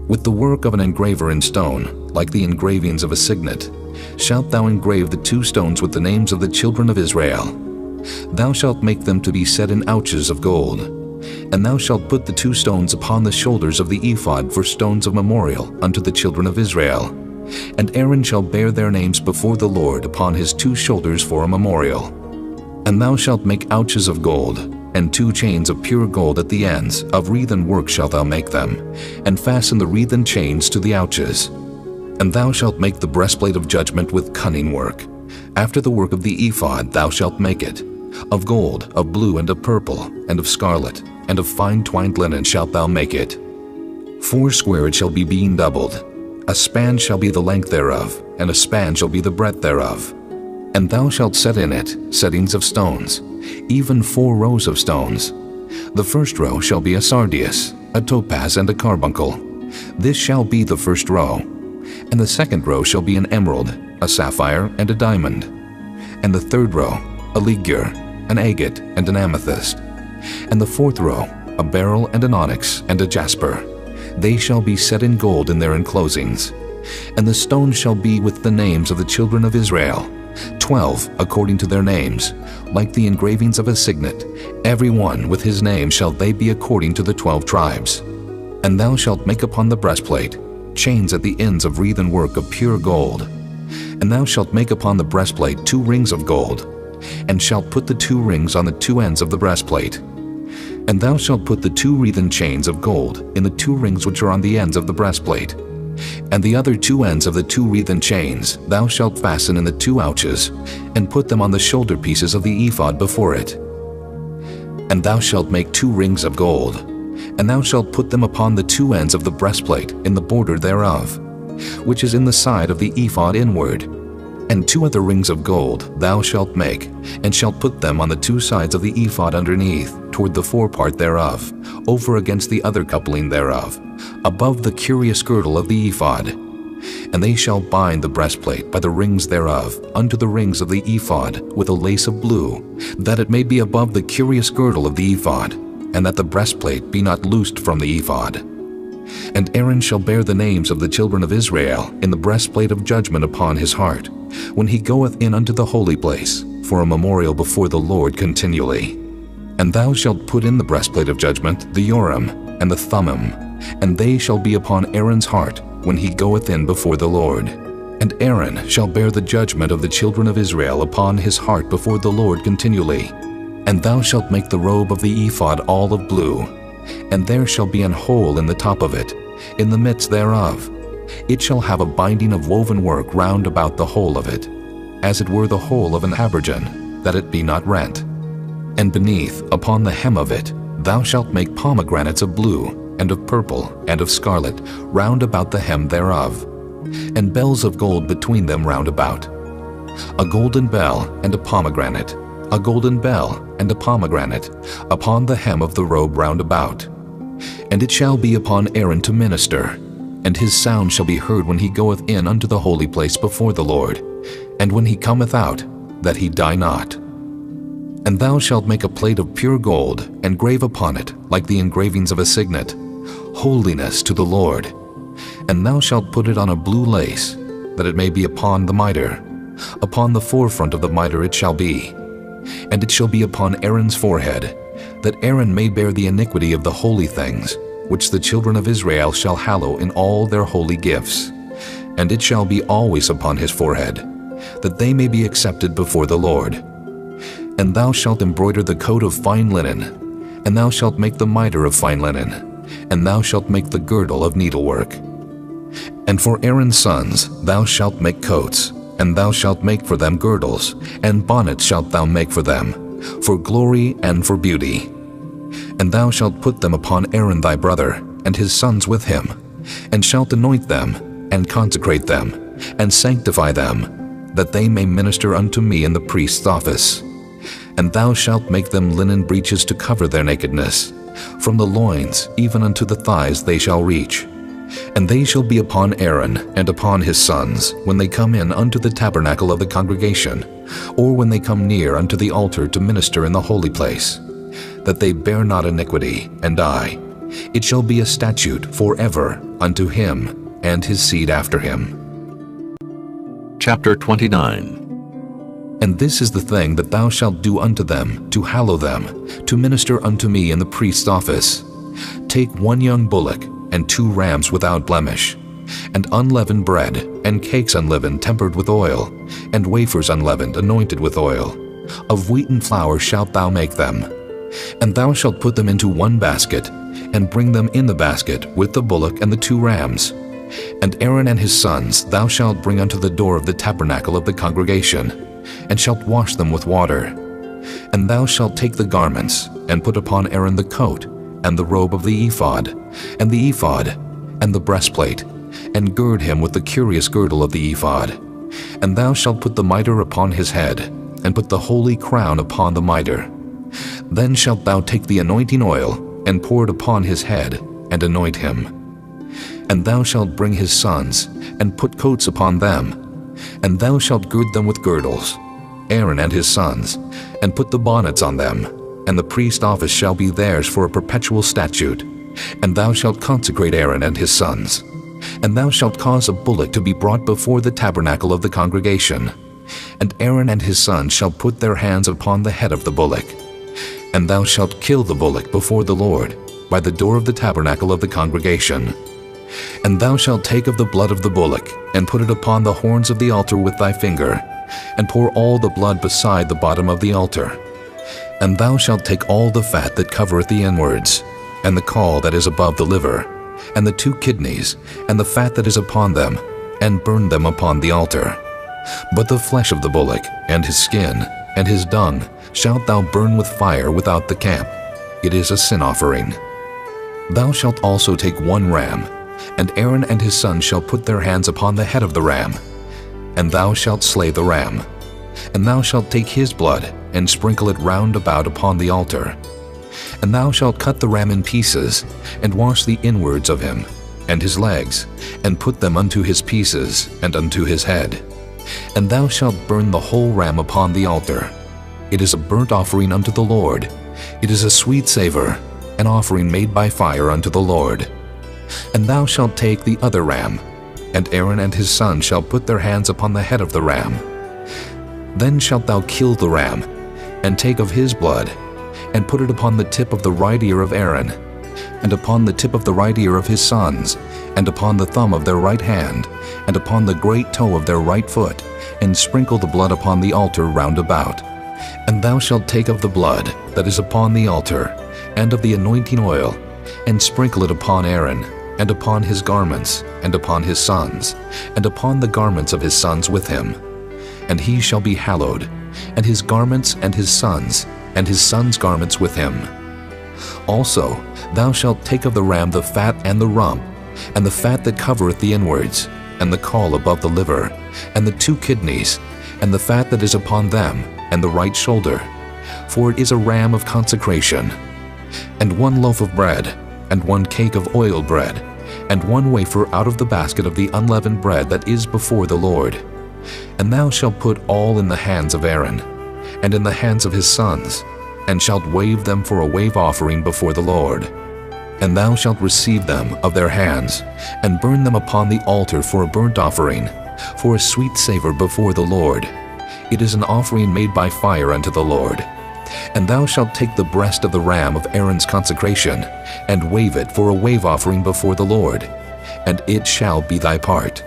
With the work of an engraver in stone, like the engravings of a signet, shalt thou engrave the 2 stones with the names of the children of Israel. Thou shalt make them to be set in ouches of gold. And thou shalt put the 2 stones upon the shoulders of the ephod for stones of memorial unto the children of Israel. And Aaron shall bear their names before the Lord upon his 2 shoulders for a memorial. And thou shalt make ouches of gold, and 2 chains of pure gold at the ends, of wreathen work shalt thou make them, and fasten the wreathen chains to the ouches. And thou shalt make the breastplate of judgment with cunning work. After the work of the ephod thou shalt make it. Of gold, of blue, and of purple, and of scarlet, and of fine twined linen shalt thou make it. 4 square it shall be being doubled. A span shall be the length thereof, and a span shall be the breadth thereof. And thou shalt set in it settings of stones, even 4 rows of stones. The first row shall be a sardius, a topaz, and a carbuncle. This shall be the first row. And the second row shall be an emerald, a sapphire, and a diamond. And the third row, a ligure, an agate, and an amethyst. And the fourth row, a beryl, and an onyx, and a jasper. They shall be set in gold in their enclosings. And the stones shall be with the names of the children of Israel, 12 according to their names, like the engravings of a signet. Every one with his name shall they be according to the 12 tribes. And thou shalt make upon the breastplate chains at the ends of wreathen work of pure gold. And thou shalt make upon the breastplate 2 rings of gold, and shalt put the 2 rings on the 2 ends of the breastplate. And thou shalt put the 2 wreathen chains of gold in the 2 rings which are on the ends of the breastplate. And the other 2 ends of the 2 wreathen chains thou shalt fasten in the 2 ouches, and put them on the shoulder pieces of the ephod before it. And thou shalt make 2 rings of gold, and thou shalt put them upon the 2 ends of the breastplate in the border thereof, which is in the side of the ephod inward. And 2 other rings of gold thou shalt make, and shalt put them on the 2 sides of the ephod underneath, toward the forepart thereof, over against the other coupling thereof, above the curious girdle of the ephod. And they shall bind the breastplate by the rings thereof unto the rings of the ephod with a lace of blue, that it may be above the curious girdle of the ephod, and that the breastplate be not loosed from the ephod. And Aaron shall bear the names of the children of Israel in the breastplate of judgment upon his heart, when he goeth in unto the holy place, for a memorial before the Lord continually. And thou shalt put in the breastplate of judgment the Urim and the Thummim, and they shall be upon Aaron's heart when he goeth in before the Lord. And Aaron shall bear the judgment of the children of Israel upon his heart before the Lord continually. And thou shalt make the robe of the ephod all of blue, and there shall be an hole in the top of it, in the midst thereof. It shall have a binding of woven work round about the whole of it, as it were the hole of an habergeon, that it be not rent. And beneath, upon the hem of it, thou shalt make pomegranates of blue, and of purple, and of scarlet, round about the hem thereof, and bells of gold between them round about. A golden bell and a pomegranate, a golden bell and a pomegranate, upon the hem of the robe round about. And it shall be upon Aaron to minister, and his sound shall be heard when he goeth in unto the holy place before the Lord, and when he cometh out, that he die not. And thou shalt make a plate of pure gold, and grave upon it, like the engravings of a signet, Holiness to the Lord. And thou shalt put it on a blue lace, that it may be upon the mitre. Upon the forefront of the mitre it shall be. And it shall be upon Aaron's forehead, that Aaron may bear the iniquity of the holy things, which the children of Israel shall hallow in all their holy gifts. And it shall be always upon his forehead, that they may be accepted before the Lord. And thou shalt embroider the coat of fine linen, and thou shalt make the mitre of fine linen, and thou shalt make the girdle of needlework. And for Aaron's sons thou shalt make coats, and thou shalt make for them girdles, and bonnets shalt thou make for them, for glory and for beauty. And thou shalt put them upon Aaron thy brother, and his sons with him, and shalt anoint them, and consecrate them, and sanctify them, that they may minister unto me in the priest's office. And thou shalt make them linen breeches to cover their nakedness. From the loins even unto the thighs they shall reach. And they shall be upon Aaron and upon his sons when they come in unto the tabernacle of the congregation, or when they come near unto the altar to minister in the holy place, that they bear not iniquity and die. It shall be a statute forever unto him and his seed after him. Chapter 29. And this is the thing that thou shalt do unto them, to hallow them, to minister unto me in the priest's office. Take 1 young bullock, and 2 rams without blemish, and unleavened bread, and cakes unleavened tempered with oil, and wafers unleavened anointed with oil. Of wheaten flour shalt thou make them. And thou shalt put them into 1 basket, and bring them in the basket with the bullock and the 2 rams. And Aaron and his sons thou shalt bring unto the door of the tabernacle of the congregation, and shalt wash them with water. And thou shalt take the garments, and put upon Aaron the coat, and the robe of the ephod, and the breastplate, and gird him with the curious girdle of the ephod. And thou shalt put the mitre upon his head, and put the holy crown upon the mitre. Then shalt thou take the anointing oil, and pour it upon his head, and anoint him. And thou shalt bring his sons, and put coats upon them, and thou shalt gird them with girdles, Aaron and his sons, and put the bonnets on them, and the priest's office shall be theirs for a perpetual statute. And thou shalt consecrate Aaron and his sons. And thou shalt cause a bullock to be brought before the tabernacle of the congregation. And Aaron and his sons shall put their hands upon the head of the bullock. And thou shalt kill the bullock before the Lord, by the door of the tabernacle of the congregation. And thou shalt take of the blood of the bullock, and put it upon the horns of the altar with thy finger, and pour all the blood beside the bottom of the altar. And thou shalt take all the fat that covereth the inwards, and the caul that is above the liver, and the 2 kidneys, and the fat that is upon them, and burn them upon the altar. But the flesh of the bullock, and his skin, and his dung, shalt thou burn with fire without the camp. It is a sin offering. Thou shalt also take 1 ram, and Aaron and his sons shall put their hands upon the head of the ram. And thou shalt slay the ram. And thou shalt take his blood, and sprinkle it round about upon the altar. And thou shalt cut the ram in pieces, and wash the inwards of him, and his legs, and put them unto his pieces, and unto his head. And thou shalt burn the whole ram upon the altar. It is a burnt offering unto the Lord. It is a sweet savor, an offering made by fire unto the Lord. And thou shalt take the other ram, and Aaron and his sons shall put their hands upon the head of the ram. Then shalt thou kill the ram, and take of his blood, and put it upon the tip of the right ear of Aaron, and upon the tip of the right ear of his sons, and upon the thumb of their right hand, and upon the great toe of their right foot, and sprinkle the blood upon the altar round about. And thou shalt take of the blood that is upon the altar, and of the anointing oil, and sprinkle it upon Aaron, and upon his garments, and upon his sons, and upon the garments of his sons with him. And he shall be hallowed, and his garments and his sons' garments with him. Also thou shalt take of the ram the fat and the rump, and the fat that covereth the inwards, and the caul above the liver, and the 2 kidneys, and the fat that is upon them, and the right shoulder, for it is a ram of consecration. And 1 loaf of bread, and 1 cake of oiled bread, and 1 wafer out of the basket of the unleavened bread that is before the Lord. And thou shalt put all in the hands of Aaron, and in the hands of his sons, and shalt wave them for a wave offering before the Lord. And thou shalt receive them of their hands, and burn them upon the altar for a burnt offering, for a sweet savor before the Lord. It is an offering made by fire unto the Lord. And thou shalt take the breast of the ram of Aaron's consecration, and wave it for a wave offering before the Lord, and it shall be thy part.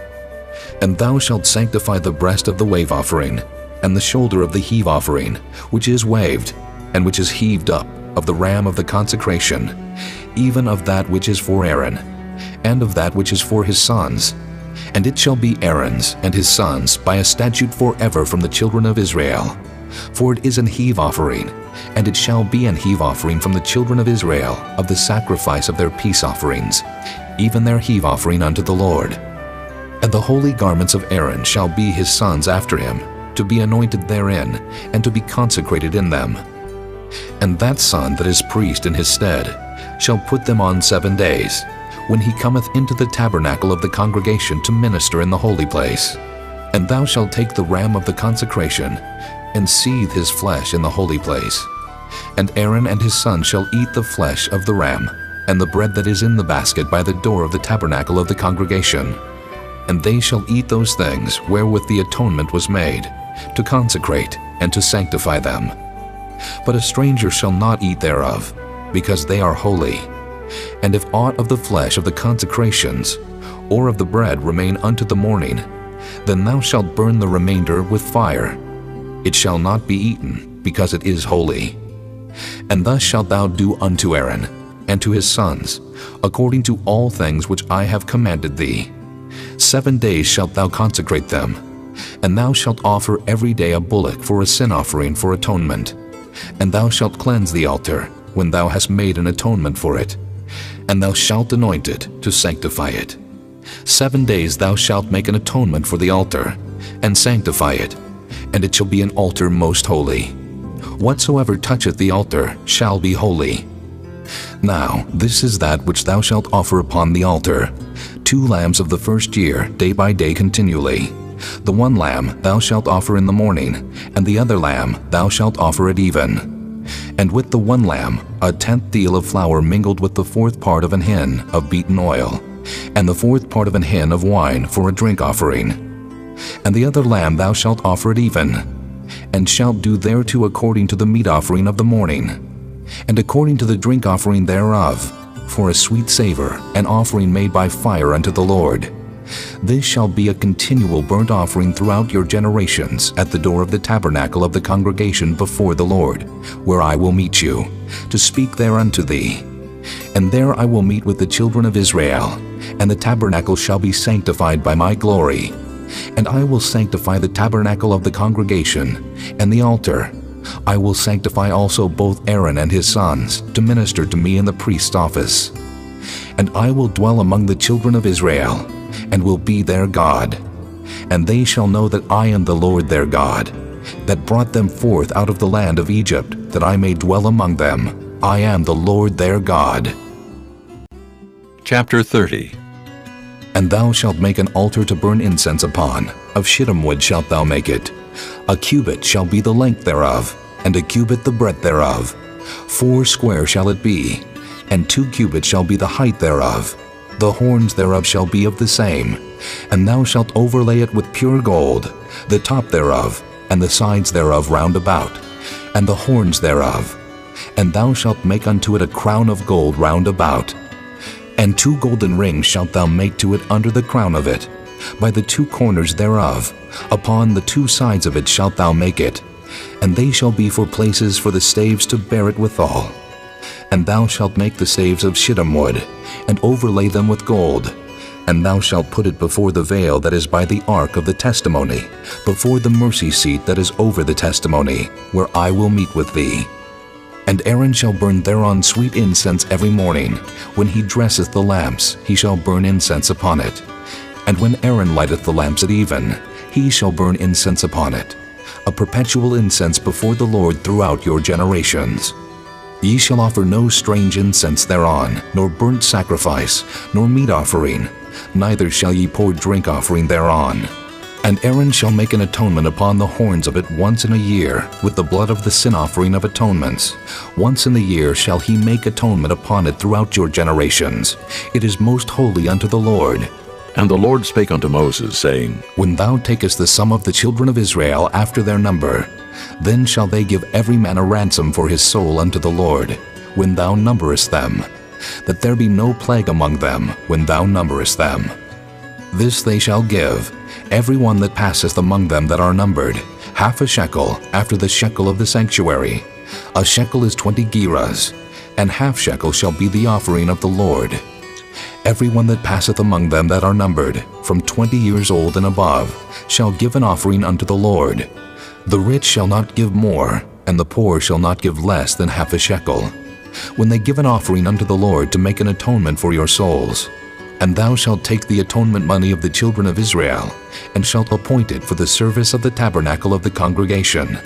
And thou shalt sanctify the breast of the wave offering, and the shoulder of the heave offering, which is waved, and which is heaved up, of the ram of the consecration, even of that which is for Aaron, and of that which is for his sons. And it shall be Aaron's and his sons by a statute forever from the children of Israel. For it is an heave offering, and it shall be an heave offering from the children of Israel of the sacrifice of their peace offerings, even their heave offering unto the Lord. And the holy garments of Aaron shall be his sons after him, to be anointed therein, and to be consecrated in them. And that son that is priest in his stead shall put them on 7 days, when he cometh into the tabernacle of the congregation to minister in the holy place. And thou shalt take the ram of the consecration, and seethe his flesh in the holy place. And Aaron and his sons shall eat the flesh of the ram, and the bread that is in the basket by the door of the tabernacle of the congregation. And they shall eat those things wherewith the atonement was made, to consecrate and to sanctify them. But a stranger shall not eat thereof, because they are holy. And if aught of the flesh of the consecrations, or of the bread remain unto the morning, then thou shalt burn the remainder with fire. It shall not be eaten, because it is holy. And thus shalt thou do unto Aaron, and to his sons, according to all things which I have commanded thee. 7 days shalt thou consecrate them, and thou shalt offer every day a bullock for a sin offering for atonement. And thou shalt cleanse the altar, when thou hast made an atonement for it, and thou shalt anoint it to sanctify it. 7 days thou shalt make an atonement for the altar, and sanctify it, and it shall be an altar most holy. Whatsoever toucheth the altar shall be holy. Now this is that which thou shalt offer upon the altar: 2 lambs of the first year, day by day continually. The 1 lamb thou shalt offer in the morning, and the other lamb thou shalt offer at even. And with the 1 lamb 1/10 deal of flour mingled with the 4th part of an hin of beaten oil, and the 4th part of an hin of wine for a drink offering. And the other lamb thou shalt offer at even, and shalt do thereto according to the meat offering of the morning, and according to the drink offering thereof, for a sweet savor, an offering made by fire unto the Lord. This shall be a continual burnt offering throughout your generations at the door of the tabernacle of the congregation before the Lord, where I will meet you, to speak there unto thee. And there I will meet with the children of Israel, and the tabernacle shall be sanctified by my glory. And I will sanctify the tabernacle of the congregation, and the altar. I will sanctify also both Aaron and his sons, to minister to me in the priest's office. And I will dwell among the children of Israel, and will be their God. And they shall know that I am the Lord their God, that brought them forth out of the land of Egypt, that I may dwell among them. I am the Lord their God. Chapter 30. And thou shalt make an altar to burn incense upon. Of shittim wood shalt thou make it. A cubit shall be the length thereof, and a cubit the breadth thereof. 4 square shall it be, and 2 cubits shall be the height thereof. The horns thereof shall be of the same. And thou shalt overlay it with pure gold, the top thereof, and the sides thereof round about, and the horns thereof. And thou shalt make unto it a crown of gold round about. And 2 golden rings shalt thou make to it under the crown of it, by the 2 corners thereof. Upon the 2 sides of it shalt thou make it, and they shall be for places for the staves to bear it withal. And thou shalt make the staves of shittim wood, and overlay them with gold. And thou shalt put it before the veil that is by the ark of the testimony, before the mercy seat that is over the testimony, where I will meet with thee. And Aaron shall burn thereon sweet incense every morning. When he dresseth the lamps, he shall burn incense upon it. And when Aaron lighteth the lamps at even, he shall burn incense upon it, a perpetual incense before the Lord throughout your generations. Ye shall offer no strange incense thereon, nor burnt sacrifice, nor meat offering, neither shall ye pour drink offering thereon. And Aaron shall make an atonement upon the horns of it once in a year, with the blood of the sin offering of atonements. Once in the year shall he make atonement upon it throughout your generations. It is most holy unto the Lord. And the Lord spake unto Moses, saying, When thou takest the sum of the children of Israel after their number, then shall they give every man a ransom for his soul unto the Lord, when thou numberest them, that there be no plague among them when thou numberest them. This they shall give, every one that passeth among them that are numbered, half a shekel after the shekel of the sanctuary. A shekel is 20 gerahs, and half shekel shall be the offering of the Lord. Every one that passeth among them that are numbered, from 20 years old and above, shall give an offering unto the Lord. The rich shall not give more, and the poor shall not give less than half a shekel, when they give an offering unto the Lord to make an atonement for your souls. And thou shalt take the atonement money of the children of Israel, and shalt appoint it for the service of the tabernacle of the congregation,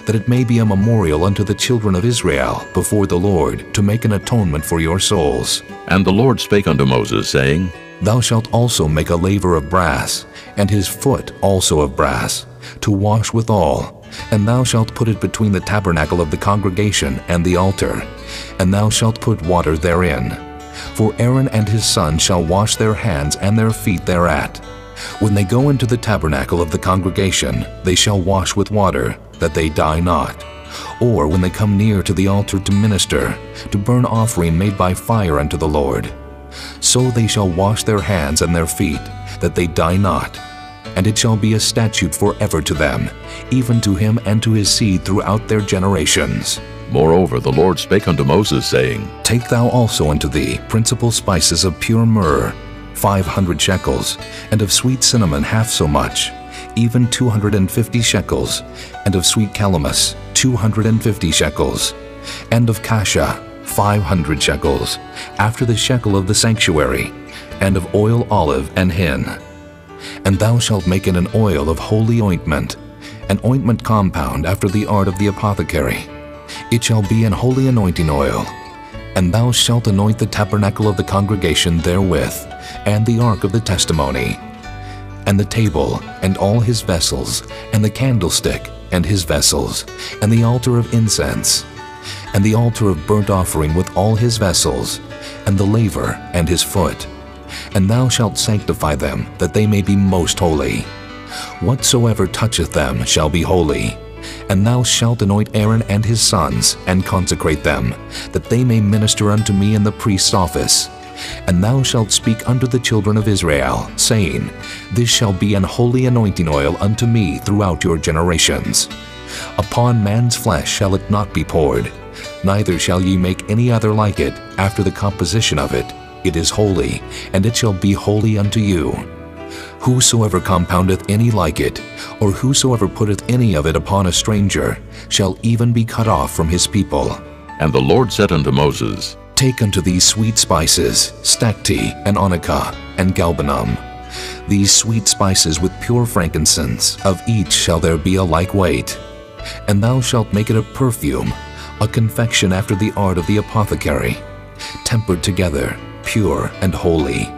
that it may be a memorial unto the children of Israel before the Lord, to make an atonement for your souls. And the Lord spake unto Moses, saying, Thou shalt also make a laver of brass, and his foot also of brass, to wash withal, and thou shalt put it between the tabernacle of the congregation and the altar, and thou shalt put water therein. For Aaron and his sons shall wash their hands and their feet thereat. When they go into the tabernacle of the congregation, they shall wash with water, that they die not. Or when they come near to the altar to minister, to burn offering made by fire unto the Lord. So they shall wash their hands and their feet, that they die not. And it shall be a statute forever to them, even to him and to his seed throughout their generations. Moreover, the Lord spake unto Moses, saying, Take thou also unto thee principal spices of pure myrrh, 500 shekels, and of sweet cinnamon half so much, even 250 shekels, and of sweet calamus 250 shekels, and of cassia 500 shekels, after the shekel of the sanctuary, and of oil olive and hin. And thou shalt make it an oil of holy ointment, an ointment compound after the art of the apothecary. It shall be an holy anointing oil. And thou shalt anoint the tabernacle of the congregation therewith, and the ark of the testimony, and the table, and all his vessels, and the candlestick, and his vessels, and the altar of incense, and the altar of burnt offering with all his vessels, and the laver, and his foot. And thou shalt sanctify them, that they may be most holy. Whatsoever toucheth them shall be holy. And thou shalt anoint Aaron and his sons, and consecrate them, that they may minister unto me in the priest's office. And thou shalt speak unto the children of Israel, saying, This shall be an holy anointing oil unto me throughout your generations. Upon man's flesh shall it not be poured, neither shall ye make any other like it after the composition of it. It is holy, and it shall be holy unto you. Whosoever compoundeth any like it, or whosoever putteth any of it upon a stranger, shall even be cut off from his people. And the Lord said unto Moses, Take unto thee sweet spices, stacte, and onycha, and galbanum. These sweet spices with pure frankincense, of each shall there be a like weight. And thou shalt make it a perfume, a confection after the art of the apothecary, tempered together, pure and holy.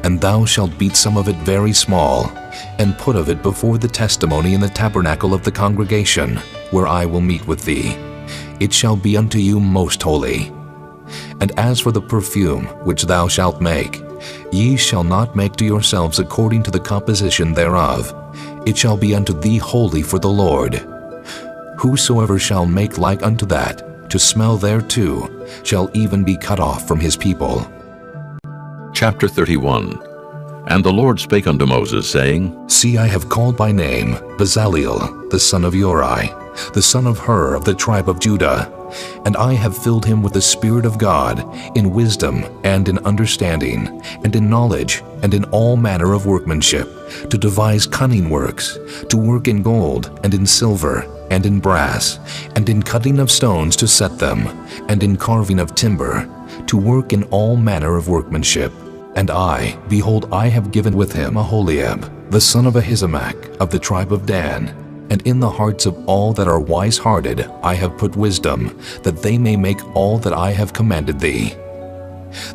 And thou shalt beat some of it very small, and put of it before the testimony in the tabernacle of the congregation, where I will meet with thee. It shall be unto you most holy. And as for the perfume which thou shalt make, ye shall not make to yourselves according to the composition thereof. It shall be unto thee holy for the Lord. Whosoever shall make like unto that, to smell thereto, shall even be cut off from his people. Chapter 31. And the Lord spake unto Moses, saying, See, I have called by name Bezaleel, the son of Uri, the son of Hur of the tribe of Judah, and I have filled him with the Spirit of God, in wisdom and in understanding, and in knowledge, and in all manner of workmanship, to devise cunning works, to work in gold, and in silver, and in brass, and in cutting of stones to set them, and in carving of timber, to work in all manner of workmanship. And I, behold, I have given with him Aholiab, the son of Ahisamach, of the tribe of Dan, And in the hearts of all that are wise-hearted I have put wisdom, that they may make all that I have commanded thee.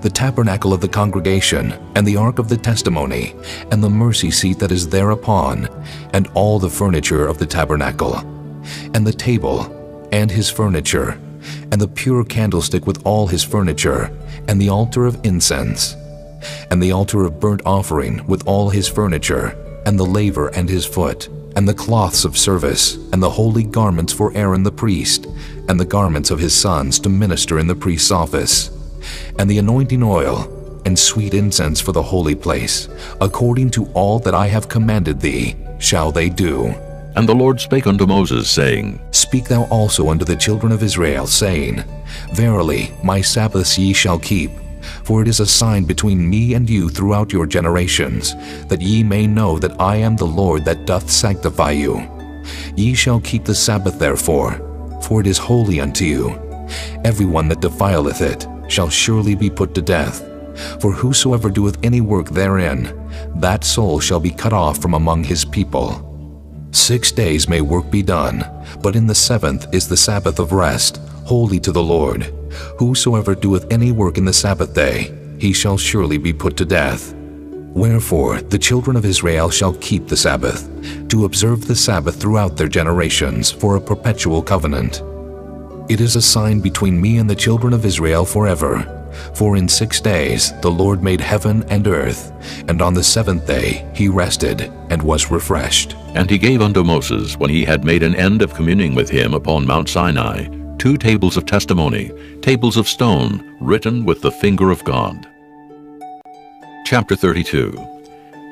The tabernacle of the congregation, and the ark of the testimony, and the mercy seat that is thereupon, and all the furniture of the tabernacle, and the table, and his furniture, and the pure candlestick with all his furniture, and the altar of incense, and the altar of burnt offering with all his furniture, and the laver and his foot, and the cloths of service, and the holy garments for Aaron the priest, and the garments of his sons to minister in the priest's office, and the anointing oil, and sweet incense for the holy place, according to all that I have commanded thee, shall they do. And the Lord spake unto Moses, saying, Speak thou also unto the children of Israel, saying, Verily, my Sabbaths ye shall keep, for it is a sign between me and you throughout your generations, that ye may know that I am the Lord that doth sanctify you. Ye shall keep the Sabbath therefore, for it is holy unto you. Every one that defileth it shall surely be put to death. For whosoever doeth any work therein, that soul shall be cut off from among his people. 6 days may work be done, but in the 7th is the Sabbath of rest, holy to the Lord. Whosoever doeth any work in the Sabbath day, he shall surely be put to death. Wherefore the children of Israel shall keep the Sabbath, to observe the Sabbath throughout their generations for a perpetual covenant. It is a sign between me and the children of Israel forever. For in 6 days the Lord made heaven and earth, and on the 7th day he rested and was refreshed. And he gave unto Moses, when he had made an end of communing with him upon Mount Sinai, 2 tables of testimony, tables of stone, written with the finger of God. Chapter 32.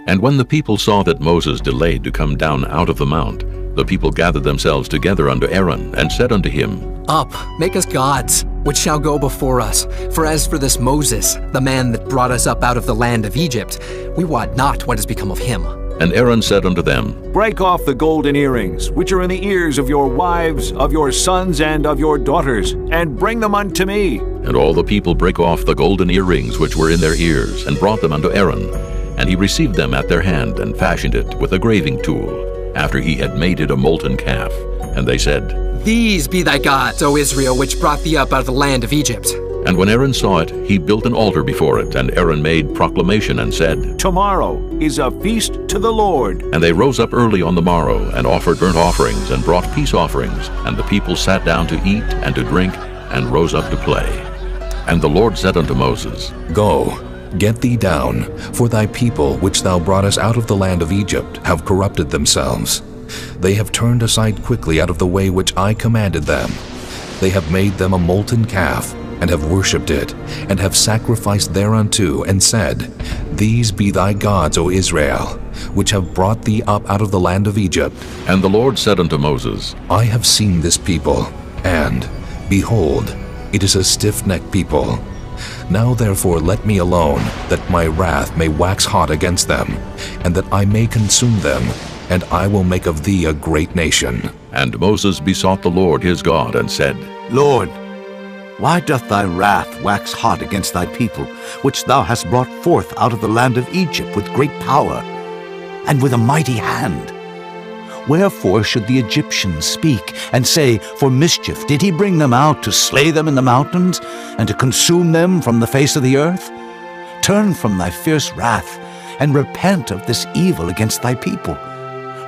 And when the people saw that Moses delayed to come down out of the mount, the people gathered themselves together unto Aaron, and said unto him, Up, make us gods, which shall go before us. For as for this Moses, the man that brought us up out of the land of Egypt, we wot not what has become of him. And Aaron said unto them, Break off the golden earrings, which are in the ears of your wives, of your sons, and of your daughters, and bring them unto me. And all the people brake off the golden earrings which were in their ears, and brought them unto Aaron. And he received them at their hand, and fashioned it with a graving tool, after he had made it a molten calf. And they said, These be thy gods, O Israel, which brought thee up out of the land of Egypt. And when Aaron saw it, he built an altar before it, and Aaron made proclamation and said, Tomorrow is a feast to the Lord. And they rose up early on the morrow, and offered burnt offerings, and brought peace offerings. And the people sat down to eat and to drink, and rose up to play. And the Lord said unto Moses, Go, get thee down, for thy people which thou broughtest out of the land of Egypt have corrupted themselves. They have turned aside quickly out of the way which I commanded them. They have made them a molten calf, and have worshipped it, and have sacrificed thereunto, and said, These be thy gods, O Israel, which have brought thee up out of the land of Egypt. And the Lord said unto Moses, I have seen this people, and, behold, it is a stiff-necked people. Now therefore let me alone, that my wrath may wax hot against them, and that I may consume them, and I will make of thee a great nation. And Moses besought the Lord his God, and said, Lord, why doth thy wrath wax hot against thy people, which thou hast brought forth out of the land of Egypt with great power, and with a mighty hand? Wherefore should the Egyptians speak, and say, For mischief did he bring them out to slay them in the mountains, and to consume them from the face of the earth? Turn from thy fierce wrath, and repent of this evil against thy people.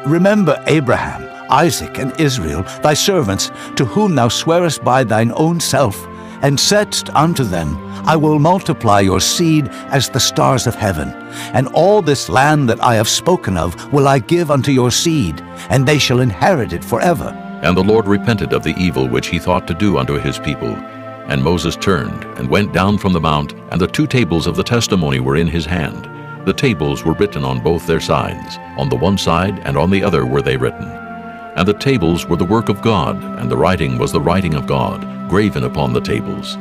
Remember Abraham, Isaac, and Israel, thy servants, to whom thou swarest by thine own self, and saidst unto them, I will multiply your seed as the stars of heaven, and all this land that I have spoken of will I give unto your seed, and they shall inherit it forever. And the Lord repented of the evil which he thought to do unto his people. And Moses turned, and went down from the mount, and the 2 tables of the testimony were in his hand. The tables were written on both their sides, on the one side and on the other were they written. And the tables were the work of God, and the writing was the writing of God, graven upon the tables.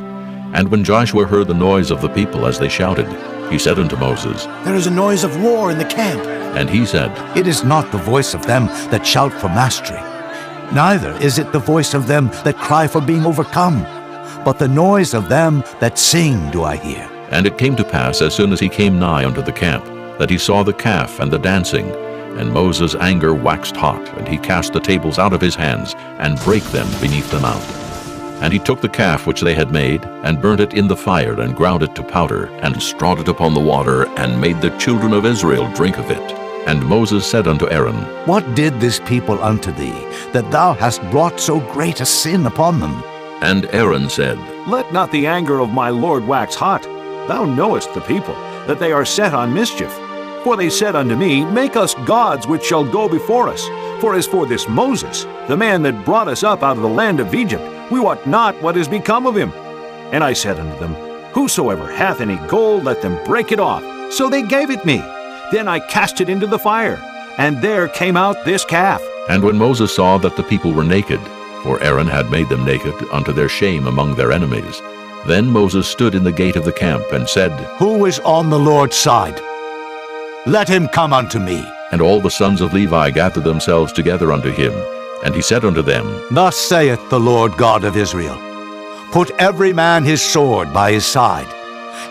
And when Joshua heard the noise of the people as they shouted, he said unto Moses, There is a noise of war in the camp. And he said, It is not the voice of them that shout for mastery, neither is it the voice of them that cry for being overcome, but the noise of them that sing do I hear. And it came to pass, as soon as he came nigh unto the camp, that he saw the calf and the dancing. And Moses' anger waxed hot, and he cast the tables out of his hands, and brake them beneath the mount. And he took the calf which they had made, and burnt it in the fire, and ground it to powder, and strawed it upon the water, and made the children of Israel drink of it. And Moses said unto Aaron, What did this people unto thee, that thou hast brought so great a sin upon them? And Aaron said, Let not the anger of my Lord wax hot. Thou knowest the people, that they are set on mischief. For they said unto me, Make us gods which shall go before us. For as for this Moses, the man that brought us up out of the land of Egypt, we wot not what is become of him. And I said unto them, Whosoever hath any gold, let them break it off. So they gave it me. Then I cast it into the fire, and there came out this calf. And when Moses saw that the people were naked, for Aaron had made them naked unto their shame among their enemies, then Moses stood in the gate of the camp, and said, Who is on the Lord's side? Let him come unto me. And all the sons of Levi gathered themselves together unto him. And he said unto them, Thus saith the Lord God of Israel, Put every man his sword by his side,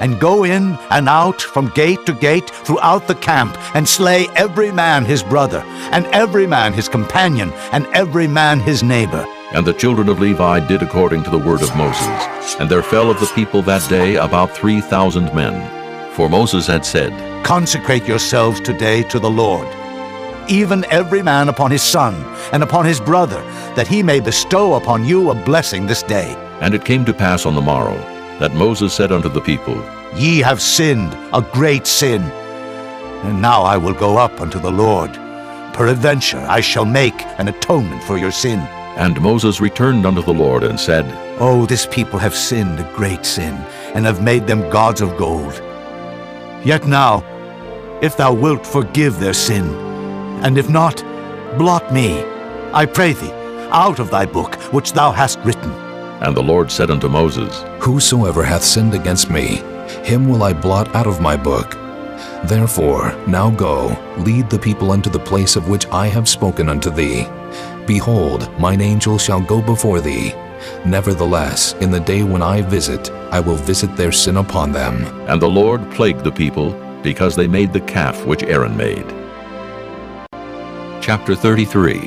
and go in and out from gate to gate throughout the camp, and slay every man his brother, and every man his companion, and every man his neighbor. And the children of Levi did according to the word of Moses. And there fell of the people that day about 3,000 men. For Moses had said, Consecrate yourselves today to the Lord, even every man upon his son, and upon his brother, that he may bestow upon you a blessing this day. And it came to pass on the morrow, that Moses said unto the people, Ye have sinned a great sin. And now I will go up unto the Lord. Peradventure I shall make an atonement for your sin. And Moses returned unto the Lord, and said, Oh, this people have sinned a great sin, and have made them gods of gold. Yet now, if thou wilt forgive their sin, and if not, blot me, I pray thee, out of thy book which thou hast written. And the Lord said unto Moses, Whosoever hath sinned against me, him will I blot out of my book. Therefore now go, lead the people unto the place of which I have spoken unto thee. Behold, mine angel shall go before thee. Nevertheless, in the day when I visit, I will visit their sin upon them. And the Lord plagued the people, because they made the calf which Aaron made. Chapter 33.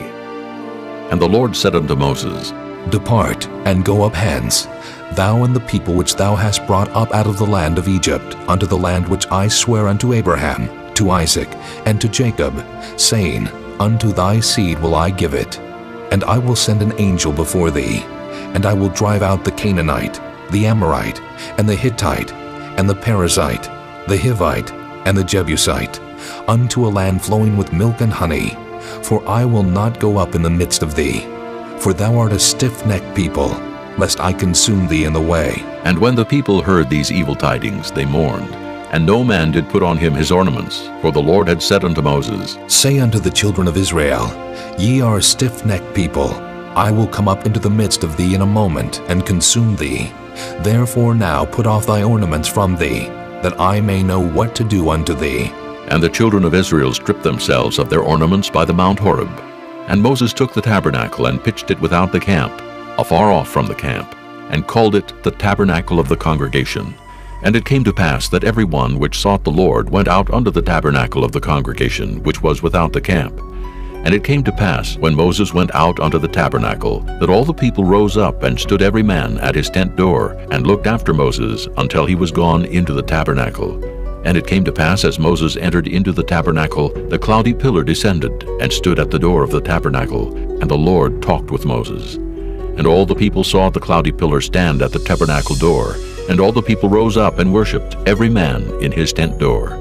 And the Lord said unto Moses, Depart, and go up hence, thou and the people which thou hast brought up out of the land of Egypt, unto the land which I swear unto Abraham, to Isaac, and to Jacob, saying, Unto thy seed will I give it. And I will send an angel before thee, and I will drive out the Canaanite, the Amorite, and the Hittite, and the Perizzite, the Hivite, and the Jebusite, unto a land flowing with milk and honey. For I will not go up in the midst of thee, for thou art a stiff-necked people, lest I consume thee in the way. And when the people heard these evil tidings, they mourned, and no man did put on him his ornaments. For the Lord had said unto Moses, Say unto the children of Israel, Ye are a stiff-necked people. I will come up into the midst of thee in a moment, and consume thee. Therefore now put off thy ornaments from thee, that I may know what to do unto thee. And the children of Israel stripped themselves of their ornaments by the Mount Horeb. And Moses took the tabernacle, and pitched it without the camp, afar off from the camp, and called it the tabernacle of the congregation. And it came to pass that every one which sought the Lord went out unto the tabernacle of the congregation, which was without the camp. And it came to pass, when Moses went out unto the tabernacle, that all the people rose up, and stood every man at his tent door, and looked after Moses until he was gone into the tabernacle. And it came to pass, as Moses entered into the tabernacle, the cloudy pillar descended, and stood at the door of the tabernacle, and the Lord talked with Moses. And all the people saw the cloudy pillar stand at the tabernacle door, and all the people rose up and worshipped, every man in his tent door.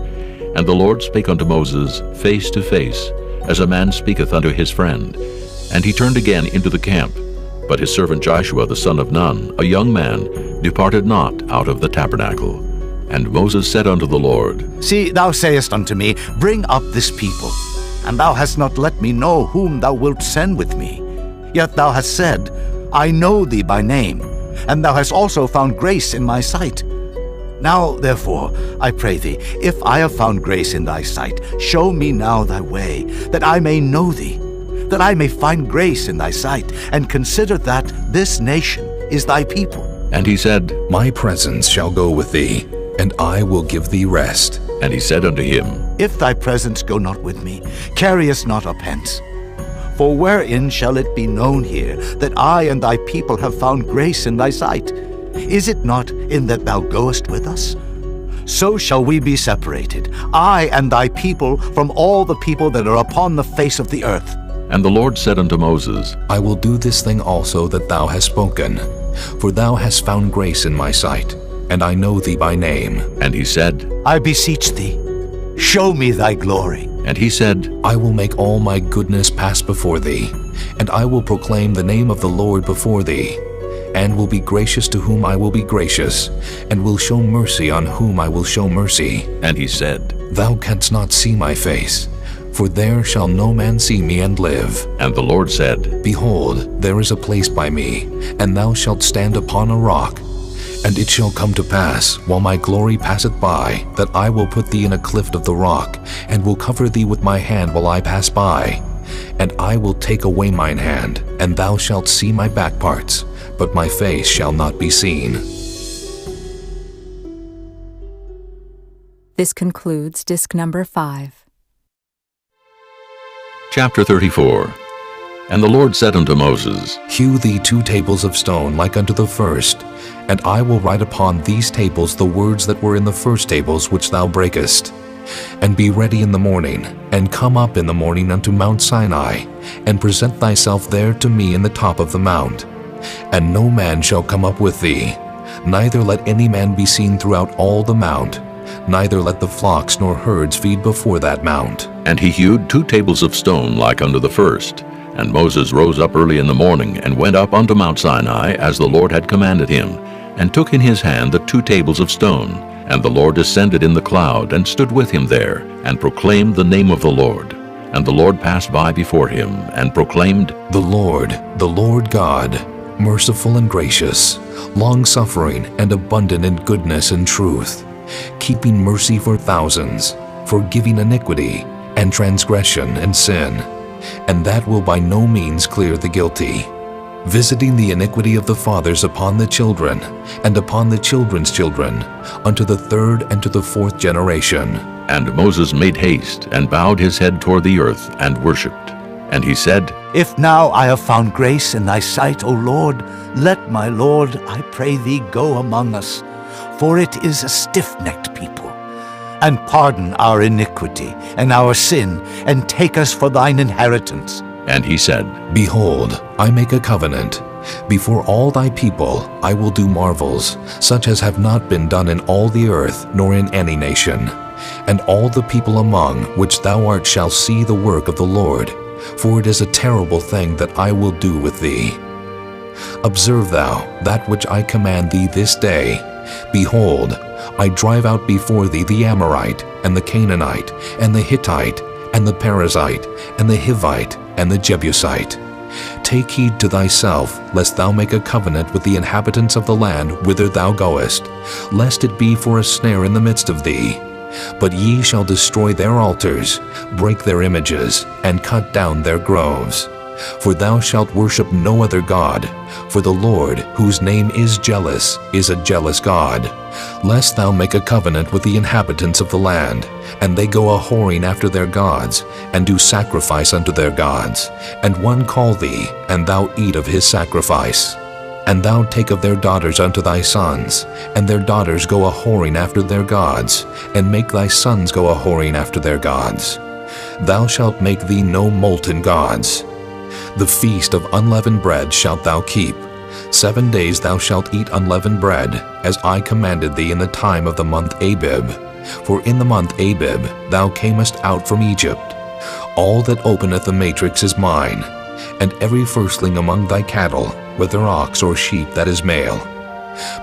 And the Lord spake unto Moses face to face, as a man speaketh unto his friend. And he turned again into the camp. But his servant Joshua the son of Nun, a young man, departed not out of the tabernacle. And Moses said unto the Lord, See, thou sayest unto me, Bring up this people. And thou hast not let me know whom thou wilt send with me. Yet thou hast said, I know thee by name, and thou hast also found grace in my sight. Now, therefore, I pray thee, if I have found grace in thy sight, show me now thy way, that I may know thee, that I may find grace in thy sight, and consider that this nation is thy people. And he said, My presence shall go with thee, and I will give thee rest. And he said unto him, If thy presence go not with me, carry us not up hence. For wherein shall it be known here that I and thy people have found grace in thy sight? Is it not in that thou goest with us? So shall we be separated, I and thy people, from all the people that are upon the face of the earth. And the Lord said unto Moses, I will do this thing also that thou hast spoken, for thou hast found grace in my sight, and I know thee by name. And he said, I beseech thee, show me thy glory. And he said, I will make all my goodness pass before thee, and I will proclaim the name of the Lord before thee, and will be gracious to whom I will be gracious, and will show mercy on whom I will show mercy. And he said, Thou canst not see my face, for there shall no man see me and live. And the Lord said, Behold, there is a place by me, and thou shalt stand upon a rock. And it shall come to pass, while my glory passeth by, that I will put thee in a cleft of the rock, and will cover thee with my hand while I pass by. And I will take away mine hand, and thou shalt see my back parts, but my face shall not be seen. This concludes disc number 5. Chapter 34. And the Lord said unto Moses, Hew thee 2 tables of stone like unto the first, and I will write upon these tables the words that were in the first tables which thou breakest. And be ready in the morning, and come up in the morning unto Mount Sinai, and present thyself there to me in the top of the mount. And no man shall come up with thee, neither let any man be seen throughout all the mount, neither let the flocks nor herds feed before that mount. And he hewed 2 tables of stone like unto the first. And Moses rose up early in the morning, and went up unto Mount Sinai, as the Lord had commanded him, and took in his hand the 2 tables of stone. And the Lord descended in the cloud, and stood with him there, and proclaimed the name of the Lord. And the Lord passed by before him, and proclaimed, The Lord God, merciful and gracious, long-suffering and abundant in goodness and truth, keeping mercy for thousands, forgiving iniquity and transgression and sin, and that will by no means clear the guilty, visiting the iniquity of the fathers upon the children, and upon the children's children, unto the 3rd and to the 4th generation. And Moses made haste, and bowed his head toward the earth, and worshipped. And he said, If now I have found grace in thy sight, O Lord, let my Lord, I pray thee, go among us, for it is a stiff-necked people. And pardon our iniquity and our sin, and take us for thine inheritance. And he said, Behold, I make a covenant. Before all thy people I will do marvels, such as have not been done in all the earth, nor in any nation. And all the people among which thou art shall see the work of the Lord, for it is a terrible thing that I will do with thee. Observe thou that which I command thee this day. Behold, I drive out before thee the Amorite, and the Canaanite, and the Hittite, and the Perizzite, and the Hivite, and the Jebusite. Take heed to thyself, lest thou make a covenant with the inhabitants of the land whither thou goest, lest it be for a snare in the midst of thee. But ye shall destroy their altars, break their images, and cut down their groves. For thou shalt worship no other God, for the Lord, whose name is jealous, is a jealous God, lest thou make a covenant with the inhabitants of the land, and they go a-whoring after their gods, and do sacrifice unto their gods, and one call thee, and thou eat of his sacrifice. And thou take of their daughters unto thy sons, and their daughters go a-whoring after their gods, and make thy sons go a-whoring after their gods. Thou shalt make thee no molten gods. The feast of unleavened bread shalt thou keep. 7 days thou shalt eat unleavened bread, as I commanded thee in the time of the month Abib. For in the month Abib thou camest out from Egypt. All that openeth the matrix is mine, and every firstling among thy cattle, whether ox or sheep that is male.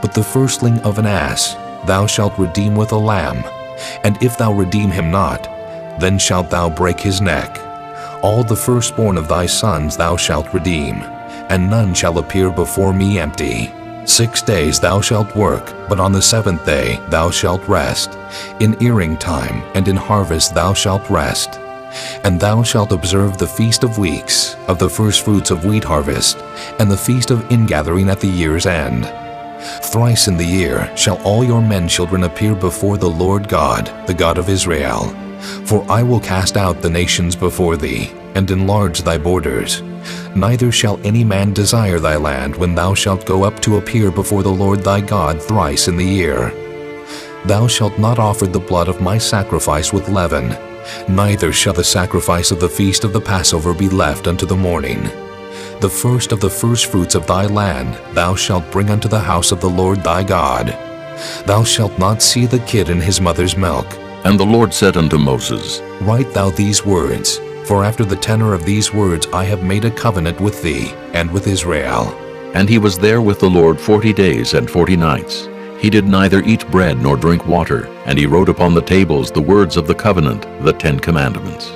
But the firstling of an ass thou shalt redeem with a lamb, and if thou redeem him not, then shalt thou break his neck. All the firstborn of thy sons thou shalt redeem, and none shall appear before me empty. 6 days thou shalt work, but on the 7th day thou shalt rest. In earing time and in harvest thou shalt rest. And thou shalt observe the feast of weeks, of the firstfruits of wheat harvest, and the feast of ingathering at the year's end. Thrice in the year shall all your men children appear before the Lord God, the God of Israel. For I will cast out the nations before thee, and enlarge thy borders. Neither shall any man desire thy land when thou shalt go up to appear before the Lord thy God thrice in the year. Thou shalt not offer the blood of my sacrifice with leaven, neither shall the sacrifice of the feast of the Passover be left unto the morning. The first of the firstfruits of thy land thou shalt bring unto the house of the Lord thy God. Thou shalt not see the kid in his mother's milk. And the Lord said unto Moses, Write thou these words, for after the tenor of these words I have made a covenant with thee and with Israel. And he was there with the Lord 40 days and 40 nights. He did neither eat bread nor drink water, and he wrote upon the tables the words of the covenant, the 10 commandments.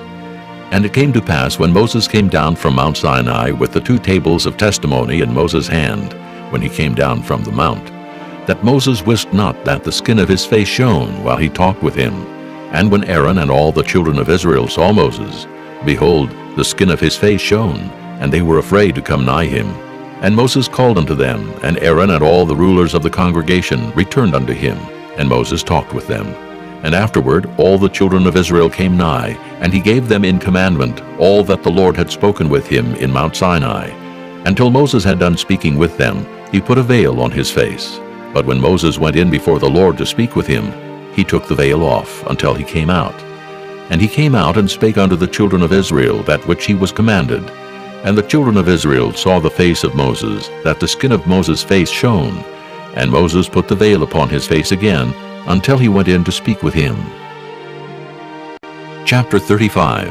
And it came to pass, when Moses came down from Mount Sinai with the 2 tables of testimony in Moses' hand, when he came down from the mount, that Moses wist not that the skin of his face shone while he talked with him. And when Aaron and all the children of Israel saw Moses, behold, the skin of his face shone, and they were afraid to come nigh him. And Moses called unto them, and Aaron and all the rulers of the congregation returned unto him, and Moses talked with them. And afterward all the children of Israel came nigh, and he gave them in commandment all that the Lord had spoken with him in Mount Sinai. Until Moses had done speaking with them, he put a veil on his face. But when Moses went in before the Lord to speak with him, he took the veil off until he came out. And he came out and spake unto the children of Israel that which he was commanded. And the children of Israel saw the face of Moses, that the skin of Moses' face shone. And Moses put the veil upon his face again, until he went in to speak with him. Chapter 35.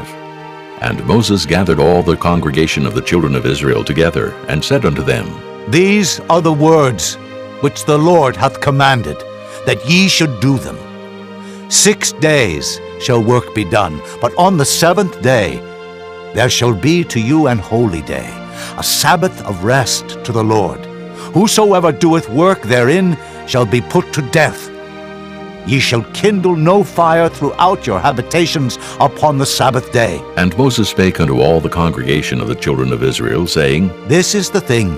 And Moses gathered all the congregation of the children of Israel together, and said unto them, These are the words which the Lord hath commanded, that ye should do them. 6 days shall work be done, but on the 7th day there shall be to you an holy day, a Sabbath of rest to the Lord. Whosoever doeth work therein shall be put to death. Ye shall kindle no fire throughout your habitations upon the Sabbath day. And Moses spake unto all the congregation of the children of Israel, saying, This is the thing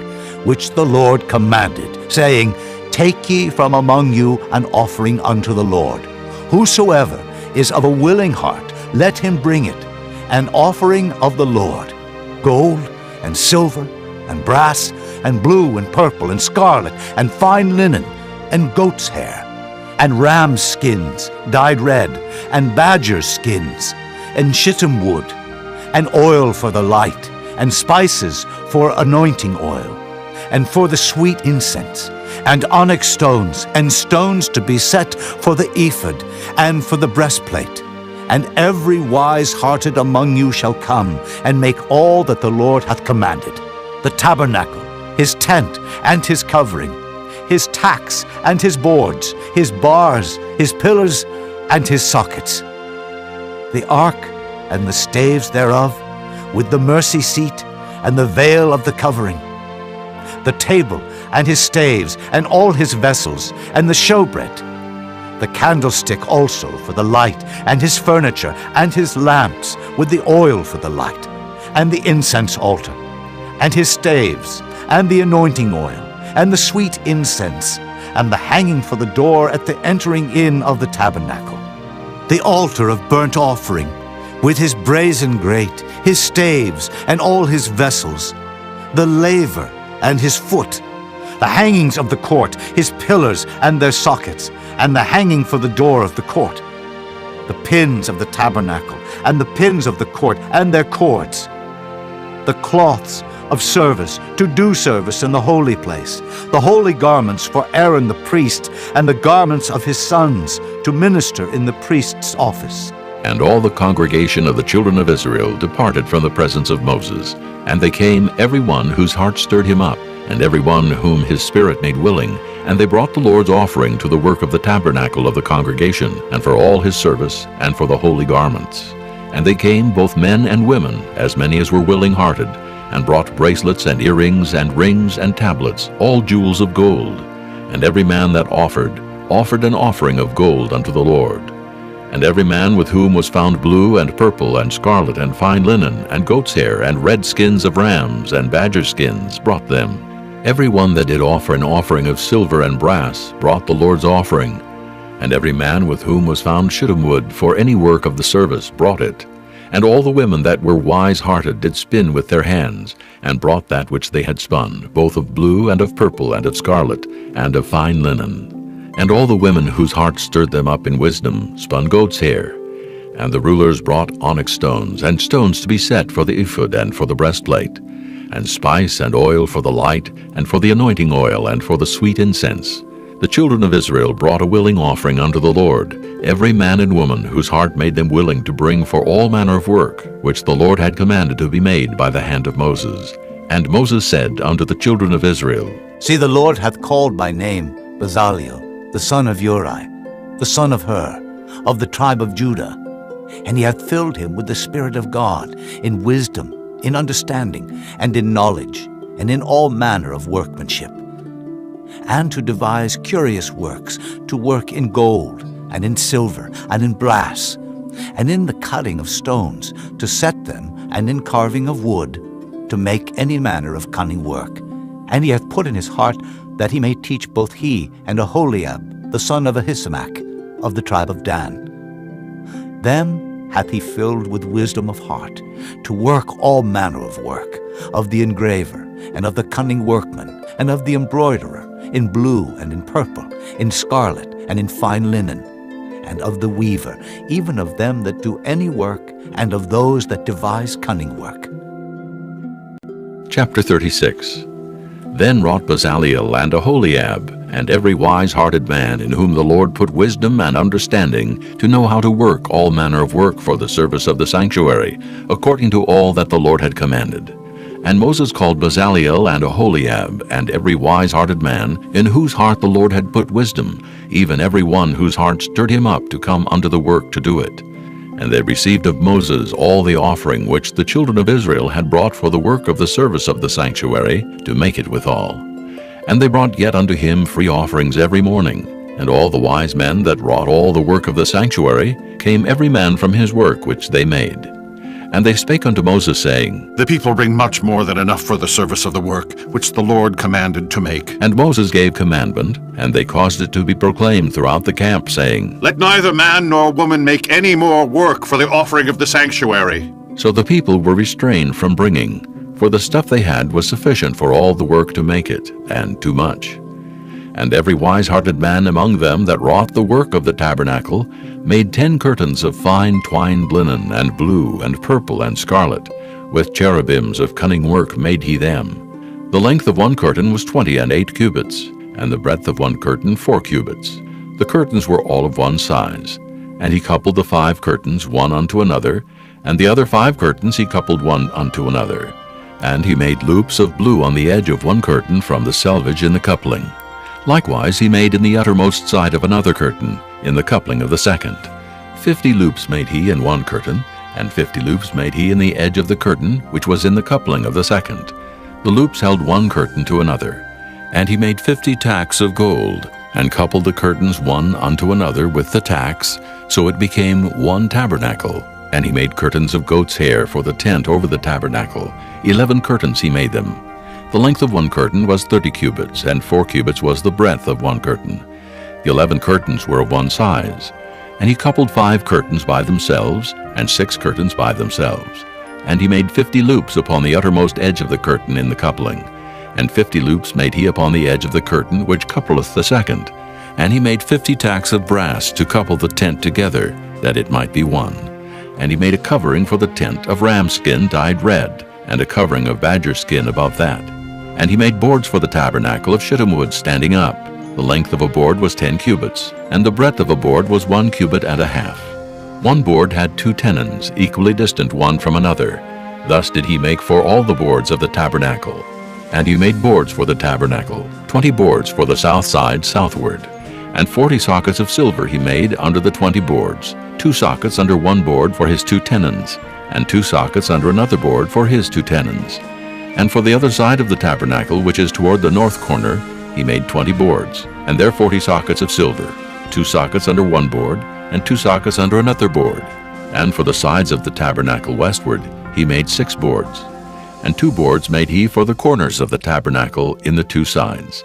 which the Lord commanded, saying, Take ye from among you an offering unto the Lord. Whosoever is of a willing heart, let him bring it, an offering of the Lord, gold and silver and brass and blue and purple and scarlet and fine linen and goat's hair and ram's skins dyed red and badger's skins and shittim wood and oil for the light and spices for anointing oil and for the sweet incense and onyx stones and stones to be set for the ephod and for the breastplate. And every wise-hearted among you shall come and make all that the Lord hath commanded: the tabernacle, his tent and his covering, his tacks and his boards, his bars, his pillars and his sockets, the ark and the staves thereof, with the mercy seat and the veil of the covering, the table and his staves and all his vessels, and the showbread, the candlestick also for the light, and his furniture, and his lamps with the oil for the light, and the incense altar, and his staves, and the anointing oil, and the sweet incense, and the hanging for the door at the entering in of the tabernacle, the altar of burnt offering, with his brazen grate, his staves, and all his vessels, the laver and his foot, the hangings of the court, his pillars and their sockets, and the hanging for the door of the court, the pins of the tabernacle, and the pins of the court, and their cords, the cloths of service, to do service in the holy place, the holy garments for Aaron the priest, and the garments of his sons, to minister in the priest's office. And all the congregation of the children of Israel departed from the presence of Moses, and they came, every one whose heart stirred him up, and every one whom his spirit made willing, and they brought the Lord's offering to the work of the tabernacle of the congregation, and for all his service, and for the holy garments. And they came, both men and women, as many as were willing-hearted, and brought bracelets and earrings and rings and tablets, all jewels of gold. And every man that offered an offering of gold unto the Lord. And every man with whom was found blue and purple and scarlet and fine linen and goat's hair and red skins of rams and badger skins brought them. Every one that did offer an offering of silver and brass brought the Lord's offering, and every man with whom was found shittim wood for any work of the service brought it. And all the women that were wise-hearted did spin with their hands, and brought that which they had spun, both of blue and of purple and of scarlet, and of fine linen. And all the women whose hearts stirred them up in wisdom spun goat's hair. And the rulers brought onyx stones, and stones to be set for the ephod and for the breastplate, and spice and oil for the light, and for the anointing oil, and for the sweet incense. The children of Israel brought a willing offering unto the Lord, every man and woman whose heart made them willing to bring for all manner of work, which the Lord had commanded to be made by the hand of Moses. And Moses said unto the children of Israel, See, the Lord hath called by name Bezaleel, the son of Uri, the son of Hur, of the tribe of Judah. And he hath filled him with the Spirit of God, in wisdom, in understanding, and in knowledge, and in all manner of workmanship, and to devise curious works, to work in gold, and in silver, and in brass, and in the cutting of stones, to set them, and in carving of wood, to make any manner of cunning work. And he hath put in his heart that he may teach both he and Aholiab, the son of Ahisamach, of the tribe of Dan. Them hath he filled with wisdom of heart, to work all manner of work, of the engraver, and of the cunning workman, and of the embroiderer, in blue and in purple, in scarlet and in fine linen, and of the weaver, even of them that do any work, and of those that devise cunning work. Chapter 36. Then wrought Bezaleel and Aholiab, and every wise-hearted man in whom the Lord put wisdom and understanding, to know how to work all manner of work for the service of the sanctuary, according to all that the Lord had commanded. And Moses called Bezaleel and Aholiab, and every wise-hearted man, in whose heart the Lord had put wisdom, even every one whose heart stirred him up to come unto the work to do it. And they received of Moses all the offering which the children of Israel had brought for the work of the service of the sanctuary, to make it withal. And they brought yet unto him free offerings every morning. And all the wise men that wrought all the work of the sanctuary came every man from his work which they made. And they spake unto Moses, saying, The people bring much more than enough for the service of the work, which the Lord commanded to make. And Moses gave commandment, and they caused it to be proclaimed throughout the camp, saying, Let neither man nor woman make any more work for the offering of the sanctuary. So the people were restrained from bringing, for the stuff they had was sufficient for all the work to make it, and too much. And every wise-hearted man among them that wrought the work of the tabernacle made 10 curtains of fine twined linen, and blue, and purple, and scarlet. With cherubims of cunning work made he them. The length of one curtain was 28 cubits, and the breadth of one curtain 4 cubits. The curtains were all of one size. And he coupled the 5 curtains one unto another, and the other 5 curtains he coupled one unto another. And he made loops of blue on the edge of one curtain from the selvage in the coupling. Likewise he made in the uttermost side of another curtain, in the coupling of the second. 50 loops made he in one curtain, and 50 loops made he in the edge of the curtain, which was in the coupling of the second. The loops held one curtain to another. And he made 50 tacks of gold, and coupled the curtains one unto another with the tacks, so it became one tabernacle. And he made curtains of goat's hair for the tent over the tabernacle. 11 curtains he made them. The length of one curtain was 30 cubits, and 4 cubits was the breadth of one curtain. The 11 curtains were of one size. And he coupled 5 curtains by themselves, and 6 curtains by themselves. And he made 50 loops upon the uttermost edge of the curtain in the coupling. And 50 loops made he upon the edge of the curtain which coupleth the second. And he made 50 tacks of brass to couple the tent together, that it might be one. And he made a covering for the tent of ram skin dyed red, and a covering of badger skin above that. And he made boards for the tabernacle of shittim wood standing up. The length of a board was 10 cubits, and the breadth of a board was 1 cubit and a half. One board had 2 tenons, equally distant one from another. Thus did he make for all the boards of the tabernacle. And he made boards for the tabernacle, 20 boards for the south side southward. And 40 sockets of silver he made under the 20 boards, 2 sockets under one board for his 2 tenons, and 2 sockets under another board for his 2 tenons. And for the other side of the tabernacle, which is toward the north corner, he made 20 boards, and there 40 sockets of silver, 2 sockets under one board, and 2 sockets under another board. And for the sides of the tabernacle westward, he made 6 boards. And 2 boards made he for the corners of the tabernacle in the 2 sides.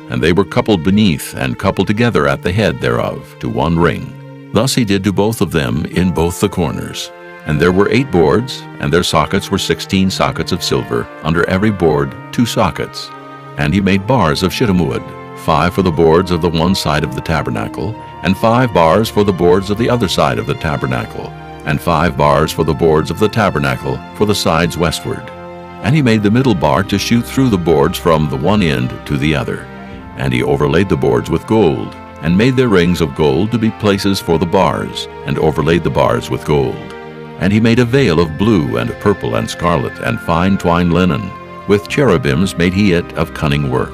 And they were coupled beneath, and coupled together at the head thereof, to 1 ring. Thus he did to both of them in both the corners. And there were 8 boards, and their sockets were 16 sockets of silver, under every board 2 sockets. And he made bars of shittim wood, 5 for the boards of the one side of the tabernacle, and 5 bars for the boards of the other side of the tabernacle, and 5 bars for the boards of the tabernacle for the sides westward. And he made the middle bar to shoot through the boards from the one end to the other. And he overlaid the boards with gold, and made their rings of gold to be places for the bars, and overlaid the bars with gold. And he made a veil of blue and purple and scarlet and fine twined linen. With cherubims made he it of cunning work.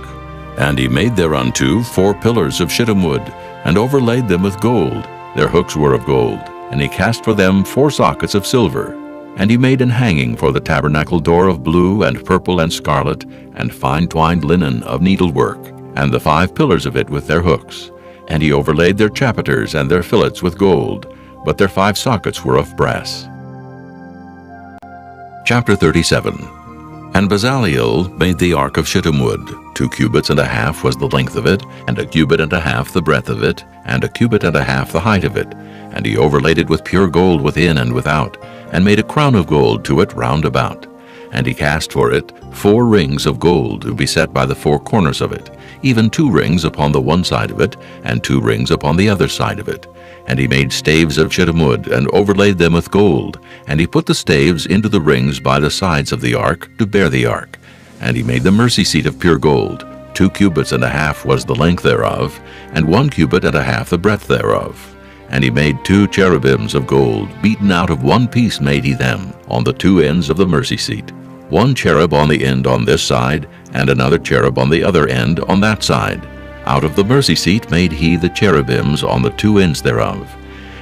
And he made thereunto 4 pillars of shittim wood, and overlaid them with gold. Their hooks were of gold. And he cast for them 4 sockets of silver. And he made an hanging for the tabernacle door of blue and purple and scarlet, and fine twined linen of needlework, and the 5 pillars of it with their hooks. And he overlaid their chapiters and their fillets with gold, but their 5 sockets were of brass. Chapter 37. And Bezaleel made the ark of shittim wood. 2 cubits and a half was the length of it, and 1 cubit and a half the breadth of it, and 1 cubit and a half the height of it. And he overlaid it with pure gold within and without, and made a crown of gold to it round about. And he cast for it 4 rings of gold to be set by the 4 corners of it, even 2 rings upon the one side of it, and 2 rings upon the other side of it. And he made staves of shittim wood, and overlaid them with gold. And he put the staves into the rings by the sides of the ark, to bear the ark. And he made the mercy seat of pure gold. 2 cubits and a half was the length thereof, and 1 cubit and a half the breadth thereof. And he made 2 cherubims of gold, beaten out of 1 piece made he them, on the 2 ends of the mercy seat. 1 cherub on the end on this side, and another cherub on the other end on that side. Out of the mercy seat made he the cherubims on the 2 ends thereof.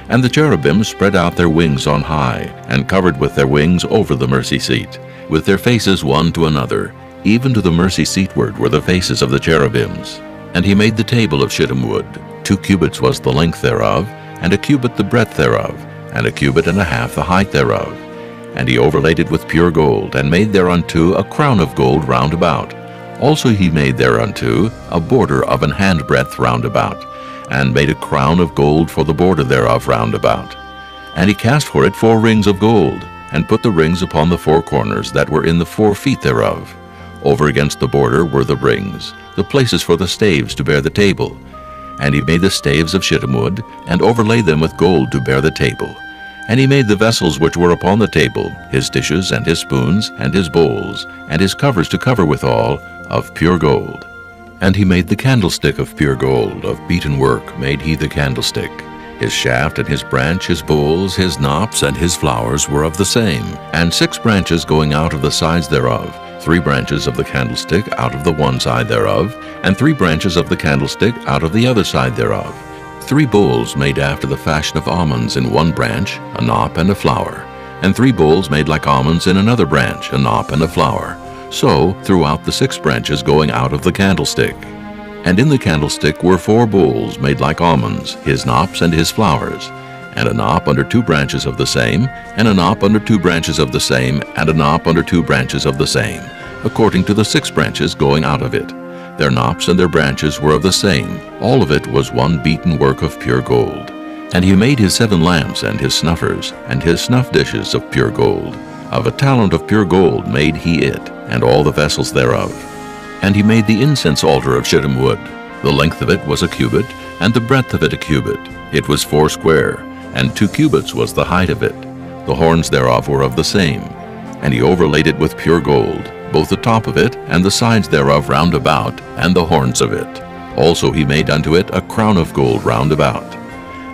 And the cherubims spread out their wings on high, and covered with their wings over the mercy seat, with their faces one to another. Even to the mercy seatward were the faces of the cherubims. And he made the table of shittim wood. 2 cubits was the length thereof, and 1 cubit the breadth thereof, and 1 cubit and a half the height thereof. And he overlaid it with pure gold, and made thereunto a crown of gold round about. Also he made thereunto a border of an handbreadth round about, and made a crown of gold for the border thereof round about. And he cast for it 4 rings of gold, and put the rings upon the 4 corners that were in the 4 feet thereof. Over against the border were the rings, the places for the staves to bear the table. And he made the staves of shittim wood, and overlaid them with gold to bear the table. And he made the vessels which were upon the table, his dishes and his spoons and his bowls, and his covers to cover withal, of pure gold. And he made the candlestick of pure gold, of beaten work made he the candlestick. His shaft and his branch, his bowls, his knops, and his flowers were of the same, and 6 branches going out of the sides thereof, 3 branches of the candlestick out of the one side thereof, and 3 branches of the candlestick out of the other side thereof. 3 bowls made after the fashion of almonds in one branch, a knop and a flower, and 3 bowls made like almonds in another branch, a knop and a flower. So throughout the 6 branches going out of the candlestick. And in the candlestick were 4 bowls made like almonds, his knops and his flowers, and a knop under 2 branches of the same, and a knop under 2 branches of the same, and a knop under 2 branches of the same, according to the 6 branches going out of it. Their knops and their branches were of the same. All of it was one beaten work of pure gold. And he made his 7 lamps and his snuffers, and his snuff dishes of pure gold. Of a talent of pure gold made he it, and all the vessels thereof. And he made the incense altar of shittim wood. The length of it was 1 cubit, and the breadth of it 1 cubit. It was 4 square, and 2 cubits was the height of it. The horns thereof were of the same. And he overlaid it with pure gold, both the top of it, and the sides thereof round about, and the horns of it. Also he made unto it a crown of gold round about.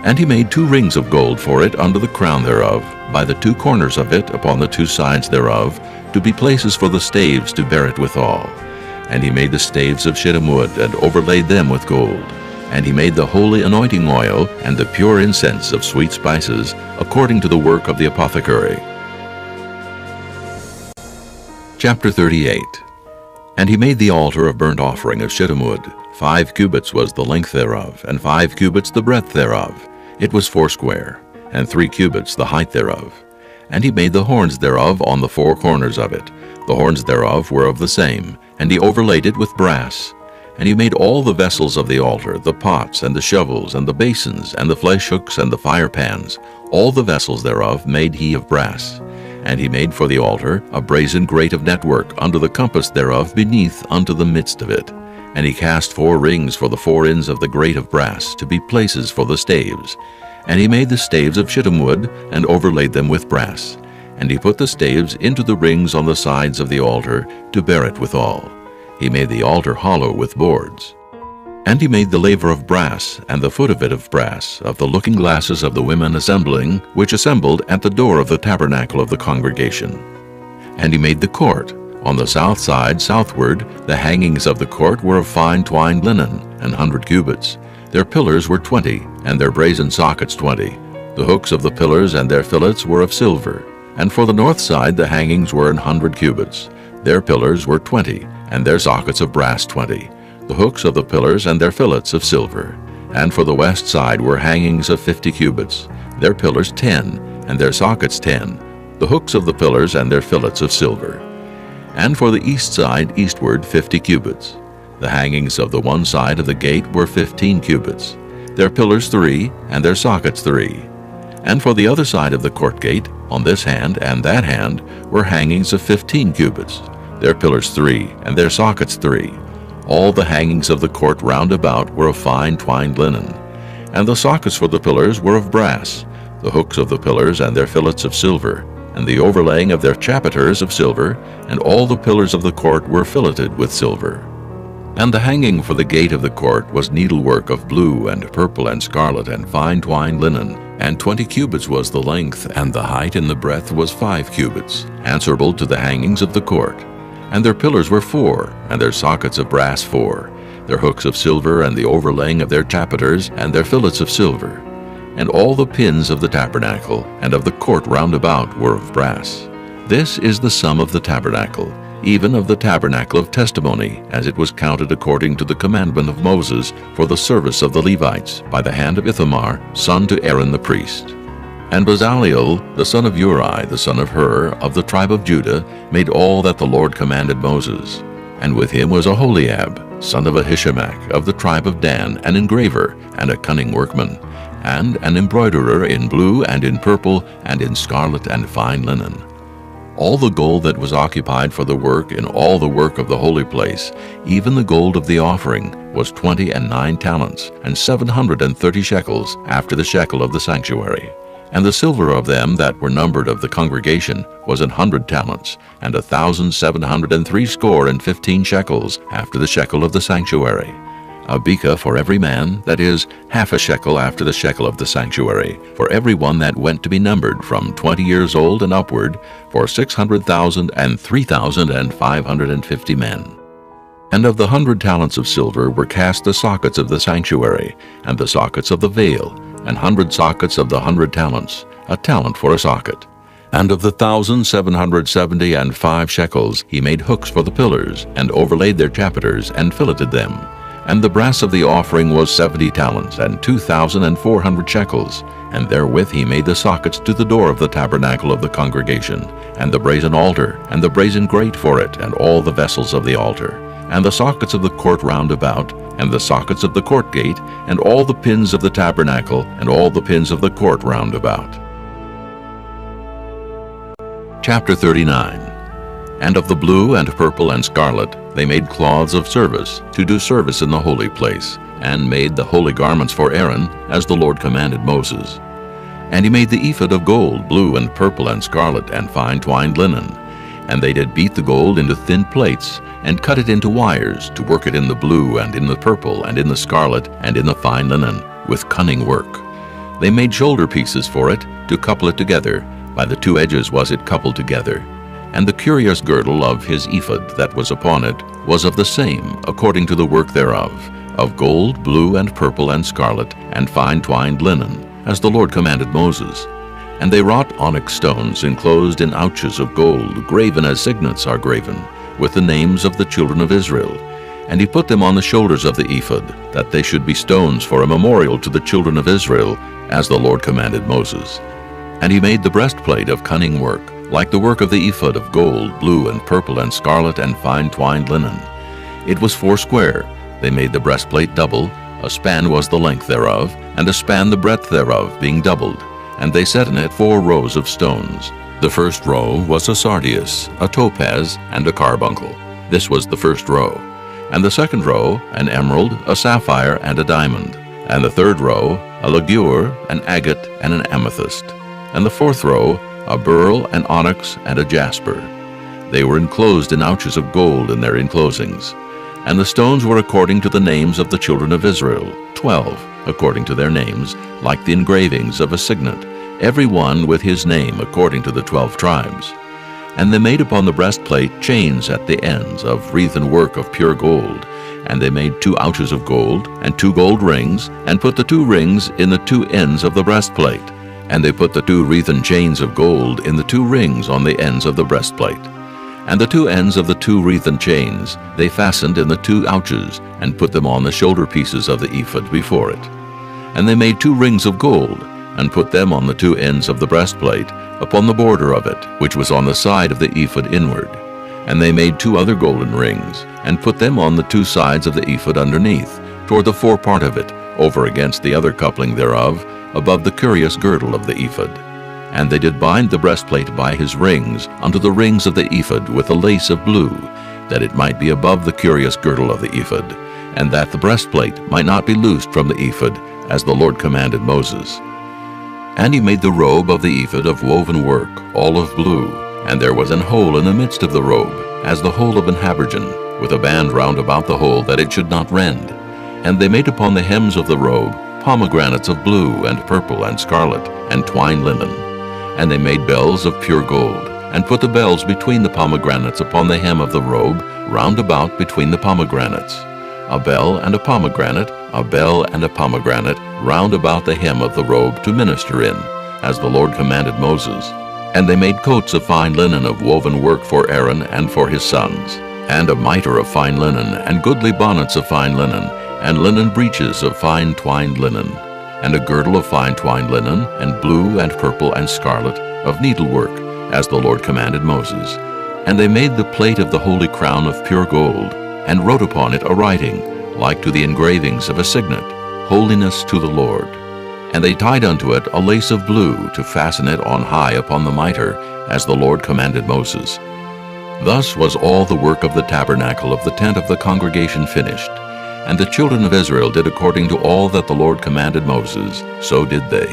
And he made 2 rings of gold for it under the crown thereof, by the 2 corners of it upon the 2 sides thereof, to be places for the staves to bear it withal. And he made the staves of shittim wood, and overlaid them with gold. And he made the holy anointing oil, and the pure incense of sweet spices, according to the work of the apothecary. Chapter 38. And he made the altar of burnt offering of shittim wood. 5 cubits was the length thereof, and 5 cubits the breadth thereof. It was 4 square, and 3 cubits the height thereof. And he made the horns thereof on the 4 corners of it, The horns thereof were of the same, and he overlaid it with brass. And he made all the vessels of the altar, the pots, and the shovels, and the basins, and the flesh hooks, and the fire pans. All the vessels thereof made he of brass. And he made for the altar a brazen grate of network under the compass thereof beneath unto the midst of it. And he cast 4 rings for the 4 ends of the grate of brass, to be places for the staves. And he made the staves of shittim wood, and overlaid them with brass. And he put the staves into the rings on the sides of the altar, to bear it withal. He made the altar hollow with boards. And he made the laver of brass, and the foot of it of brass, of the looking glasses of the women assembling, which assembled at the door of the tabernacle of the congregation. And he made the court. On the south side southward, the hangings of the court were of fine twined linen, 100 cubits. Their pillars were 20, and their brazen sockets 20. The hooks of the pillars and their fillets were of silver. And for the north side the hangings were 100 cubits. Their pillars were 20, and their sockets of brass 20. The hooks of the pillars and their fillets of silver. And for the west side were hangings of 50 cubits. Their pillars 10, and their sockets 10. The hooks of the pillars and their fillets of silver. And for the east side eastward 50 cubits. The hangings of the one side of the gate were 15 cubits. Their pillars 3, and their sockets 3. And for the other side of the court gate, on this hand and that hand, were hangings of 15 cubits. Their pillars 3, and their sockets 3. All the hangings of the court round about were of fine twined linen. And the sockets for the pillars were of brass, the hooks of the pillars and their fillets of silver, and the overlaying of their chapiters of silver, and all the pillars of the court were filleted with silver. And the hanging for the gate of the court was needlework of blue and purple and scarlet and fine twined linen, and 20 cubits was the length, and the height and the breadth was 5 cubits, answerable to the hangings of the court. And their pillars were 4, and their sockets of brass 4, their hooks of silver, and the overlaying of their chapiters, and their fillets of silver. And all the pins of the tabernacle, and of the court round about, were of brass. This is the sum of the tabernacle, even of the tabernacle of testimony, as it was counted according to the commandment of Moses, for the service of the Levites, by the hand of Ithamar, son to Aaron the priest. And Bezaleel, the son of Uri, the son of Hur, of the tribe of Judah, made all that the Lord commanded Moses. And with him was Aholiab, son of Ahishamach, of the tribe of Dan, an engraver, and a cunning workman, and an embroiderer in blue and in purple and in scarlet and fine linen. All the gold that was occupied for the work in all the work of the holy place, even the gold of the offering, was 29 talents, and 730 shekels, after the shekel of the sanctuary. And the silver of them that were numbered of the congregation was 100 talents, and 1,760 shekels, after the shekel of the sanctuary. A beka for every man, that is, half a shekel after the shekel of the sanctuary, for every one that went to be numbered from 20 years old and upward, for 600,000 and 3,550 men. And of the 100 talents of silver were cast the sockets of the sanctuary, and the sockets of the veil, 100 sockets of the 100 talents, a talent for a socket. And of the 1,775 shekels he made hooks for the pillars, and overlaid their chapiters, and filleted them. And the brass of the offering was 70 talents, and 2,400 shekels, and therewith he made the sockets to the door of the tabernacle of the congregation, and the brazen altar, and the brazen grate for it, and all the vessels of the altar, and the sockets of the court round about, and the sockets of the court gate, and all the pins of the tabernacle, and all the pins of the court round about. Chapter 39. And of the blue and purple and scarlet they made cloths of service, to do service in the holy place, and made the holy garments for Aaron, as the Lord commanded Moses. And he made the ephod of gold, blue and purple and scarlet, and fine twined linen. And they did beat the gold into thin plates, and cut it into wires, to work it in the blue, and in the purple, and in the scarlet, and in the fine linen, with cunning work. They made shoulder pieces for it, to couple it together. By the 2 edges was it coupled together. And the curious girdle of his ephod that was upon it was of the same, according to the work thereof, of gold, blue, and purple, and scarlet, and fine twined linen, as the Lord commanded Moses. And they wrought onyx stones enclosed in ouches of gold, graven as signets are graven, with the names of the children of Israel. And he put them on the shoulders of the ephod, that they should be stones for a memorial to the children of Israel, as the Lord commanded Moses. And he made the breastplate of cunning work, like the work of the ephod of gold, blue, and purple, and scarlet, and fine twined linen. It was 4 square. They made the breastplate double. A span was the length thereof, and a span the breadth thereof, being doubled. And they set in it 4 rows of stones. The first row was a sardius, a topaz, and a carbuncle. This was the first row. And the second row, an emerald, a sapphire, and a diamond. And the third row, a ligure, an agate, and an amethyst. And the fourth row, a beryl, an onyx, and a jasper. They were enclosed in ouches of gold in their enclosings. And the stones were according to the names of the children of Israel, 12, according to their names, like the engravings of a signet, every one with his name according to the 12 tribes. And they made upon the breastplate chains at the ends of wreathen work of pure gold. And they made 2 ouches of gold, and 2 gold rings, and put the 2 rings in the 2 ends of the breastplate. And they put the 2 wreathen chains of gold in the 2 rings on the ends of the breastplate. And the 2 ends of the 2 wreathen chains they fastened in the 2 ouches, and put them on the shoulder pieces of the ephod before it. And they made 2 rings of gold, and put them on the 2 ends of the breastplate, upon the border of it, which was on the side of the ephod inward. And they made 2 other golden rings, and put them on the 2 sides of the ephod underneath, toward the forepart of it, over against the other coupling thereof, above the curious girdle of the ephod. And they did bind the breastplate by his rings unto the rings of the ephod with a lace of blue, that it might be above the curious girdle of the ephod, and that the breastplate might not be loosed from the ephod, as the Lord commanded Moses. And he made the robe of the ephod of woven work, all of blue, and there was an hole in the midst of the robe, as the hole of an habergeon, with a band round about the hole, that it should not rend. And they made upon the hems of the robe pomegranates of blue, and purple, and scarlet, and twined linen. And they made bells of pure gold, and put the bells between the pomegranates upon the hem of the robe, round about between the pomegranates. A bell and a pomegranate, a bell and a pomegranate, round about the hem of the robe to minister in, as the Lord commanded Moses. And they made coats of fine linen of woven work for Aaron and for his sons, and a mitre of fine linen, and goodly bonnets of fine linen, and linen breeches of fine twined linen, and a girdle of fine twined linen, and blue and purple and scarlet, of needlework, as the Lord commanded Moses. And they made the plate of the holy crown of pure gold, and wrote upon it a writing, like to the engravings of a signet, Holiness to the Lord. And they tied unto it a lace of blue to fasten it on high upon the mitre, as the Lord commanded Moses. Thus was all the work of the tabernacle of the tent of the congregation finished. And the children of Israel did according to all that the Lord commanded Moses, so did they.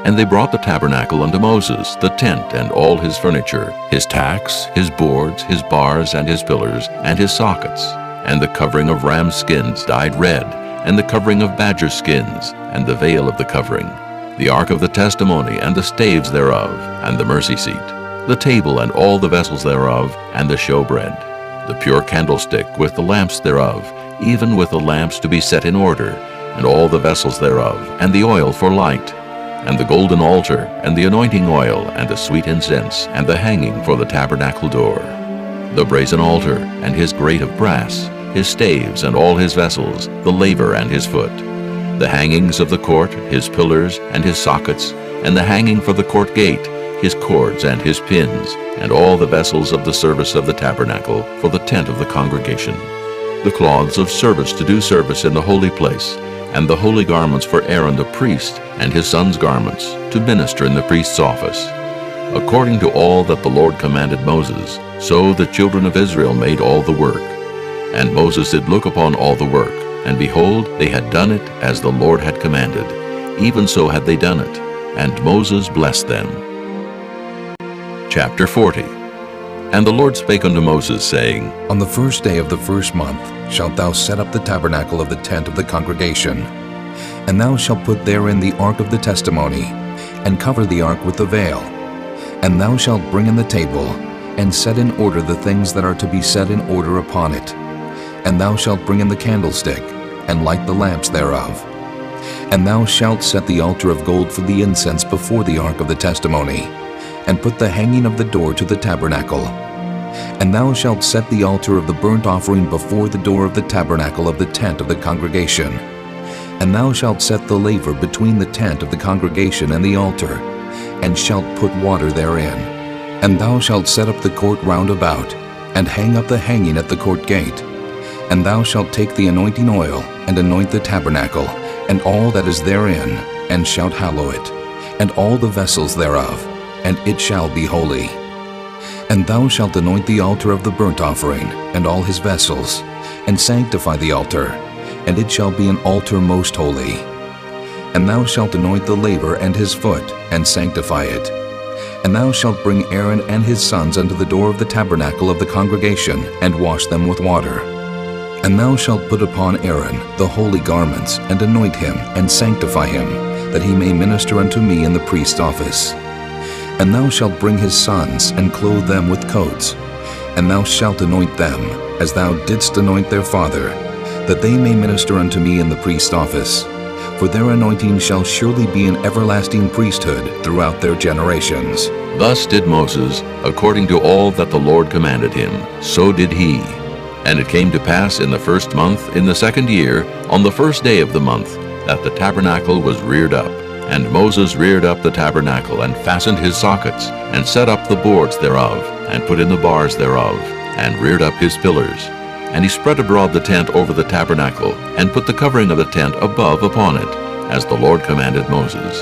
And they brought the tabernacle unto Moses, the tent and all his furniture, his tacks, his boards, his bars, and his pillars, and his sockets, and the covering of ram skins dyed red, and the covering of badger skins, and the veil of the covering, the ark of the testimony, and the staves thereof, and the mercy seat, the table and all the vessels thereof, and the showbread, the pure candlestick with the lamps thereof, even with the lamps to be set in order, and all the vessels thereof, and the oil for light, and the golden altar, and the anointing oil, and the sweet incense, and the hanging for the tabernacle door, the brazen altar, and his grate of brass, his staves, and all his vessels, the laver and his foot, the hangings of the court, his pillars, and his sockets, and the hanging for the court gate, his cords and his pins, and all the vessels of the service of the tabernacle for the tent of the congregation, the cloths of service to do service in the holy place, and the holy garments for Aaron the priest, and his sons' garments, to minister in the priest's office. According to all that the Lord commanded Moses, so the children of Israel made all the work. And Moses did look upon all the work, and behold, they had done it as the Lord had commanded. Even so had they done it, and Moses blessed them. Chapter 40. And the Lord spake unto Moses, saying, On the 1st day of the 1st month shalt thou set up the tabernacle of the tent of the congregation. And thou shalt put therein the ark of the testimony, and cover the ark with the veil. And thou shalt bring in the table, and set in order the things that are to be set in order upon it. And thou shalt bring in the candlestick, and light the lamps thereof. And thou shalt set the altar of gold for the incense before the ark of the testimony, and put the hanging of the door to the tabernacle. And thou shalt set the altar of the burnt offering before the door of the tabernacle of the tent of the congregation. And thou shalt set the laver between the tent of the congregation and the altar, and shalt put water therein. And thou shalt set up the court round about, and hang up the hanging at the court gate. And thou shalt take the anointing oil, and anoint the tabernacle, and all that is therein, and shalt hallow it, and all the vessels thereof, and it shall be holy. And thou shalt anoint the altar of the burnt offering, and all his vessels, and sanctify the altar, and it shall be an altar most holy. And thou shalt anoint the laver and his foot, and sanctify it. And thou shalt bring Aaron and his sons unto the door of the tabernacle of the congregation, and wash them with water. And thou shalt put upon Aaron the holy garments, and anoint him, and sanctify him, that he may minister unto me in the priest's office. And thou shalt bring his sons, and clothe them with coats. And thou shalt anoint them, as thou didst anoint their father, that they may minister unto me in the priest's office. For their anointing shall surely be an everlasting priesthood throughout their generations. Thus did Moses, according to all that the Lord commanded him, so did he. And it came to pass in the first month, in the second year, on the first day of the month, that the tabernacle was reared up. And Moses reared up the tabernacle, and fastened his sockets, and set up the boards thereof, and put in the bars thereof, and reared up his pillars. And he spread abroad the tent over the tabernacle, and put the covering of the tent above upon it, as the Lord commanded Moses.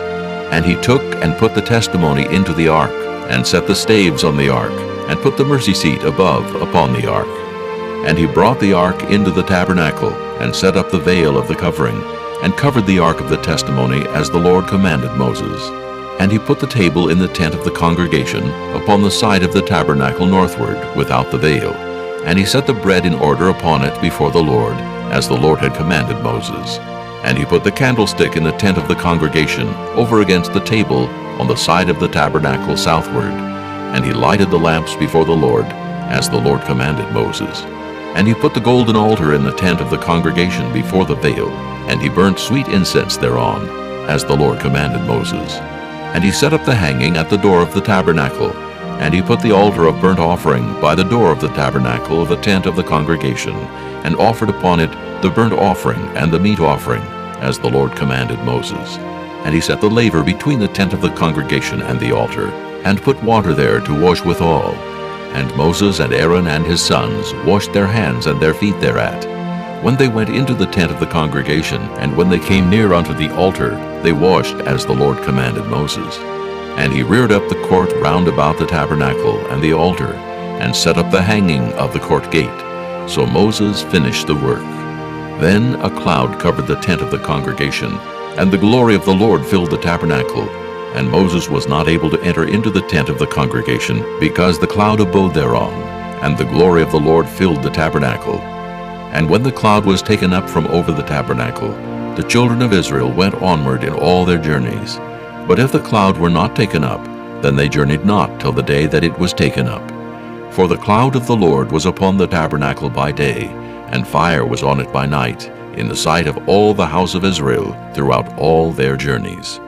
And he took and put the testimony into the ark, and set the staves on the ark, and put the mercy seat above upon the ark. And he brought the ark into the tabernacle, and set up the veil of the covering, and covered the ark of the testimony as the Lord commanded Moses. And he put the table in the tent of the congregation upon the side of the tabernacle northward, without the veil. And he set the bread in order upon it before the Lord, as the Lord had commanded Moses. And he put the candlestick in the tent of the congregation, over against the table, on the side of the tabernacle southward. And he lighted the lamps before the Lord, as the Lord commanded Moses. And he put the golden altar in the tent of the congregation before the veil, and he burnt sweet incense thereon, as the Lord commanded Moses. And he set up the hanging at the door of the tabernacle, and he put the altar of burnt offering by the door of the tabernacle of the tent of the congregation, and offered upon it the burnt offering and the meat offering, as the Lord commanded Moses. And he set the laver between the tent of the congregation and the altar, and put water there to wash withal. And Moses and Aaron and his sons washed their hands and their feet thereat. When they went into the tent of the congregation, and when they came near unto the altar, they washed as the Lord commanded Moses. And he reared up the court round about the tabernacle and the altar, and set up the hanging of the court gate. So Moses finished the work. Then a cloud covered the tent of the congregation, and the glory of the Lord filled the tabernacle. And Moses was not able to enter into the tent of the congregation, because the cloud abode thereon, and the glory of the Lord filled the tabernacle. And when the cloud was taken up from over the tabernacle, the children of Israel went onward in all their journeys. But if the cloud were not taken up, then they journeyed not till the day that it was taken up. For the cloud of the Lord was upon the tabernacle by day, and fire was on it by night, in the sight of all the house of Israel throughout all their journeys.